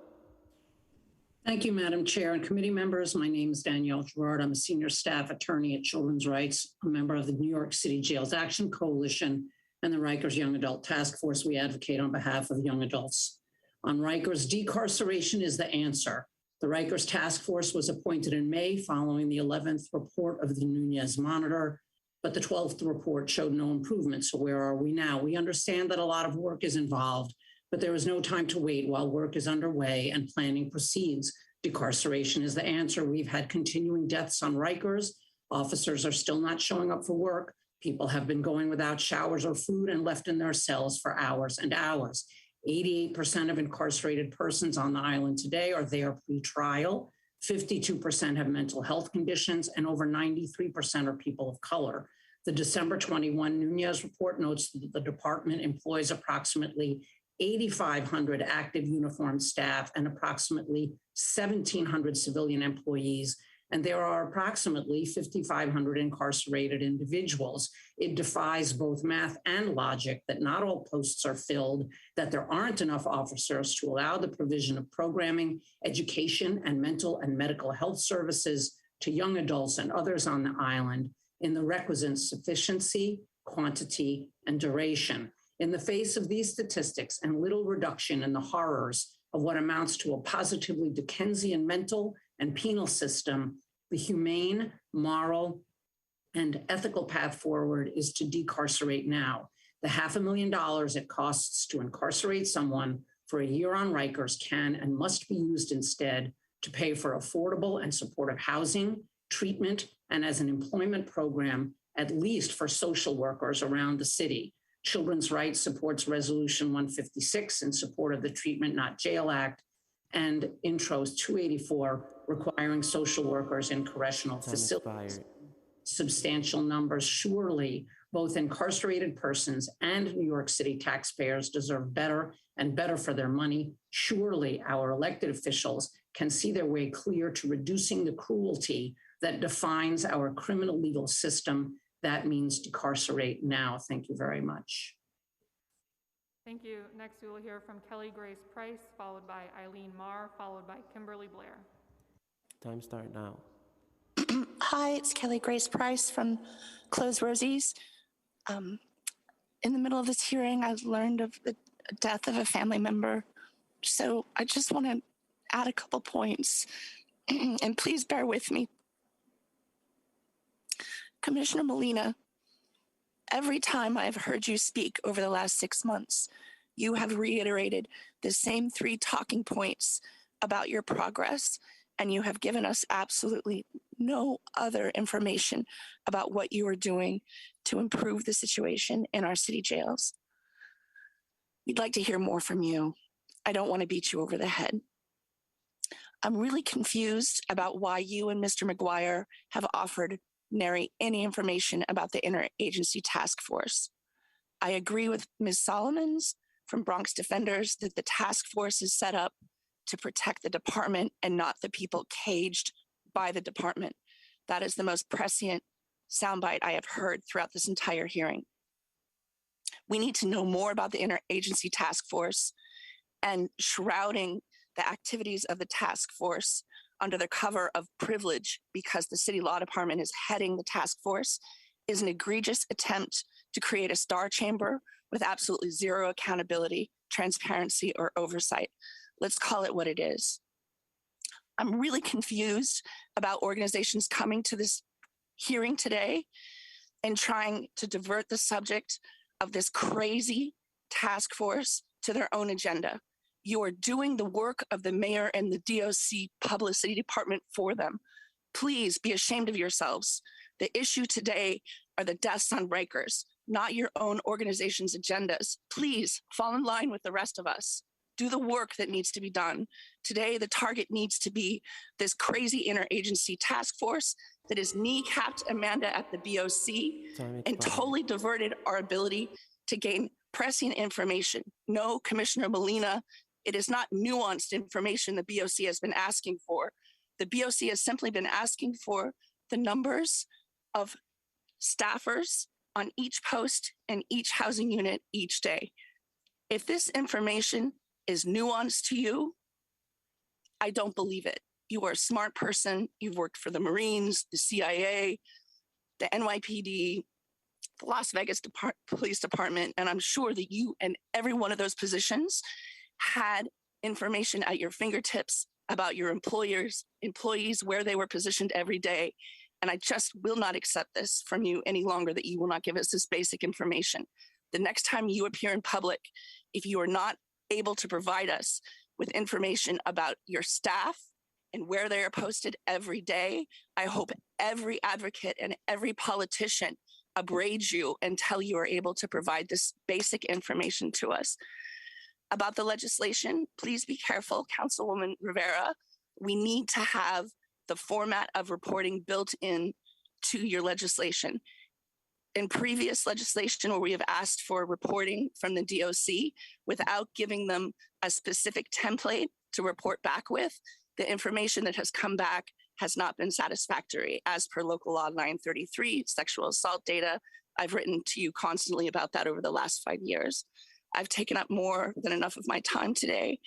Thank you, Madam Chair and committee members. My name is Danielle Gerard. I'm a senior staff attorney at Children's Rights, a member of the New York City Jails Action Coalition and the Rikers Young Adult Task Force. We advocate on behalf of young adults. On Rikers, decarceration is the answer. The Rikers Task Force was appointed in May following the 11th report of the Nunez Monitor, but the 12th report showed no improvement. So where are we now? We understand that a lot of work is involved, but there is no time to wait while work is underway and planning proceeds. Decarceration is the answer. We've had continuing deaths on Rikers. Officers are still not showing up for work. People have been going without showers or food and left in their cells for hours and hours. 88% of incarcerated persons on the island today are there pre-trial. 52% have mental health conditions, and over 93% are people of color. The December 21 Nunez report notes that the department employs approximately 8,500 active uniformed staff and approximately 1,700 civilian employees, and there are approximately 5,500 incarcerated individuals. It defies both math and logic that not all posts are filled, that there aren't enough officers to allow the provision of programming, education, and mental and medical health services to young adults and others on the island in the requisite sufficiency, quantity, and duration. In the face of these statistics and little reduction in the horrors of what amounts to a positively Dickensian mental and penal system, the humane, moral, and ethical path forward is to decarcerate now. The $500,000 it costs to incarcerate someone for a year on Rikers can and must be used instead to pay for affordable and supportive housing, treatment, and as an employment program, at least for social workers around the city. Children's Rights supports Resolution 156 in support of the Treatment Not Jail Act, and Intros 284 requiring social workers in correctional facilities. Substantial numbers. Surely both incarcerated persons and New York City taxpayers deserve better and better for their money. Surely our elected officials can see their way clear to reducing the cruelty that defines our criminal legal system. That means decarcerate now. Thank you very much. Thank you. Next, we will hear from Kelly Grace Price, followed by Eileen Marr, followed by Kimberly Blair. Time start now. Hi, it's Kelly Grace Price from Close Rosie's. In the middle of this hearing, I learned of the death of a family member. So I just want to add a couple points, and please bear with me. Commissioner Molina, every time I've heard you speak over the last 6 months, you have reiterated the same 3 talking points about your progress, and you have given us absolutely no other information about what you are doing to improve the situation in our city jails. We'd like to hear more from you. I don't want to beat you over the head. I'm really confused about why you and Mr. McGuire have offered nary any information about the interagency task force. I agree with Ms. Solomons from Bronx Defenders that the task force is set up to protect the department and not the people caged by the department. That is the most prescient soundbite I have heard throughout this entire hearing. We need to know more about the interagency task force, and shrouding the activities of the task force under the cover of privilege because the city law department is heading the task force is an egregious attempt to create a star chamber with absolutely zero accountability, transparency, or oversight. Let's call it what it is. I'm really confused about organizations coming to this hearing today and trying to divert the subject of this crazy task force to their own agenda. You are doing the work of the mayor and the DOC publicity department for them. Please be ashamed of yourselves. The issue today are the deaths on Rikers, not your own organization's agendas. Please fall in line with the rest of us. Do the work that needs to be done. Today, the target needs to be this crazy interagency task force that has kneecapped Amanda at the BOC and totally diverted our ability to gain pressing information. No, Commissioner Molina, it is not nuanced information the BOC has been asking for. The BOC has simply been asking for the numbers of staffers on each post and each housing unit each day. If this information is nuanced to you, I don't believe it. You are a smart person. You've worked for the Marines, the CIA, the NYPD, the Las Vegas Police Department, and I'm sure that you and every one of those positions had information at your fingertips about your employees, where they were positioned every day. And I just will not accept this from you any longer, that you will not give us this basic information. The next time you appear in public, if you are not able to provide us with information about your staff and where they are posted every day, I hope every advocate and every politician upbraids you until you are able to provide this basic information to us. About the legislation, please be careful, Councilwoman Rivera. we need to have the format of reporting built in to your legislation. In previous legislation where we have asked for reporting from the DOC without giving them a specific template to report back with, the information that has come back has not been satisfactory. As per local law 933, sexual assault data, I've written to you constantly about that over the last 5 years. I've taken up more than enough of my time today.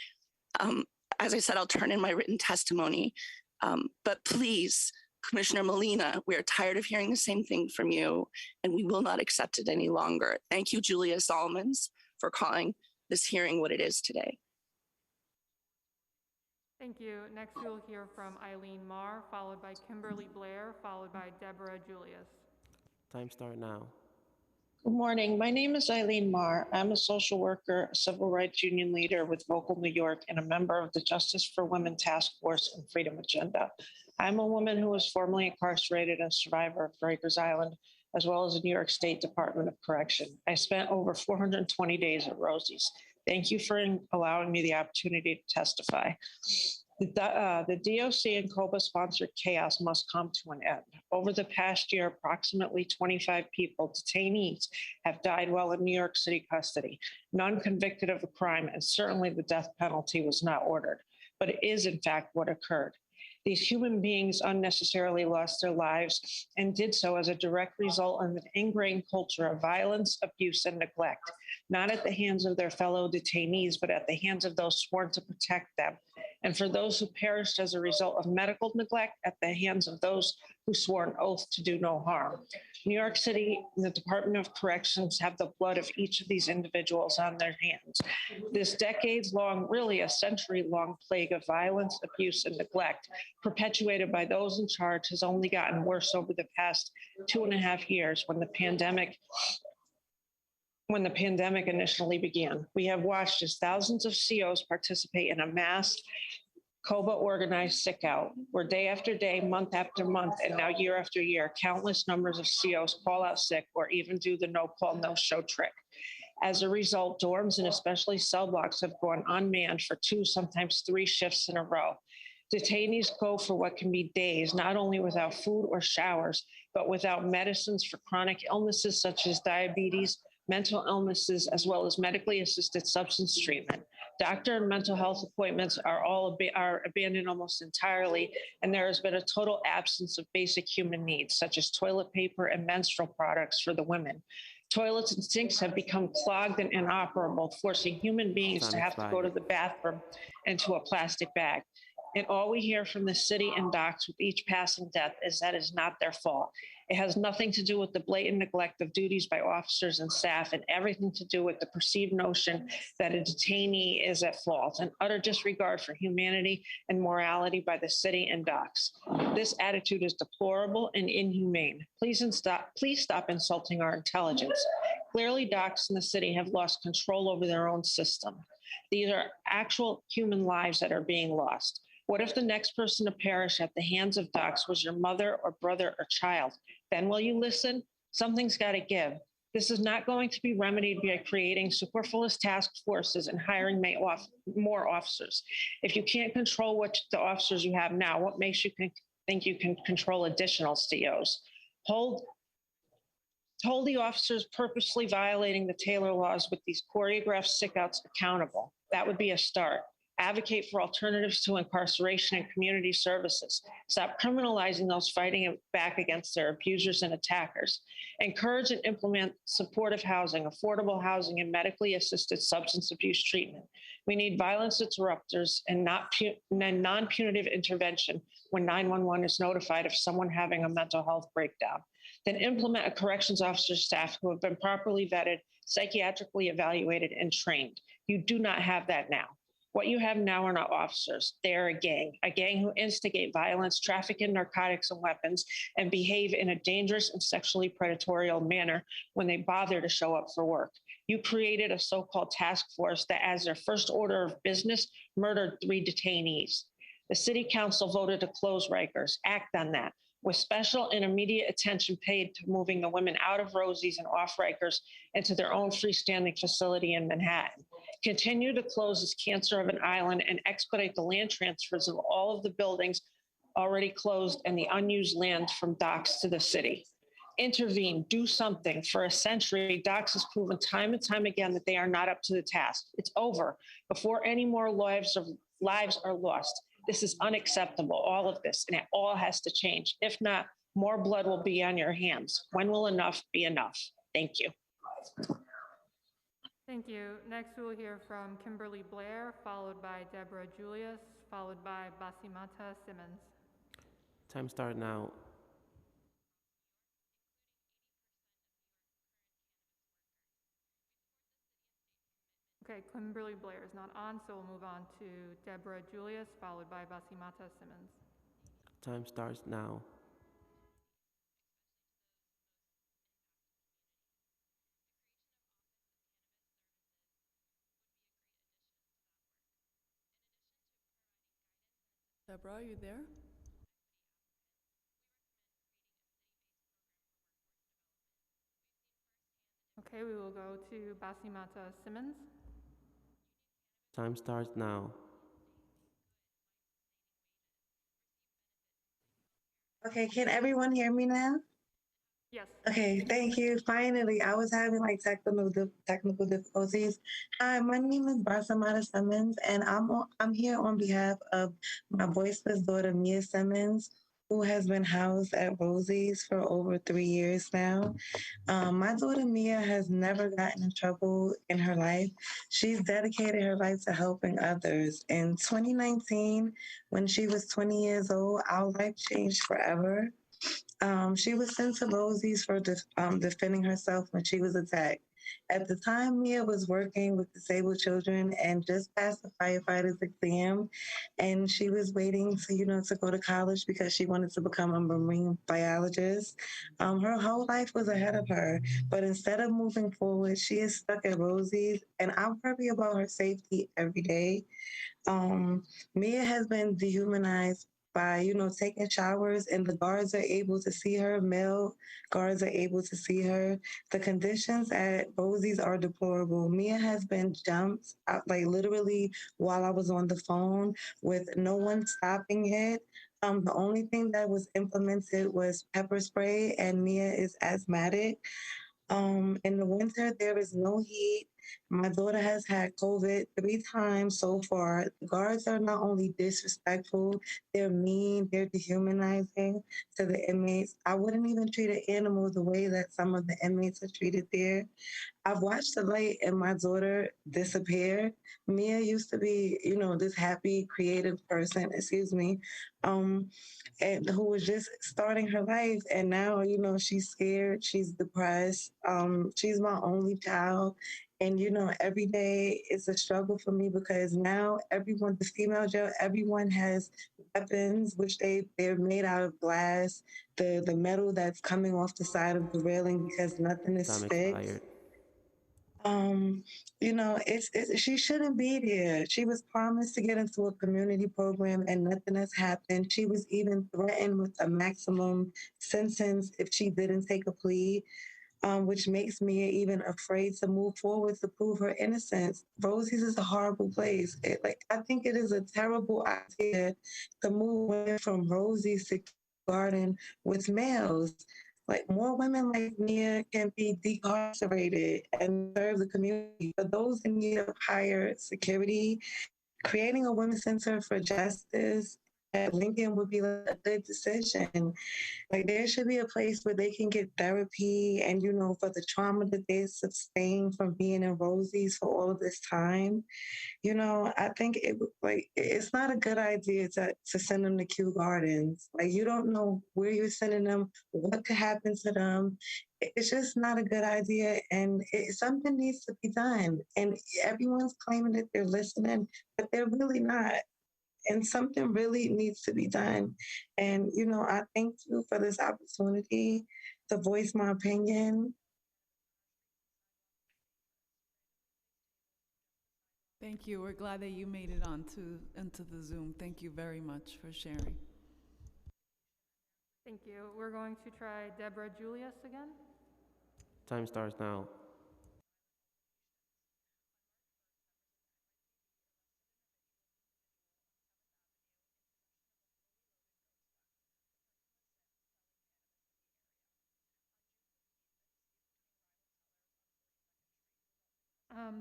As I said, I'll turn in my written testimony, but please, Commissioner Molina, we are tired of hearing the same thing from you, and we will not accept it any longer. Thank you, Julia Solomons, for calling this hearing what it is today. Thank you. Next, we'll hear from Eileen Marr, followed by Kimberly Blair, followed by Deborah Julius. Time start now. Good morning. My name is Eileen Marr. I'm a social worker, a civil rights union leader with Vocal New York, and a member of the Justice for Women Task Force and Freedom Agenda. I'm a woman who was formerly incarcerated and a survivor of Rikers Island, as well as the New York State Department of Correction. I spent over 420 days at Rosie's. Thank you for allowing me the opportunity to testify. The DOC and COBA-sponsored chaos must come to an end. Over the past year, approximately 25 people, detainees, have died while in New York City custody, none convicted of a crime, and certainly the death penalty was not ordered. But it is, in fact, what occurred. These human beings unnecessarily lost their lives and did so as a direct result of an ingrained culture of violence, abuse, and neglect, not at the hands of their fellow detainees, but at the hands of those sworn to protect them. And for those who perished as a result of medical neglect, at the hands of those who swore an oath to do no harm. New York City and the Department of Corrections have the blood of each of these individuals on their hands. This decades-long, really a century-long plague of violence, abuse, and neglect perpetuated by those in charge has only gotten worse over the past 2.5 years when the pandemic initially began. We have watched as thousands of COs participate in a mass COBA organized sick out, where day after day, month after month, and now year after year, countless numbers of COs call out sick or even do the no call, no show trick. As a result, dorms and especially cell blocks have gone unmanned for 2, sometimes 3 shifts in a row. Detainees go for what can be days, not only without food or showers, but without medicines for chronic illnesses such as diabetes, mental illnesses, as well as medically assisted substance treatment. Doctor and mental health appointments are abandoned almost entirely, and there has been a total absence of basic human needs, such as toilet paper and menstrual products for the women. Toilets and sinks have become clogged and inoperable, forcing human beings to have to go to the bathroom into a plastic bag. And all we hear from the city and docks with each passing death is that it's not their fault. It has nothing to do with the blatant neglect of duties by officers and staff, and everything to do with the perceived notion that a detainee is at fault, an utter disregard for humanity and morality by the city and docks. This attitude is deplorable and inhumane. Please stop insulting our intelligence. Clearly, docks in the city have lost control over their own system. These are actual human lives that are being lost. What if the next person to perish at the hands of docks was your mother or brother or child? Then will you listen? Something's got to give. This is not going to be remedied by creating superfluous task forces and hiring more officers. If you can't control what the officers you have now, what makes you think you can control additional COs? Hold the officers purposely violating the Taylor laws with these choreographed sickouts accountable. That would be a start. Advocate for alternatives to incarceration and community services. Stop criminalizing those fighting back against their abusers and attackers. Encourage and implement supportive housing, affordable housing, and medically assisted substance abuse treatment. We need violence interrupters and non-punitive intervention when 911 is notified of someone having a mental health breakdown. Then implement a corrections officer staff who have been properly vetted, psychiatrically evaluated, and trained. You do not have that now. What you have now are not officers. They are a gang who instigate violence, traffic in narcotics and weapons, and behave in a dangerous and sexually predatory manner when they bother to show up for work. You created a so-called task force that, as their first order of business, murdered 3 detainees. The city council voted to close Rikers. Act on that, with special and immediate attention paid to moving the women out of Rosie's and off Rikers into their own freestanding facility in Manhattan. Continue to close this cancer of an island and expedite the land transfers of all of the buildings already closed and the unused land from docks to the city. Intervene, do something. For a century, docks has proven time and time again that they are not up to the task. It's over before any more lives are lost. This is unacceptable, all of this, and it all has to change. If not, more blood will be on your hands. When will enough be enough? Thank you. Thank you. Next, we will hear from Kimberly Blair, followed by Deborah Julius, followed by Basimata Simmons. Time start now. Okay, Kimberly Blair is not on, so we'll move on to Deborah Julius, followed by Basimata Simmons. Time starts now. Deborah, are you there? Okay, we will go to Basimata Simmons. Time starts now. Okay, can everyone hear me now? Yes. Okay, thank you. Finally, I was having like technical difficulties. Hi, my name is Basimata Simmons, and I'm here on behalf of my voiceless daughter, Mia Simmons, who has been housed at Rosie's for over 3 years now. My daughter Mia has never gotten in trouble in her life. She's dedicated her life to helping others. In 2019, when she was 20 years old, our life changed forever. She was sent to Rosie's for defending herself when she was attacked. At the time, Mia was working with disabled children and just passed the firefighter's exam, and she was waiting to go to college because she wanted to become a marine biologist. Her whole life was ahead of her, but instead of moving forward, she is stuck at Rosie's, and I worry about her safety every day. Mia has been dehumanized by, taking showers, and the guards are able to see her. Male guards are able to see her. The conditions at Rosie's are deplorable. Mia has been jumped, like literally while I was on the phone with no one stopping it. The only thing that was implemented was pepper spray, and Mia is asthmatic. In the winter, there is no heat. My daughter has had COVID 3 times so far. The guards are not only disrespectful, they're mean, they're dehumanizing to the inmates. I wouldn't even treat an animal the way that some of the inmates are treated there. I've watched the light in my daughter disappear. Mia used to be, this happy, creative person, and who was just starting her life. And now, she's scared, she's depressed. She's my only child. And, every day it's a struggle for me because now everyone, the female jail, everyone has weapons, which they're made out of glass, the metal that's coming off the side of the railing because nothing is Time fixed. expired. She shouldn't be there. She was promised to get into a community program and nothing has happened. She was even threatened with a maximum sentence if she didn't take a plea, which makes me even afraid to move forward to prove her innocence. Rosie's is a horrible place. I think it is a terrible idea to move women from Rosie's to garden with males. Like, more women like Mia can be decarcerated and serve the community. For those in need of higher security, creating a women's center for justice at Lincoln would be a good decision. Like, there should be a place where they can get therapy and, for the trauma that they sustained from being in Rosie's for all of this time. I think it's not a good idea to send them to Kew Gardens. Like, you don't know where you're sending them, what could happen to them. It's just not a good idea, and something needs to be done. And everyone's claiming that they're listening, but they're really not. And something really needs to be done. And, I thank you for this opportunity to voice my opinion. Thank you. We're glad that you made it into the Zoom. Thank you very much for sharing. Thank you. We're going to try Deborah Julius again. Time starts now.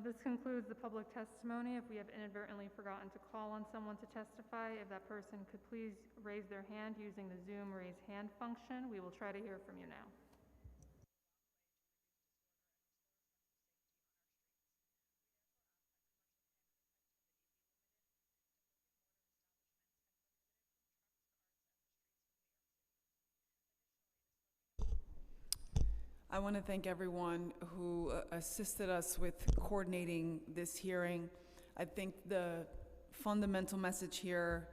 This concludes the public testimony. If we have inadvertently forgotten to call on someone to testify, if that person could please raise their hand using the Zoom raise hand function, we will try to hear from you now. I want to thank everyone who assisted us with coordinating this hearing. I think the fundamental message here,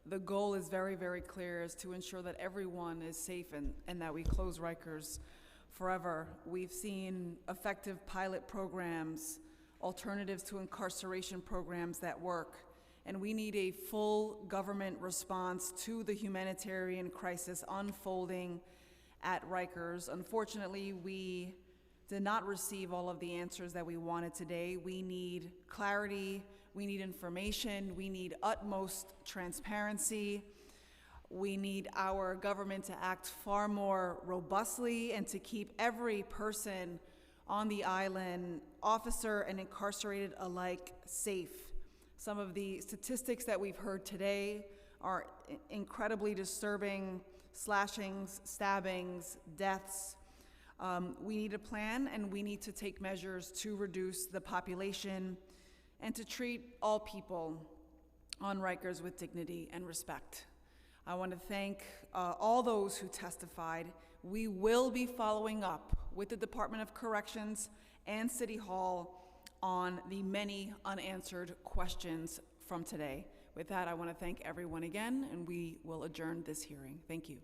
the goal is very, very clear, is to ensure that everyone is safe and that we close Rikers forever. We've seen effective pilot programs, alternatives to incarceration programs that work, and we need a full government response to the humanitarian crisis unfolding at Rikers. Unfortunately, we did not receive all of the answers that we wanted today. We need clarity, we need information, we need utmost transparency. We need our government to act far more robustly and to keep every person on the island, officer and incarcerated alike, safe. Some of the statistics that we've heard today are incredibly disturbing: slashings, stabbings, deaths. We need a plan, and we need to take measures to reduce the population and to treat all people on Rikers with dignity and respect. I want to thank all those who testified. We will be following up with the Department of Corrections and City Hall on the many unanswered questions from today. With that, I want to thank everyone again, and we will adjourn this hearing. Thank you.